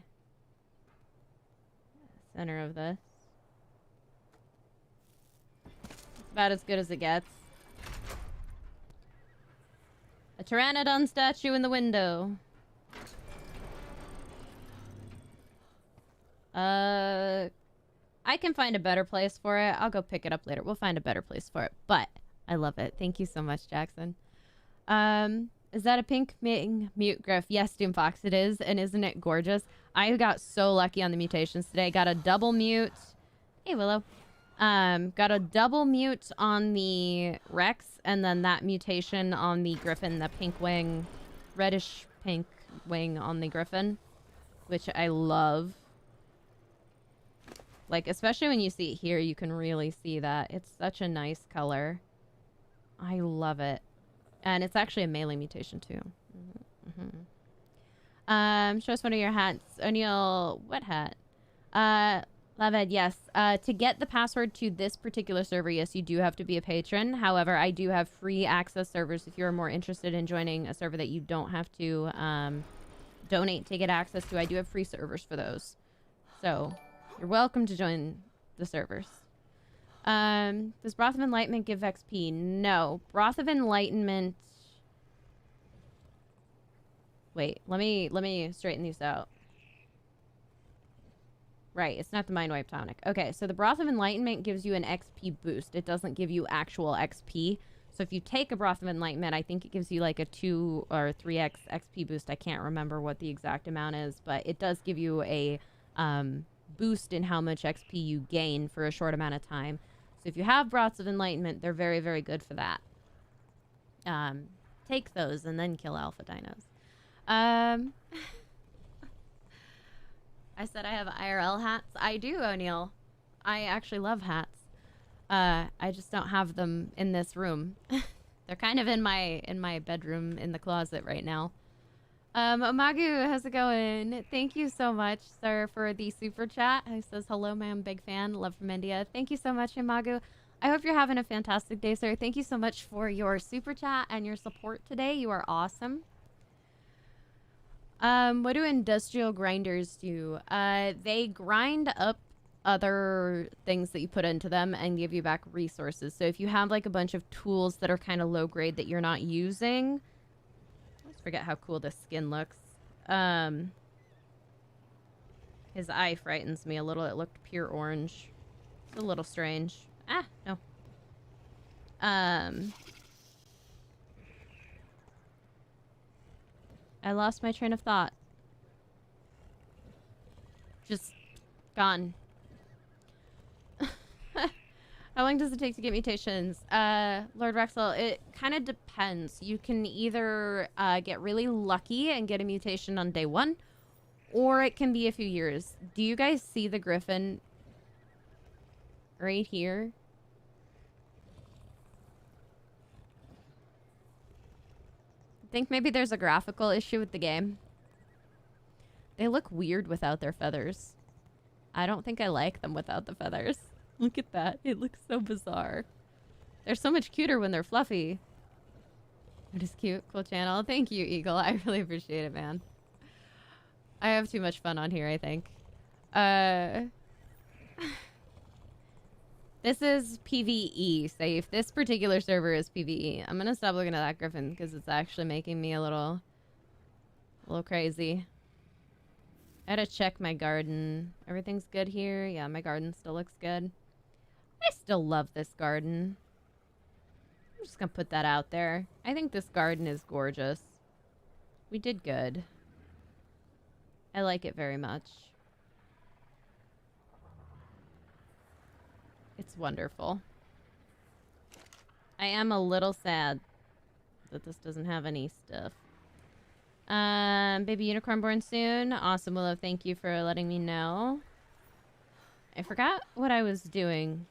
center of this. It's about as good as it gets. A Pteranodon statue in the window. I can find a better place for it. I'll go pick it up later. We'll find a better place for it. But I love it. Thank you so much, Jackson. Is that a pink mute griff? Yes, Doomfox, it is. And isn't it gorgeous? I got so lucky on the mutations today. Got a double mute. Hey, Willow. Got a double mute on the Rex, and then that mutation on the Griffin, the pink wing, reddish pink wing on the Griffin, which I love. Like, especially when you see it here, you can really see that. It's such a nice color. I love it. And it's actually a melee mutation, too. Show us one of your hats. O'Neill, what hat? Laved, yes. To get the password to this particular server, yes, you do have to be a patron. However, I do have free access servers if you're more interested in joining a server that you don't have to donate to get access to. I do have free servers for those. So... you're welcome to join the servers. Does Broth of Enlightenment give XP? No. Broth of Enlightenment... wait, let me straighten these out. Right, it's not the Mind Wipe tonic. Okay, so the Broth of Enlightenment gives you an XP boost. It doesn't give you actual XP. So if you take a Broth of Enlightenment, I think it gives you like a 2 or 3x XP boost. I can't remember what the exact amount is, but it does give you a boost in how much XP you gain for a short amount of time. So if you have Broths of Enlightenment, they're very, very good for that. Take those and then kill Alpha Dinos. I said I have IRL hats. I do, O'Neill. I actually love hats. I just don't have them in this room. They're kind of in my bedroom in the closet right now. Omagu, how's it going? Thank you so much, sir, for the super chat. He says, hello, ma'am, big fan. Love from India. Thank you so much, Omagu. I hope you're having a fantastic day, sir. Thank you so much for your super chat and your support today. You are awesome. What do industrial grinders do? They grind up other things that you put into them and give you back resources. So if you have like a bunch of tools that are kind of low grade that you're not using, I always forget how cool this skin looks. His eye frightens me a little. It looked pure orange. It's a little strange. Ah, no. I lost my train of thought. Just gone. How long does it take to get mutations? Lord Rexel, it kind of depends. You can either get really lucky and get a mutation on day 1, or it can be a few years. Do you guys see the griffin right here? I think maybe there's a graphical issue with the game. They look weird without their feathers. I don't think I like them without the feathers. Look at that. It looks so bizarre. They're so much cuter when they're fluffy. It is cute. Cool channel. Thank you, Eagle. I really appreciate it, man. I have too much fun on here, I think. This is PvE safe. This particular server is PvE. I'm gonna stop looking at that griffin because it's actually making me a little crazy. I had to check my garden. Everything's good here. Yeah, my garden still looks good. I still love this garden. I'm just gonna put that out there. I think this garden is gorgeous. We did good. I like it very much. It's wonderful. I am a little sad that this doesn't have any stuff. Baby unicorn born soon. Awesome, Willow. Thank you for letting me know. I forgot what I was doing.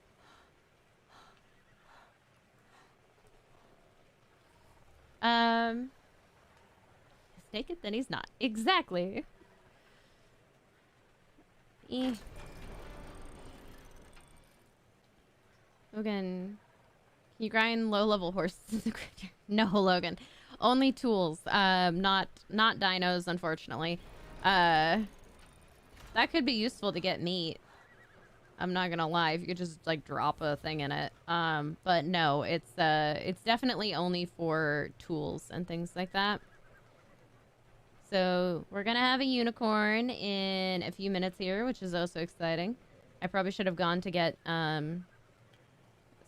He's naked, then he's not. Exactly. Logan, can you grind low-level horses in the graveyard? No, Logan. Only tools. Not dinos, unfortunately. That could be useful to get meat. I'm not gonna lie. If you could just like drop a thing in it. But no, it's definitely only for tools and things like that. So we're gonna have a unicorn in a few minutes here, which is also exciting. I probably should have gone to get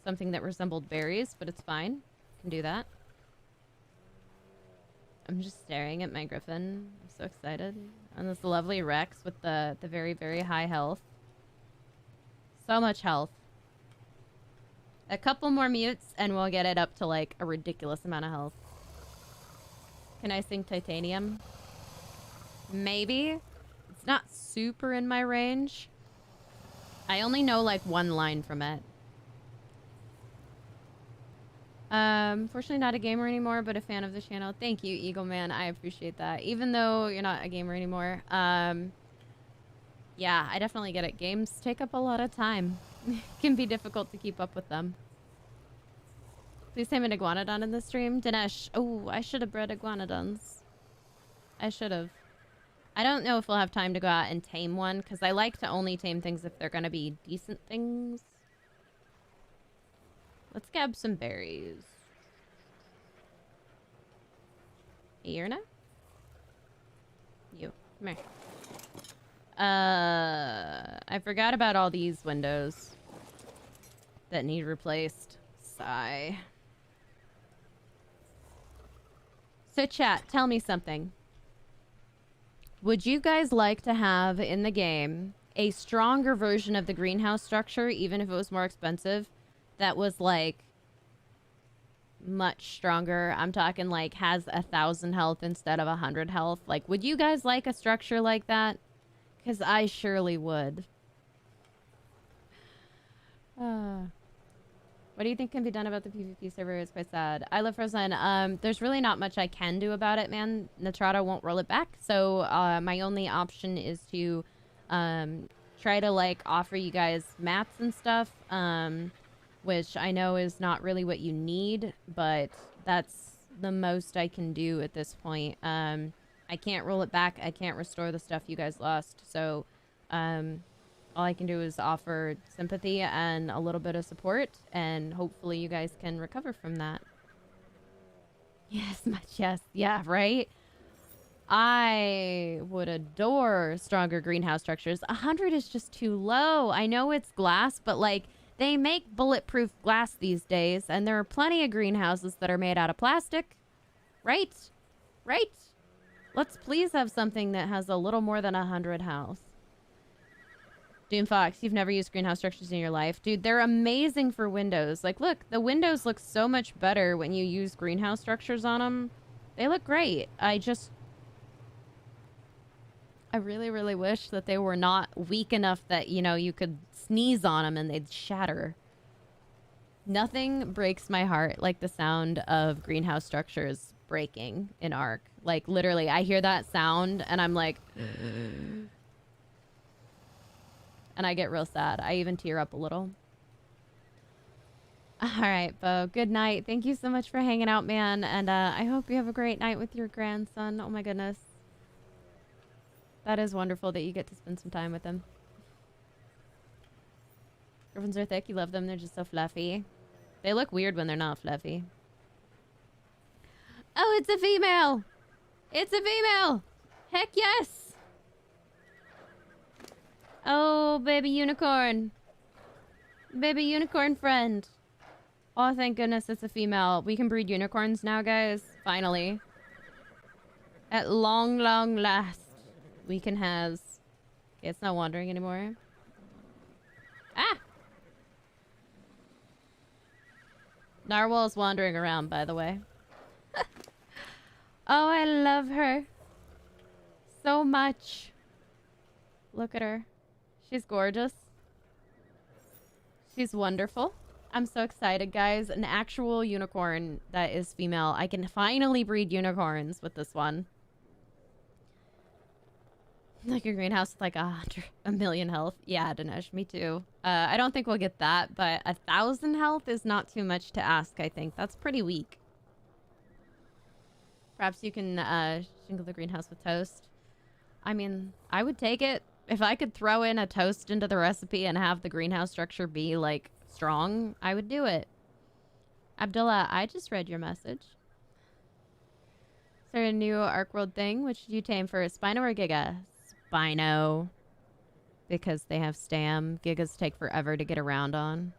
something that resembled berries, but it's fine. Can do that. I'm just staring at my griffin. I'm so excited. And this lovely Rex with the very, very high health. So much health. A couple more mutes and we'll get it up to like a ridiculous amount of health. Can I sing Titanium? Maybe. It's not super in my range. I only know like one line from it. Fortunately not a gamer anymore, but a fan of the channel. Thank you, Eagle Man. I appreciate that. Even though you're not a gamer anymore. Yeah, I definitely get it. Games take up a lot of time. It can be difficult to keep up with them. Please tame an iguanodon in the stream. Dinesh. Oh, I should have bred iguanodons. I should have. I don't know if we'll have time to go out and tame one, because I like to only tame things if they're going to be decent things. Let's grab some berries. Hey, Yerna? You. Come here. I forgot about all these windows that need replaced. Sigh. So chat, tell me something. Would you guys like to have in the game a stronger version of the greenhouse structure, even if it was more expensive, that was like much stronger? I'm talking like has 1,000 health instead of 100 health. Like, would you guys like a structure like that? Because I surely would. What do you think can be done about the PvP server? It's quite sad. I love Frozen. There's really not much I can do about it, man. Natrata won't roll it back. So my only option is to try to like offer you guys mats and stuff, which I know is not really what you need, but that's the most I can do at this point. I can't roll it back. I can't restore the stuff you guys lost. So all I can do is offer sympathy and a little bit of support, and hopefully you guys can recover from that. Yes, much yes. Yeah, right? I would adore stronger greenhouse structures. 100 is just too low. I know it's glass, but like they make bulletproof glass these days, and there are plenty of greenhouses that are made out of plastic. Right? Right? Let's please have something that has a little more than 100 health. Doom Fox, you've never used greenhouse structures in your life. Dude, they're amazing for windows. Like, look, the windows look so much better when you use greenhouse structures on them. They look great. I really, really wish that they were not weak enough that, you know, you could sneeze on them and they'd shatter. Nothing breaks my heart like the sound of greenhouse structures breaking in ARK. Like, literally, I hear that sound and I'm like... And I get real sad. I even tear up a little. All right, Bo. Good night. Thank you so much for hanging out, man. And I hope you have a great night with your grandson. Oh, my goodness. That is wonderful that you get to spend some time with him. Griffins are thick. You love them. They're just so fluffy. They look weird when they're not fluffy. Oh, it's a female. It's a female. Heck yes. Oh, baby unicorn. Baby unicorn friend. Oh, thank goodness it's a female. We can breed unicorns now, guys. Finally. At long, long last. We can has. Okay, it's not wandering anymore. Ah! Narwhal's wandering around, by the way. Oh, I love her. So much. Look at her. She's gorgeous. She's wonderful. I'm so excited, guys. An actual unicorn that is female. I can finally breed unicorns with this one. Like a greenhouse with like 1,000,000 health. Yeah, Dinesh, me too. I don't think we'll get that, but 1,000 health is not too much to ask, I think. That's pretty weak. Perhaps you can shingle the greenhouse with toast. I mean, I would take it. If I could throw in a toast into the recipe and have the greenhouse structure be, like, strong, I would do it. Abdullah, I just read your message. Is there a new ARK World thing? Which did you tame first, Spino or Giga? Spino. Because they have stam. Gigas take forever to get around on.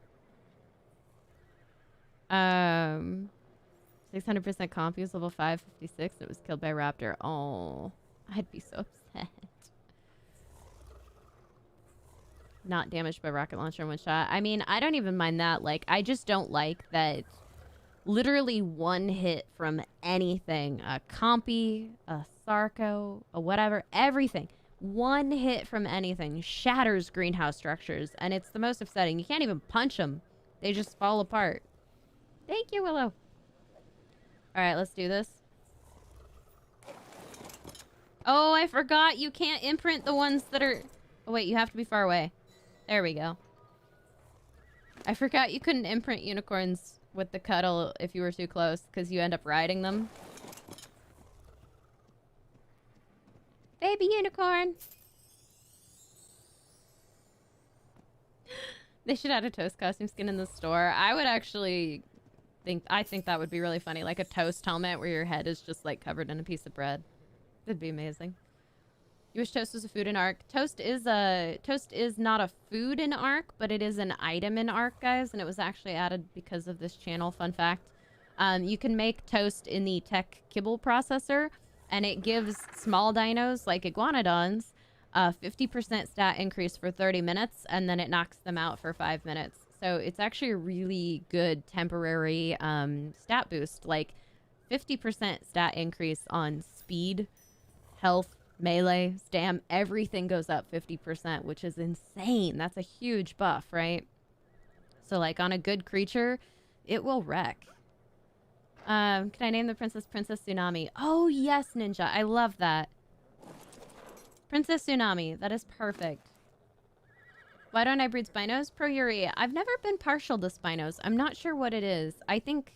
600% comp use level 556. It was killed by Raptor. Oh, I'd be so upset. Not damaged by rocket launcher in one shot. I mean, I don't even mind that. Like, I just don't like that literally one hit from anything. A compy, a Sarco, a whatever, everything. One hit from anything shatters greenhouse structures, and it's the most upsetting. You can't even punch them. They just fall apart. Thank you, Willow. All right, let's do this. Oh, I forgot. You can't imprint the ones that are... Oh, wait, you have to be far away. There we go. I forgot you couldn't imprint unicorns with the cuddle if you were too close, because you end up riding them. Baby unicorn! They should add a toast costume skin in the store. I would actually I think that would be really funny. Like a toast helmet where your head is just like covered in a piece of bread. It'd be amazing. You wish toast was a food in ARK. Toast is not a food in ARK, but it is an item in ARK, guys, and it was actually added because of this channel. Fun fact. You can make toast in the tech kibble processor, and it gives small dinos like iguanodons a 50% stat increase for 30 minutes, and then it knocks them out for 5 minutes. So it's actually a really good temporary stat boost, like 50% stat increase on speed, health, melee, stam, everything goes up 50%, which is insane. That's a huge buff, right? So like on a good creature, it will wreck. Can I name the Princess Tsunami? Oh yes, Ninja. I love that. Princess Tsunami. That is perfect. Why don't I breed Spinos? Pro Yuri. I've never been partial to Spinos. I'm not sure what it is. I think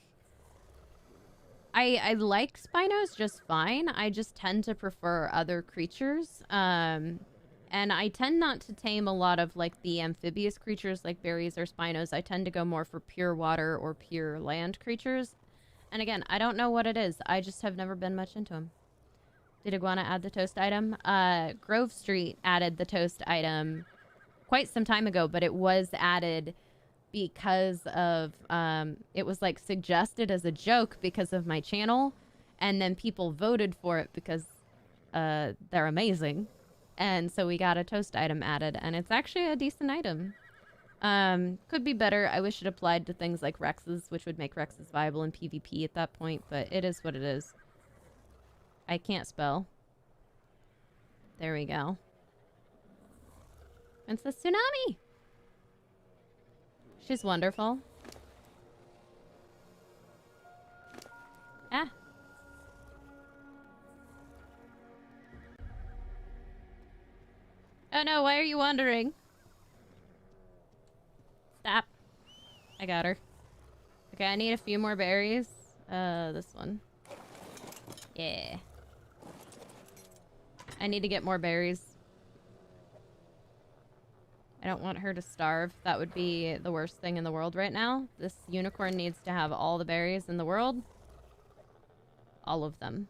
I like Spinos just fine. I just tend to prefer other creatures. And I tend not to tame a lot of like the amphibious creatures like berries or Spinos. I tend to go more for pure water or pure land creatures. And again, I don't know what it is. I just have never been much into them. Did Iguana add the toast item? Grove Street added the toast item quite some time ago, but it was added because of, it was like suggested as a joke because of my channel, and then people voted for it because they're amazing. And so we got a toast item added, and it's actually a decent item. Could be better. I wish it applied to things like Rexes, which would make Rexes viable in PvP at that point, but it is what it is. I can't spell. There we go. Princess Tsunami! She's wonderful. Ah. Oh no, why are you wandering? Stop. I got her. Okay, I need a few more berries. This one. Yeah. I need to get more berries. I don't want her to starve. That would be the worst thing in the world right now. This unicorn needs to have all the berries in the world. All of them.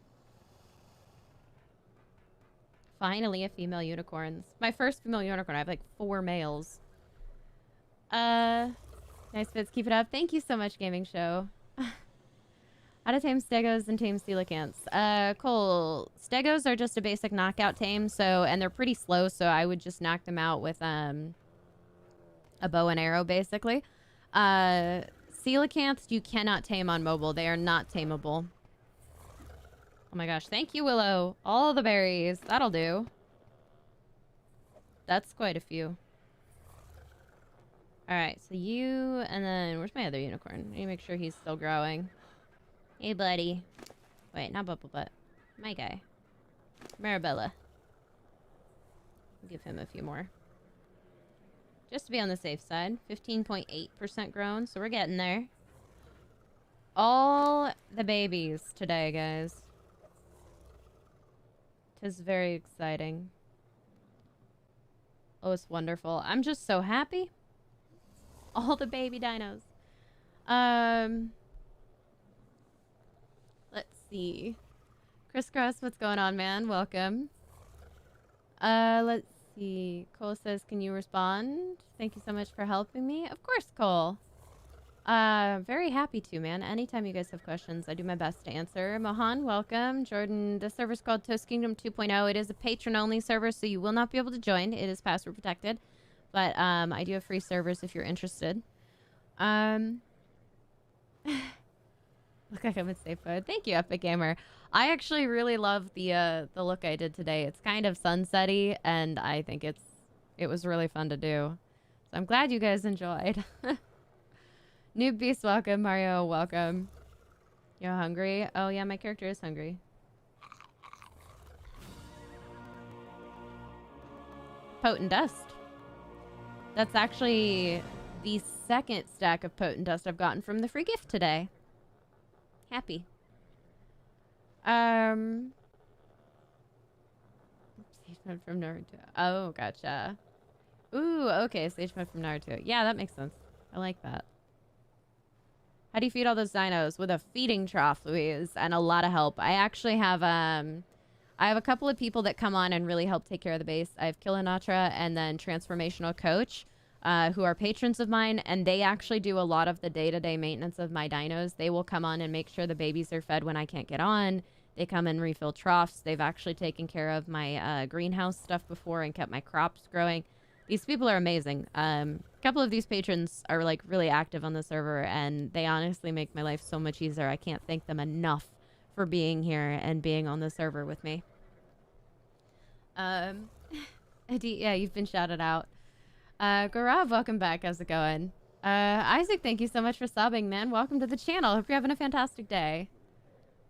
Finally, a female unicorn. My first female unicorn. I have like 4 males. Nice Fits. Keep it up. Thank you so much, Gaming Show. How to tame stegos and tame coelacanths. Cole, stegos are just a basic knockout tame, so, and they're pretty slow, so I would just knock them out with a bow and arrow, basically. Coelacanths you cannot tame on mobile. They are not tameable. Oh my gosh, thank you, Willow. All the berries. That'll do. That's quite a few. Alright, so you, and then, where's my other unicorn? I need to make sure he's still growing. Hey, buddy. Wait, not Bubble Butt. My guy. Marabella. Give him a few more. Just to be on the safe side. 15.8% grown, so we're getting there. All the babies today, guys. 'Tis very exciting. Oh, it's wonderful. I'm just so happy. All the baby dinos. Let's see. Crisscross, what's going on, man? Welcome. Let's see. Cole says, can you respond? Thank you so much for helping me. Of course, Cole. Very happy to, man. Anytime you guys have questions, I do my best to answer. Mohan, welcome. Jordan, the server's called Toast Kingdom 2.0. It is a patron-only server, so you will not be able to join. It is password protected. But, I do have free servers if you're interested. Look like I'm in safe mode. Thank you, Epic Gamer. I actually really love the look I did today. It's kind of sunsetty, and I think it was really fun to do. So I'm glad you guys enjoyed. Noob Beast, welcome. Mario, welcome. You're hungry? Oh yeah, my character is hungry. Potent Dust. That's actually the second stack of Potent Dust I've gotten from the free gift today. Happy. Sage mode from Naruto. Oh, gotcha. Ooh, okay, sage mode from Naruto. Yeah, that makes sense. I like that. How do you feed all those dinos? With a feeding trough, Louise, and a lot of help. I actually have, I I have a couple of people that come on and really help take care of the base. I have Killinatra and then Transformational Coach, who are patrons of mine, and they actually do a lot of the day-to-day maintenance of my dinos. They will come on and make sure the babies are fed when I can't get on. They come and refill troughs. They've actually taken care of my greenhouse stuff before and kept my crops growing. These people are amazing. A couple of these patrons are like really active on the server, and they honestly make my life so much easier. I can't thank them enough for being here and being on the server with me. Yeah, you've been shouted out. Gaurav, welcome back. How's it going? Isaac, thank you so much for subbing, man. Welcome to the channel. Hope you're having a fantastic day.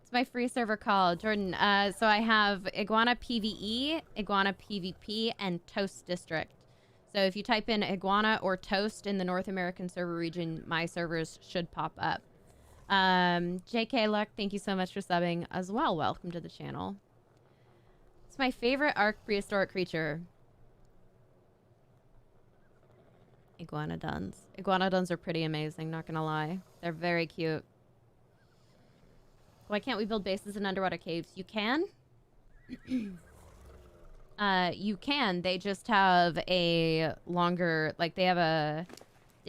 It's my free server call. Jordan, so I have Iguana PvE, Iguana PvP, and Toast District. So if you type in Iguana or Toast in the North American server region, my servers should pop up. JK Luck, thank you so much for subbing as well. Welcome to the channel. It's my favorite ARK prehistoric creature. Iguanodons. Iguanodons are pretty amazing, not gonna lie. They're very cute. Why can't we build bases in underwater caves? You can. You can. They just have a longer, like they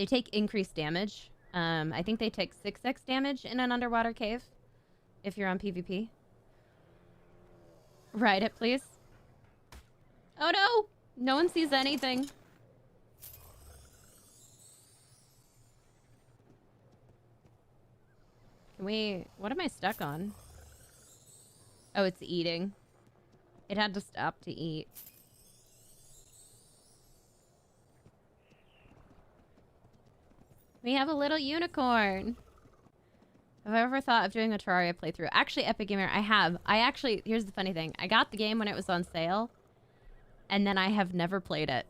take increased damage. I think they take 6x damage in an underwater cave if you're on PvP. Write it, please. Oh no! No one sees anything. Can we... What am I stuck on? Oh, it's eating. It had to stop to eat. We have a little unicorn. Have I ever thought of doing a Terraria playthrough? Actually, Epic Gamer, I have. Here's the funny thing. I got the game when it was on sale, and then I have never played it.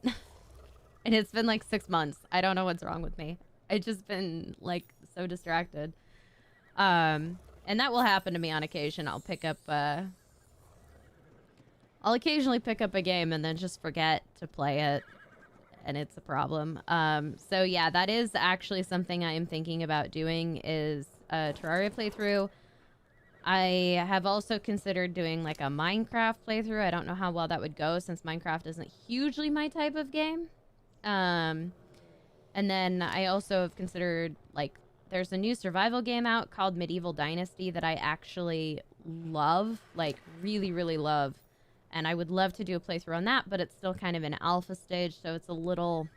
And it's been like 6 months. I don't know what's wrong with me. I've just been like so distracted. And that will happen to me on occasion. I'll occasionally pick up a game and then just forget to play it, and it's a problem. So yeah, that is actually something I am thinking about doing, is a Terraria playthrough. I have also considered doing like a Minecraft playthrough. I don't know how well that would go, since Minecraft isn't hugely my type of game. And then I also have considered, like, there's a new survival game out called Medieval Dynasty that I actually love, like really, really love. And I would love to do a playthrough on that, but it's still kind of in alpha stage, so it's a little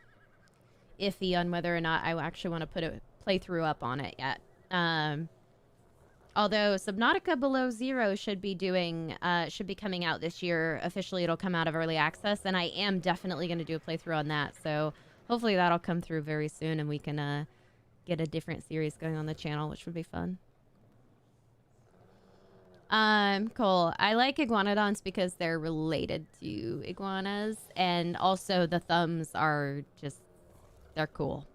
iffy on whether or not I actually want to put a playthrough up on it yet. Although Subnautica Below Zero should be coming out this year. Officially, it'll come out of early access, and I am definitely going to do a playthrough on that. So hopefully that'll come through very soon, and we can get a different series going on the channel, which would be fun. Cool. I like iguanodons because they're related to iguanas, and also the thumbs are just, they're cool.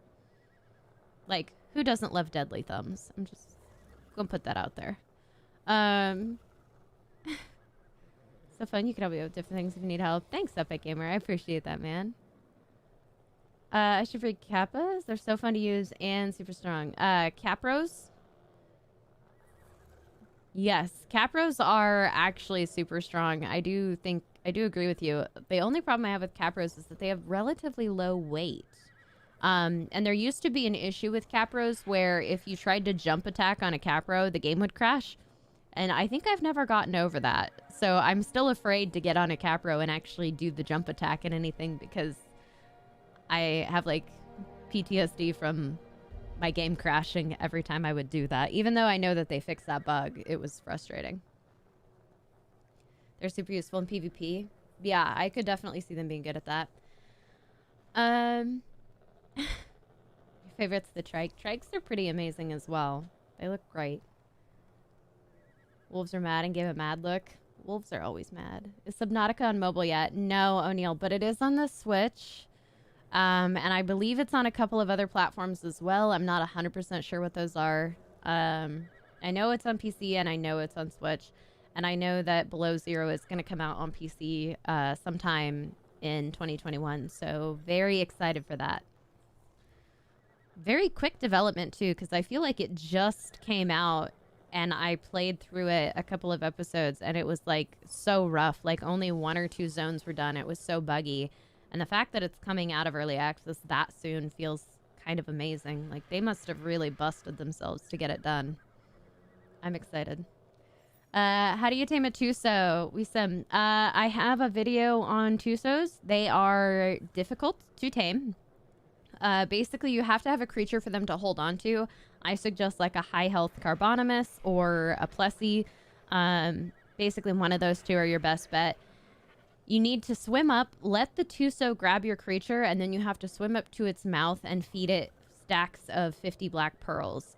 Like, who doesn't love deadly thumbs? I'm just gonna put that out there. So fun. You can help me with different things if you need help. Thanks, Epic Gamer. I appreciate that, man. I should breed Kappas. They're so fun to use and super strong. Capros. Yes, Capros are actually super strong. I do agree with you. The only problem I have with Capros is that they have relatively low weight. And there used to be an issue with Capros where if you tried to jump attack on a Capro, the game would crash. And I think I've never gotten over that. So I'm still afraid to get on a Capro and actually do the jump attack and anything, because I have like PTSD from my game crashing every time I would do that. Even though I know that they fixed that bug, it was frustrating. They're super useful in PvP. Yeah, I could definitely see them being good at that. Your favorite's the trike. Trikes are pretty amazing as well. They look great. Wolves are mad and gave a mad look. Wolves are always mad. Is Subnautica on mobile yet? No, O'Neill, but it is on the Switch. And I believe it's on a couple of other platforms as well. I'm not 100% sure what those are. I know it's on PC and I know it's on Switch. And I know that Below Zero is going to come out on PC sometime in 2021. So very excited for that. Very quick development too, because I feel like it just came out and I played through it a couple of episodes, and it was like so rough. Like only 1 or 2 zones were done. It was so buggy. And the fact that it's coming out of early access that soon feels kind of amazing. Like they must have really busted themselves to get it done. I'm excited. How do you tame a Tuso? I have a video on Tusos. They are difficult to tame. Basically, you have to have a creature for them to hold on to. I suggest like a high health Carbonimus or a Plessy. Basically, one of those two are your best bet. You need to swim up, let the Tuso grab your creature, and then you have to swim up to its mouth and feed it stacks of 50 black pearls.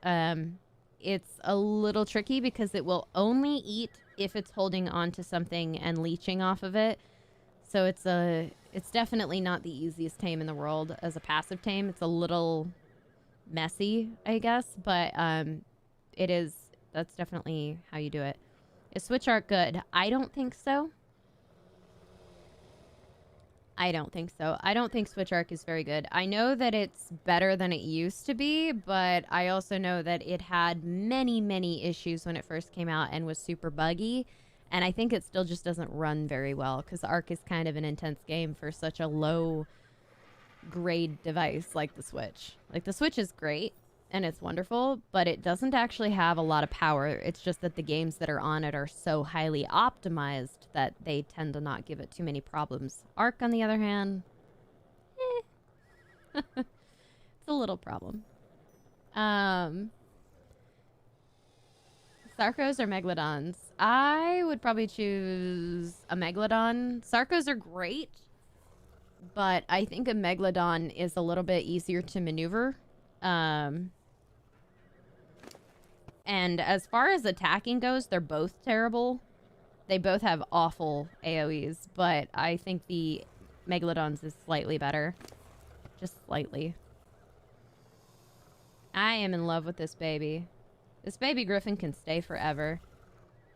It's a little tricky because it will only eat if it's holding on to something and leeching off of it. So it's definitely not the easiest tame in the world as a passive tame. It's a little messy, I guess, but that's definitely how you do it. Is Switch Arc good? I don't think so. I don't think Switch Arc is very good. I know that it's better than it used to be, but I also know that it had many, many issues when it first came out and was super buggy. And I think it still just doesn't run very well because Arc is kind of an intense game for such a low grade device like the Switch. Like the Switch is great and it's wonderful, but it doesn't actually have a lot of power. It's just that the games that are on it are so highly optimized that they tend to not give it too many problems. Arc, on the other hand, it's a little problem. Sarcos or Megalodons? I would probably choose a Megalodon. Sarcos are great, but I think a Megalodon is a little bit easier to maneuver. And as far as attacking goes, they're both terrible. They both have awful AoEs, but I think the Megalodons is slightly better. Just slightly. I am in love with this baby. This baby griffin can stay forever.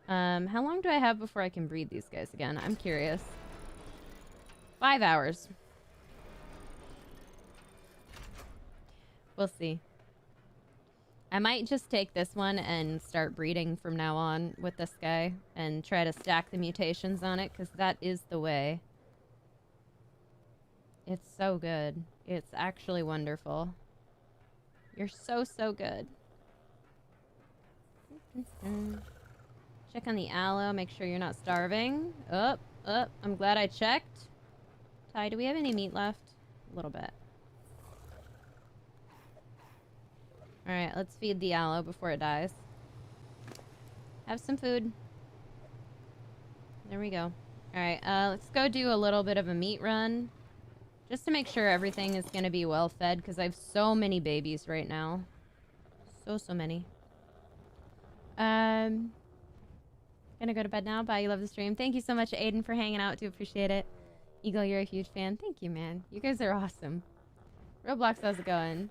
How long do I have before I can breed these guys again? I'm curious. 5 hours. We'll see. I might just take this one and start breeding from now on with this guy and try to stack the mutations on it, because that is the way. It's so good. It's actually wonderful. You're so, so good. Check on the aloe, make sure you're not starving. I'm glad I checked. Ty, do we have any meat left? A little bit. Alright, let's feed the aloe before it dies. Have some food. There we go. Alright, let's go do a little bit of a meat run. Just to make sure everything is going to be well fed, because I have so many babies right now. So many. Gonna go to bed now. Bye, you love the stream. Thank you so much, Aiden, for hanging out. Do appreciate it. Eagle, you're a huge fan. Thank you, man. You guys are awesome. Roblox, how's it going?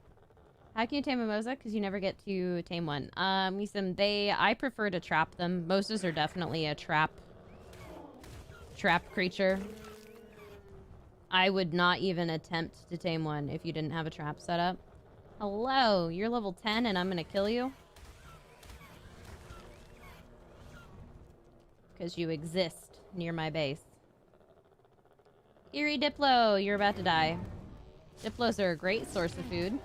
How can you tame a Mosa? Because you never get to tame one. I prefer to trap them. Mosas are definitely a trap creature. I would not even attempt to tame one if you didn't have a trap set up. Hello, you're level 10 and I'm gonna kill you? Because you exist near my base. Eerie Diplo, you're about to die. Diplos are a great source of food.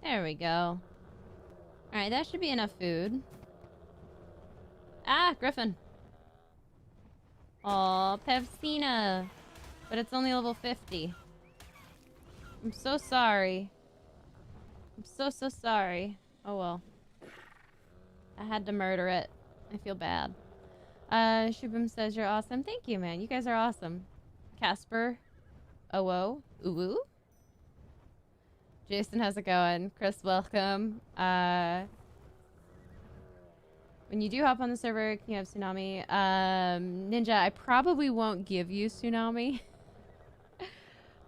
There we go. Alright, that should be enough food. Ah, Griffin. Aw, Pevsina. But it's only level 50. I'm so sorry. I'm so sorry. Oh well. I had to murder it. I feel bad. Shubham says you're awesome. Thank you, man. You guys are awesome. Casper. Oh, ooh. Jason, how's it going? Chris, welcome. When you do hop on the server, can you have Tsunami? Ninja, I probably won't give you Tsunami.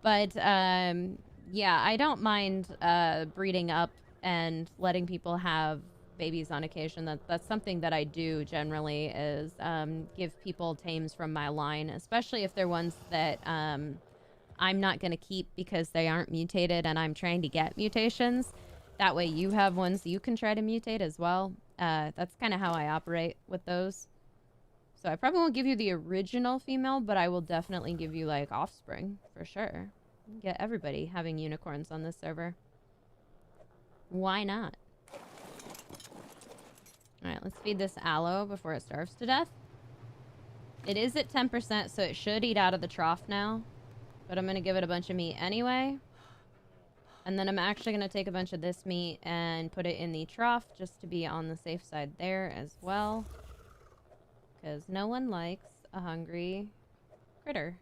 But, yeah, I don't mind breeding up and letting people have babies on occasion. That's something that I do generally is give people tames from my line, especially if they're ones that I'm not going to keep because they aren't mutated and I'm trying to get mutations. That way you have ones you can try to mutate as well. That's kind of how I operate with those. So I probably won't give you the original female, but I will definitely give you, like, offspring, for sure. Get everybody having unicorns on this server. Why not? Alright, let's feed this aloe before it starves to death. It is at 10%, so it should eat out of the trough now. But I'm going to give it a bunch of meat anyway. And then I'm actually going to take a bunch of this meat and put it in the trough just to be on the safe side there as well. Because no one likes a hungry critter.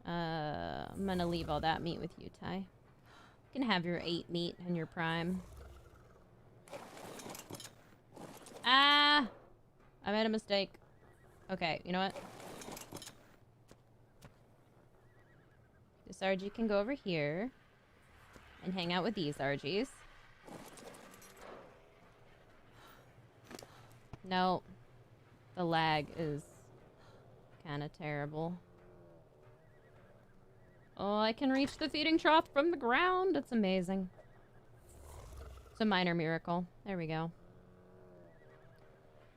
I'm going to leave all that meat with you, Ty. You can have your 8 meat and your prime. Ah! I made a mistake. Okay, you know what? This RG can go over here and hang out with these RGs. No. The lag is kind of terrible. Oh, I can reach the feeding trough from the ground. It's amazing. It's a minor miracle. There we go.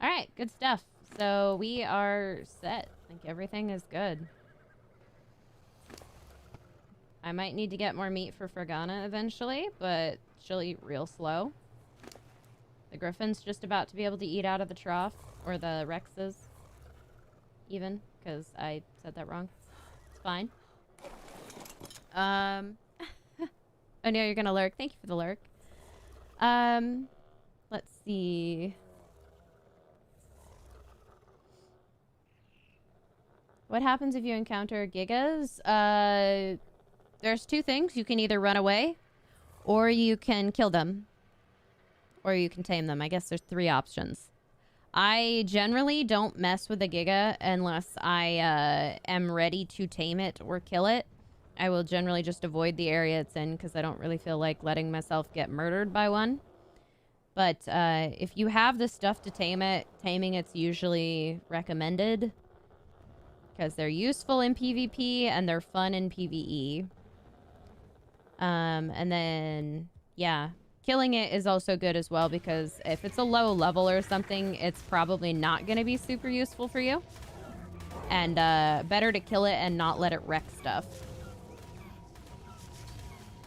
Alright, good stuff. So we are set. I think everything is good. I might need to get more meat for Fragana eventually, but she'll eat real slow. The Griffin's just about to be able to eat out of the trough. Or the Rexes. Even. Because I said that wrong. It's fine. I know you're gonna lurk. Thank you for the lurk. Let's see. What happens if you encounter gigas? There's 2 things. You can either run away, or you can kill them. Or you can tame them. I guess there's 3 options. I generally don't mess with a giga unless I am ready to tame it or kill it. I will generally just avoid the area it's in because I don't really feel like letting myself get murdered by one. But if you have the stuff to tame it, taming it's usually recommended because they're useful in PvP and they're fun in PvE. And then, yeah. Killing it is also good as well because if it's a low level or something, it's probably not going to be super useful for you. And better to kill it and not let it wreck stuff.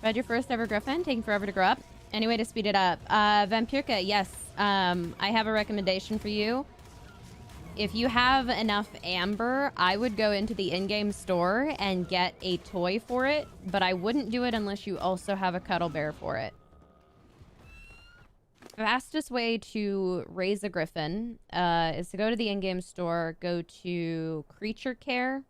Read your first ever Griffin, taking forever to grow up. Any way to speed it up? Vampirka, yes. I have a recommendation for you. If you have enough amber, I would go into the in-game store and get a toy for it. But I wouldn't do it unless you also have a cuddle bear for it. Fastest way to raise a griffin is to go to the in-game store, go to creature care,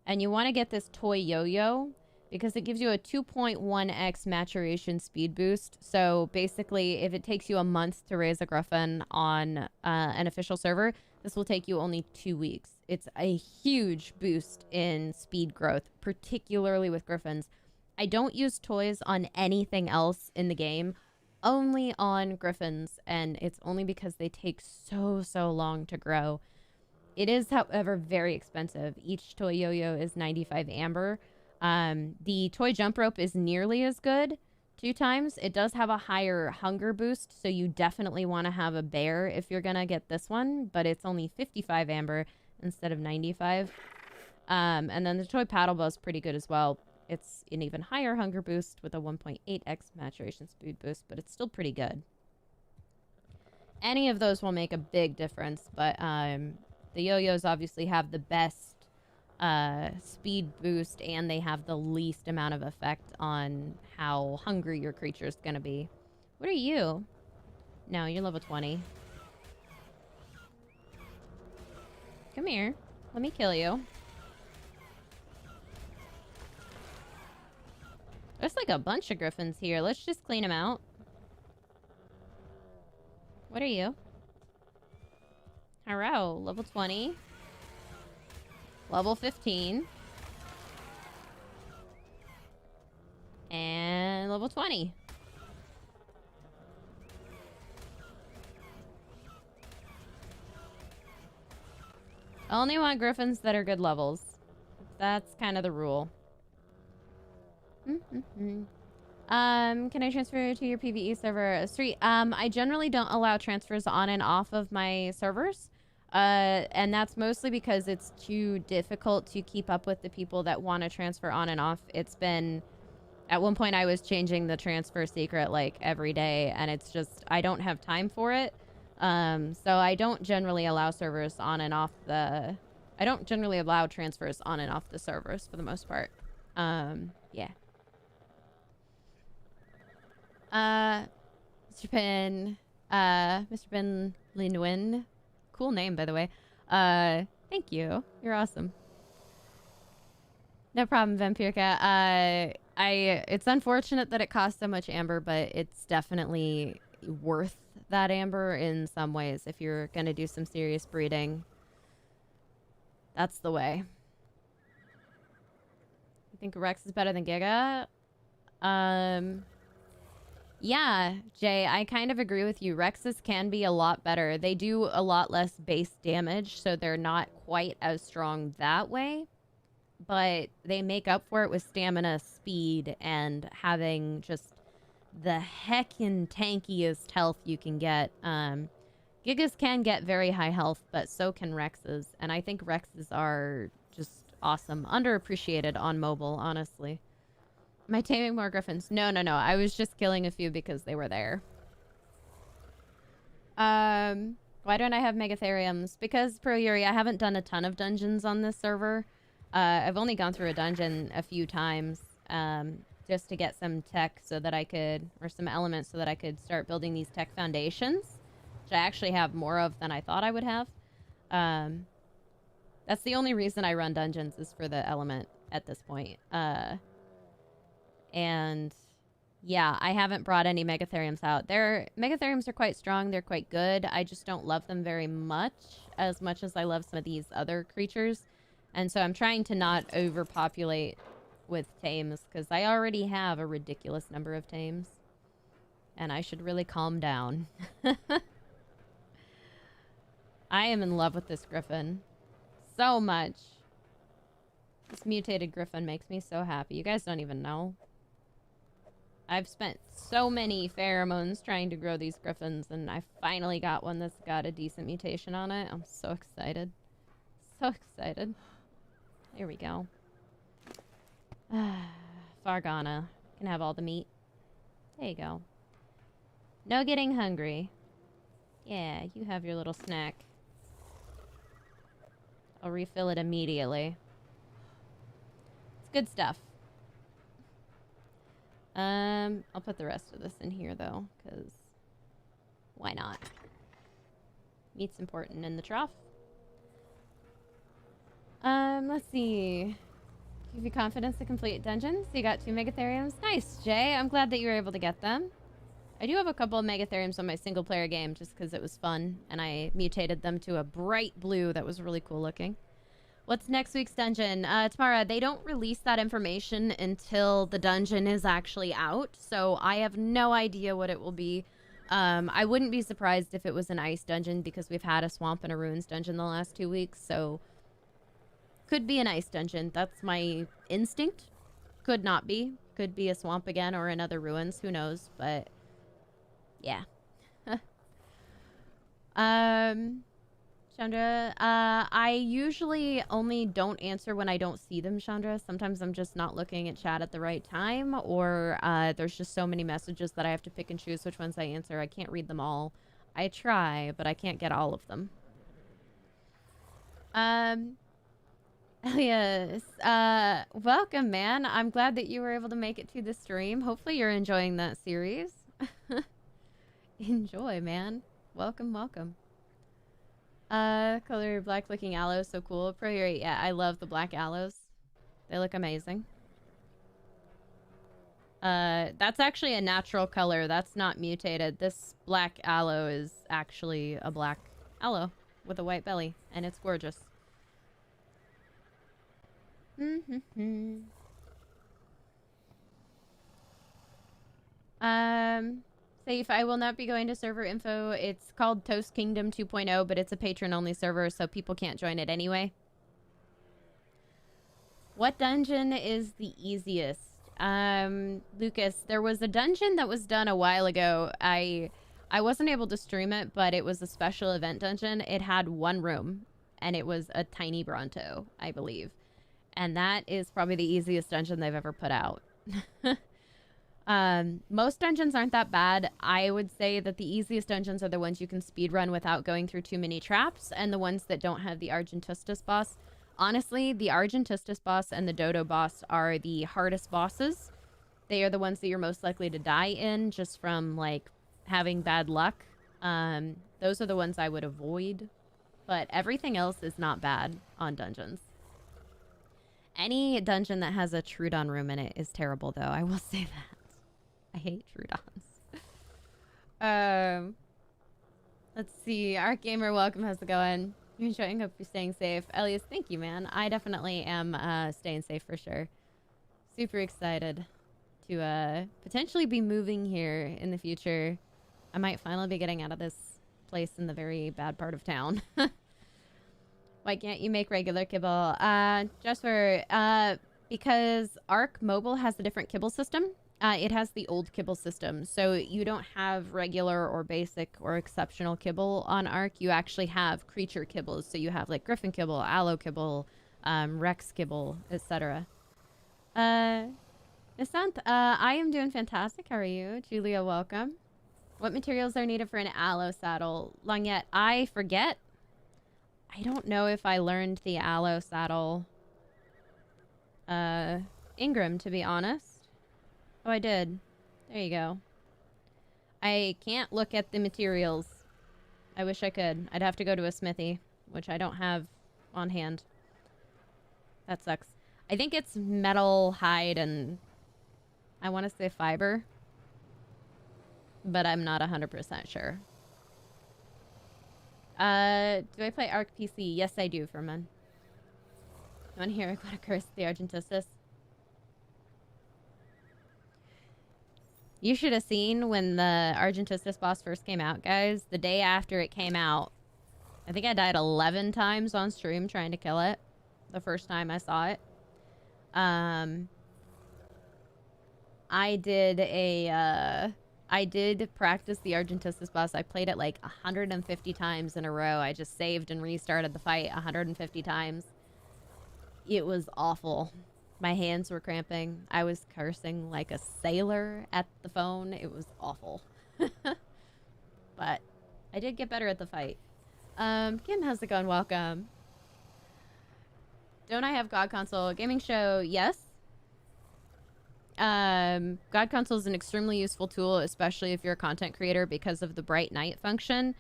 and you want to get this toy yo-yo because it gives you a 2.1x maturation speed boost. So basically, if it takes you a month to raise a griffin on an official server, this will take you only 2 weeks. It's a huge boost in speed growth, particularly with griffins. I don't use toys on anything else in the game. Only on griffins, and it's only because they take so long to grow. It is, however, very expensive. Each toy yo-yo is 95 amber. The toy jump rope is nearly as good 2 times. It does have a higher hunger boost, so you definitely want to have a bear if you're gonna get this one, but it's only 55 amber instead of 95. And then the toy paddle bow is pretty good as well. It's an even higher hunger boost with a 1.8x maturation speed boost, but it's still pretty good. Any of those will make a big difference, but the yo-yos obviously have the best speed boost, and they have the least amount of effect on how hungry your creature is going to be. What are you? No, you're level 20. Come here. Let me kill you. There's like a bunch of griffins here. Let's just clean them out. What are you? Hello, level 20. Level 15. And level 20. I only want griffins that are good levels. That's kind of the rule. Can I transfer to your PvE server? Street. I generally don't allow transfers on and off of my servers. And that's mostly because it's too difficult to keep up with the people that want to transfer on and off. It's been, at one point I was changing the transfer secret like every day, and it's just, I don't have time for it. So I don't generally allow servers on and off the, I don't generally allow transfers on and off the servers for the most part. Yeah. Mr. Ben Linwin. Cool name, by the way. Thank you. You're awesome. No problem, Vampirica. It's unfortunate that it costs so much amber, but it's definitely worth that amber in some ways if you're gonna do some serious breeding. That's the way. You think Rex is better than Giga? Yeah, Jay, I kind of agree with you. Rexes can be a lot better. They do a lot less base damage, so they're not quite as strong that way. But they make up for it with stamina, speed, and having just the heckin' tankiest health you can get. Gigas can get very high health, but so can Rexes. And I think Rexes are just awesome. Underappreciated on mobile, honestly. Am I taming more griffins? No. I was just killing a few because they were there. Why don't I have megatheriums? Because, Pro Yuri, I haven't done a ton of dungeons on this server. I've only gone through a dungeon a few times, just to get some tech so that I could, or some elements so that I could start building these tech foundations, which I actually have more of than I thought I would have. That's the only reason I run dungeons, is for the element at this point. And yeah, I haven't brought any megatheriums out. Megatheriums are quite strong. They're quite good. I just don't love them very much as I love some of these other creatures. And so I'm trying to not overpopulate with tames, because I already have a ridiculous number of tames. And I should really calm down. I am in love with this griffin. So much. This mutated griffin makes me so happy. You guys don't even know. I've spent so many pheromones trying to grow these griffins, and I finally got one that's got a decent mutation on it. I'm so excited. So excited. There we go. Fargana can have all the meat. There you go. No getting hungry. Yeah, you have your little snack. I'll refill it immediately. It's good stuff. I'll put the rest of this in here, though, because why not? Meat's important in the trough. Let's see. Give you confidence to complete dungeons. You got 2 megatheriums. Nice, Jay. I'm glad that you were able to get them. I do have a couple of megatheriums on my single-player game, just because it was fun, and I mutated them to a bright blue that was really cool looking. What's next week's dungeon? Tamara, they don't release that information until the dungeon is actually out, so I have no idea what it will be. I wouldn't be surprised if it was an ice dungeon, because we've had a swamp and a ruins dungeon the last 2 weeks, so could be an ice dungeon. That's my instinct. Could not be. Could be a swamp again or another ruins. Who knows? But yeah. Chandra, I usually only don't answer when I don't see them, Chandra. Sometimes I'm just not looking at chat at the right time, or there's just so many messages that I have to pick and choose which ones I answer. I can't read them all. I try, but I can't get all of them. Yes. Welcome, man. I'm glad that you were able to make it to the stream. Hopefully you're enjoying that series. Enjoy, man. Welcome, welcome. Color black looking aloe, so cool. Yeah, I love the black aloes. They look amazing. That's actually a natural color. That's not mutated. This black aloe is actually a black aloe with a white belly, and it's gorgeous. Safe, I will not be going to server info. It's called Toast Kingdom 2.0, but it's a patron-only server, so people can't join it anyway. What dungeon is the easiest? Lucas, there was a dungeon that was done a while ago. I wasn't able to stream it, but it was a special event dungeon. It had one room, and it was a tiny Bronto, I believe. And that is probably the easiest dungeon they've ever put out. Most dungeons aren't that bad. I would say that the easiest dungeons are the ones you can speedrun without going through too many traps, and the ones that don't have the Argentistus boss. Honestly, the Argentistus boss and the Dodo boss are the hardest bosses. They are the ones that you're most likely to die in, just from, like, having bad luck. Those are the ones I would avoid. But everything else is not bad on dungeons. Any dungeon that has a Trudon room in it is terrible, though. I will say that. I hate Trudons. Let's see. ARK Gamer, welcome. How's it going? You're enjoying? Hope you're staying safe. Elias, thank you, man. I definitely am staying safe for sure. Super excited to potentially be moving here in the future. I might finally be getting out of this place in the very bad part of town. Why can't you make regular kibble? Jasper, because ARK Mobile has a different kibble system. It has the old kibble system, so you don't have regular or basic or exceptional kibble on ARK. You actually have creature kibbles, so you have like Griffin kibble, Aloe kibble, Rex kibble, etc. Nisant, I am doing fantastic. How are you? Julia, welcome. What materials are needed for an Aloe saddle? Longette, I forget. I don't know if I learned the Aloe saddle Ingram, to be honest. Oh, I did. There you go. I can't look at the materials. I wish I could. I'd have to go to a smithy, which I don't have on hand. That sucks. I think it's metal, hide, and I want to say fiber. But I'm not 100% sure. Do I play ARK PC? Yes, I do, Furman. You want to hear what a curse the Argentistus? You should have seen when the Argentistus boss first came out, guys. The day after it came out, I think I died 11 times on stream trying to kill it. The first time I saw it. I did practice the Argentistus boss. I played it like 150 times in a row. I just saved and restarted the fight 150 times. It was awful. My hands were cramping. I was cursing like a sailor at the phone. It was awful. But I did get better at the fight. Kim, how's it going? Welcome. Don't I have God Console? Gaming show, yes. God Console is an extremely useful tool, especially if you're a content creator, because of the bright night function.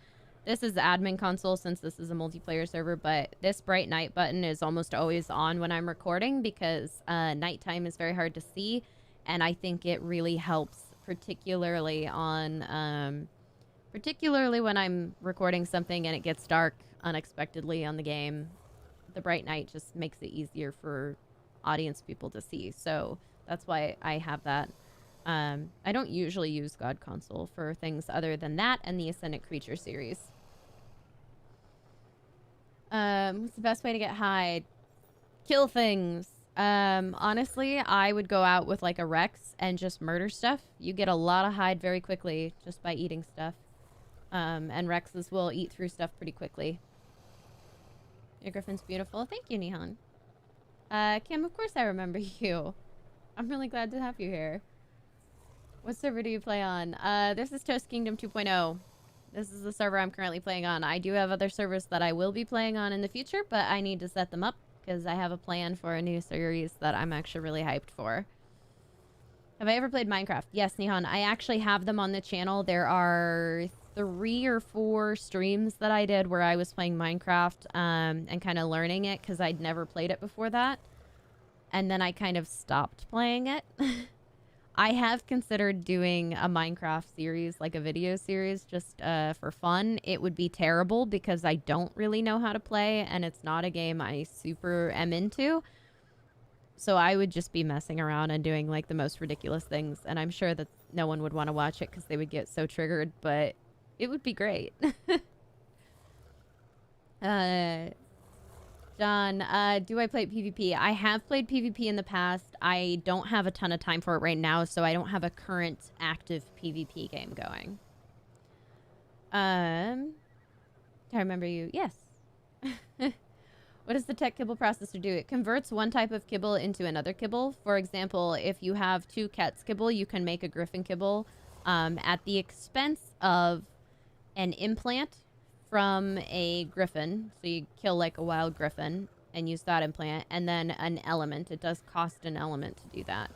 This is the admin console since this is a multiplayer server, but this bright night button is almost always on when I'm recording because nighttime is very hard to see, and I think it really helps, particularly on particularly when I'm recording something and it gets dark unexpectedly on the game. The bright night just makes it easier for audience people to see, so that's why I have that. I don't usually use God Console for things other than that and the Ascendant Creature series. What's the best way to get hide? Kill things. Honestly, I would go out with like a Rex and just murder stuff. You get a lot of hide very quickly just by eating stuff. And Rexes will eat through stuff pretty quickly. Your Griffin's beautiful. Thank you, Nihon. Kim, of course I remember you. I'm really glad to have you here. What server do you play on? This is Toast Kingdom 2.0. This is the server I'm currently playing on. I do have other servers that I will be playing on in the future, but I need to set them up because I have a plan for a new series that I'm actually really hyped for. Have I ever played Minecraft? Yes, Nihon. I actually have them on the channel. There are 3 or 4 streams that I did where I was playing Minecraft and kind of learning it because I'd never played it before that. And then I kind of stopped playing it. I have considered doing a Minecraft series, like a video series, just for fun. It would be terrible because I don't really know how to play, and it's not a game I super am into. So I would just be messing around and doing like the most ridiculous things, and I'm sure that no one would want to watch it because they would get so triggered, but it would be great. John, do I play PvP? I have played PvP in the past. I don't have a ton of time for it right now, so I don't have a current active PvP game going. Do I remember you? Yes. What does the tech kibble processor do? It converts one type of kibble into another kibble. For example, if you have 2 cats kibble, you can make a griffin kibble at the expense of an implant from a griffin. So you kill like a wild griffin and use that implant, and then an element. It does cost an element to do that.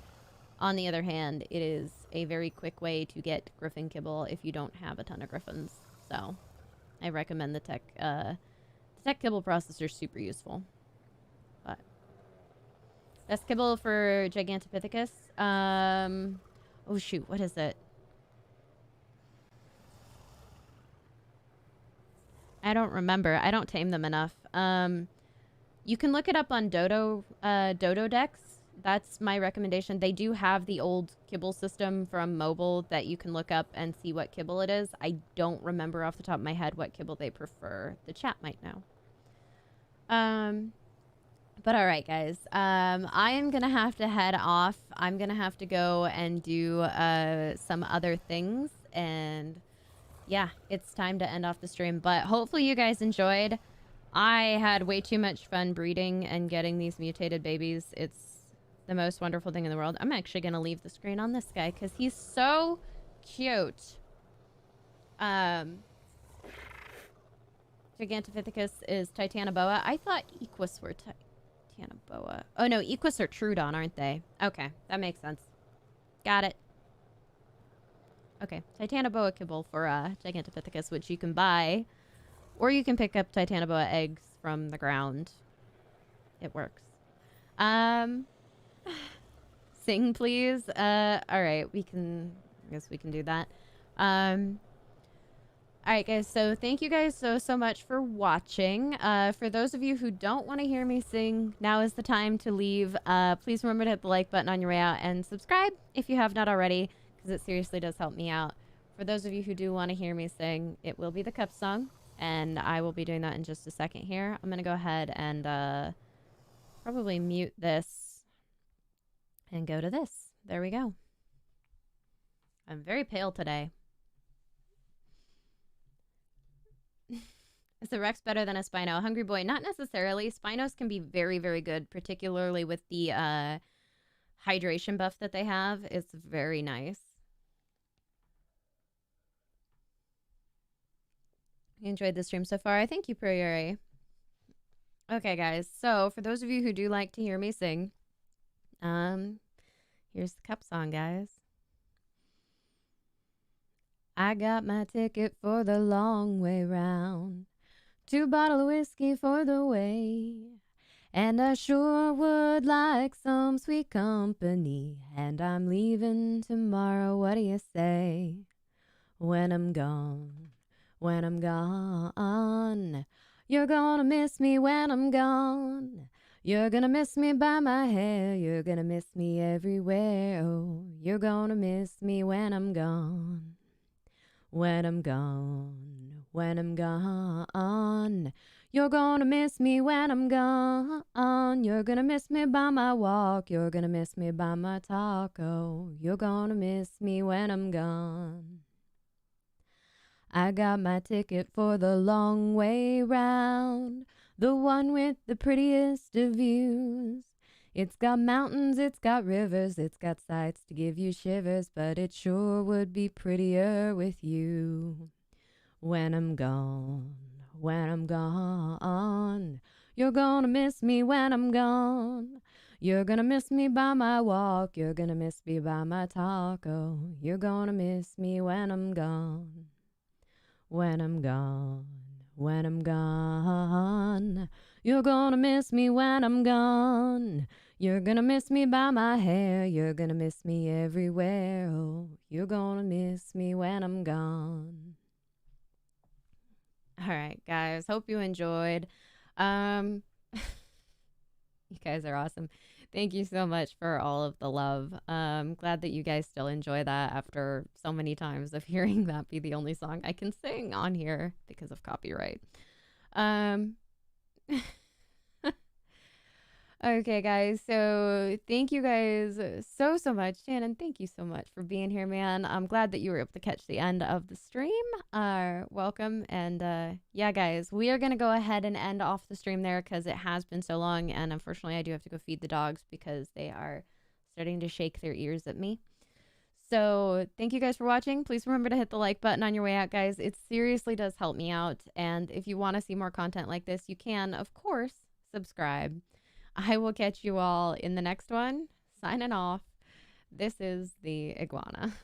On the other hand, it is a very quick way to get griffin kibble if you don't have a ton of griffins. So I recommend the tech kibble processor is super useful. But best kibble for Gigantopithecus. Oh shoot, what is it? I don't remember. I don't tame them enough. You can look it up on Dodo Decks. That's my recommendation. They do have the old kibble system from mobile that you can look up and see what kibble it is. I don't remember off the top of my head what kibble they prefer. The chat might know. But all right, guys. I am gonna have to head off. I'm gonna have to go and do some other things, and yeah, it's time to end off the stream. But hopefully you guys enjoyed. I had way too much fun breeding and getting these mutated babies. It's the most wonderful thing in the world. I'm actually gonna leave the screen on this guy because he's so cute. Gigantopithecus is Titanoboa. I thought Equus were Titanoboa. Oh no, Equus are Trudon, aren't they? Okay, that makes sense. Got it. Okay, Titanoboa kibble for Gigantopithecus, which you can buy, or you can pick up Titanoboa eggs from the ground. It works. Sing, please. All right, I guess we can do that. All right, guys, so thank you guys so much for watching. For those of you who don't want to hear me sing, now is the time to leave. Please remember to hit the like button on your way out and subscribe if you have not already, because it seriously does help me out. For those of you who do want to hear me sing, it will be the cup song, and I will be doing that in just a second here. I'm going to go ahead and probably mute this and go to this. There we go. I'm very pale today. Is a Rex better than a Spino? Hungry Boy, not necessarily. Spinos can be very, very good, particularly with the hydration buff that they have. It's very nice. You enjoyed the stream so far? Thank you, Priori. Okay, guys. So, for those of you who do like to hear me sing, here's the cup song, guys. I got my ticket for the long way round. 2 bottles of whiskey for the way. And I sure would like some sweet company. And I'm leaving tomorrow, what do you say? When I'm gone, when I'm gone. You're gonna miss me when I'm gone. You're gonna miss me by my hair. You're gonna miss me everywhere. Oh, you're gonna miss me when I'm gone. When I'm gone, when I'm gone. You're gonna miss me when I'm gone. You're gonna miss me by my walk. You're gonna miss me by my talk. Oh, you're gonna miss me when I'm gone. I got my ticket for the long way round, the one with the prettiest of views. It's got mountains, it's got rivers, it's got sights to give you shivers, but it sure would be prettier with you. When I'm gone, when I'm gone. You're gonna miss me when I'm gone. You're gonna miss me by my walk. You're gonna miss me by my talk. Oh, you're gonna miss me when I'm gone. When I'm gone, when I'm gone. You're gonna miss me when I'm gone. You're gonna miss me by my hair. You're gonna miss me everywhere. Oh, you're gonna miss me when I'm gone. All right, guys. Hope you enjoyed. You guys are awesome. Thank you so much for all of the love. Glad that you guys still enjoy that after so many times of hearing that be the only song I can sing on here because of copyright. Um, Okay, guys. So thank you guys so much. Shannon, thank you so much for being here, man. I'm glad that you were able to catch the end of the stream. Welcome. And yeah, guys, we are going to go ahead and end off the stream there because it has been so long. And unfortunately, I do have to go feed the dogs because they are starting to shake their ears at me. So thank you guys for watching. Please remember to hit the like button on your way out, guys. It seriously does help me out. And if you want to see more content like this, you can, of course, subscribe. I will catch you all in the next one. Signing off. This is the iguana.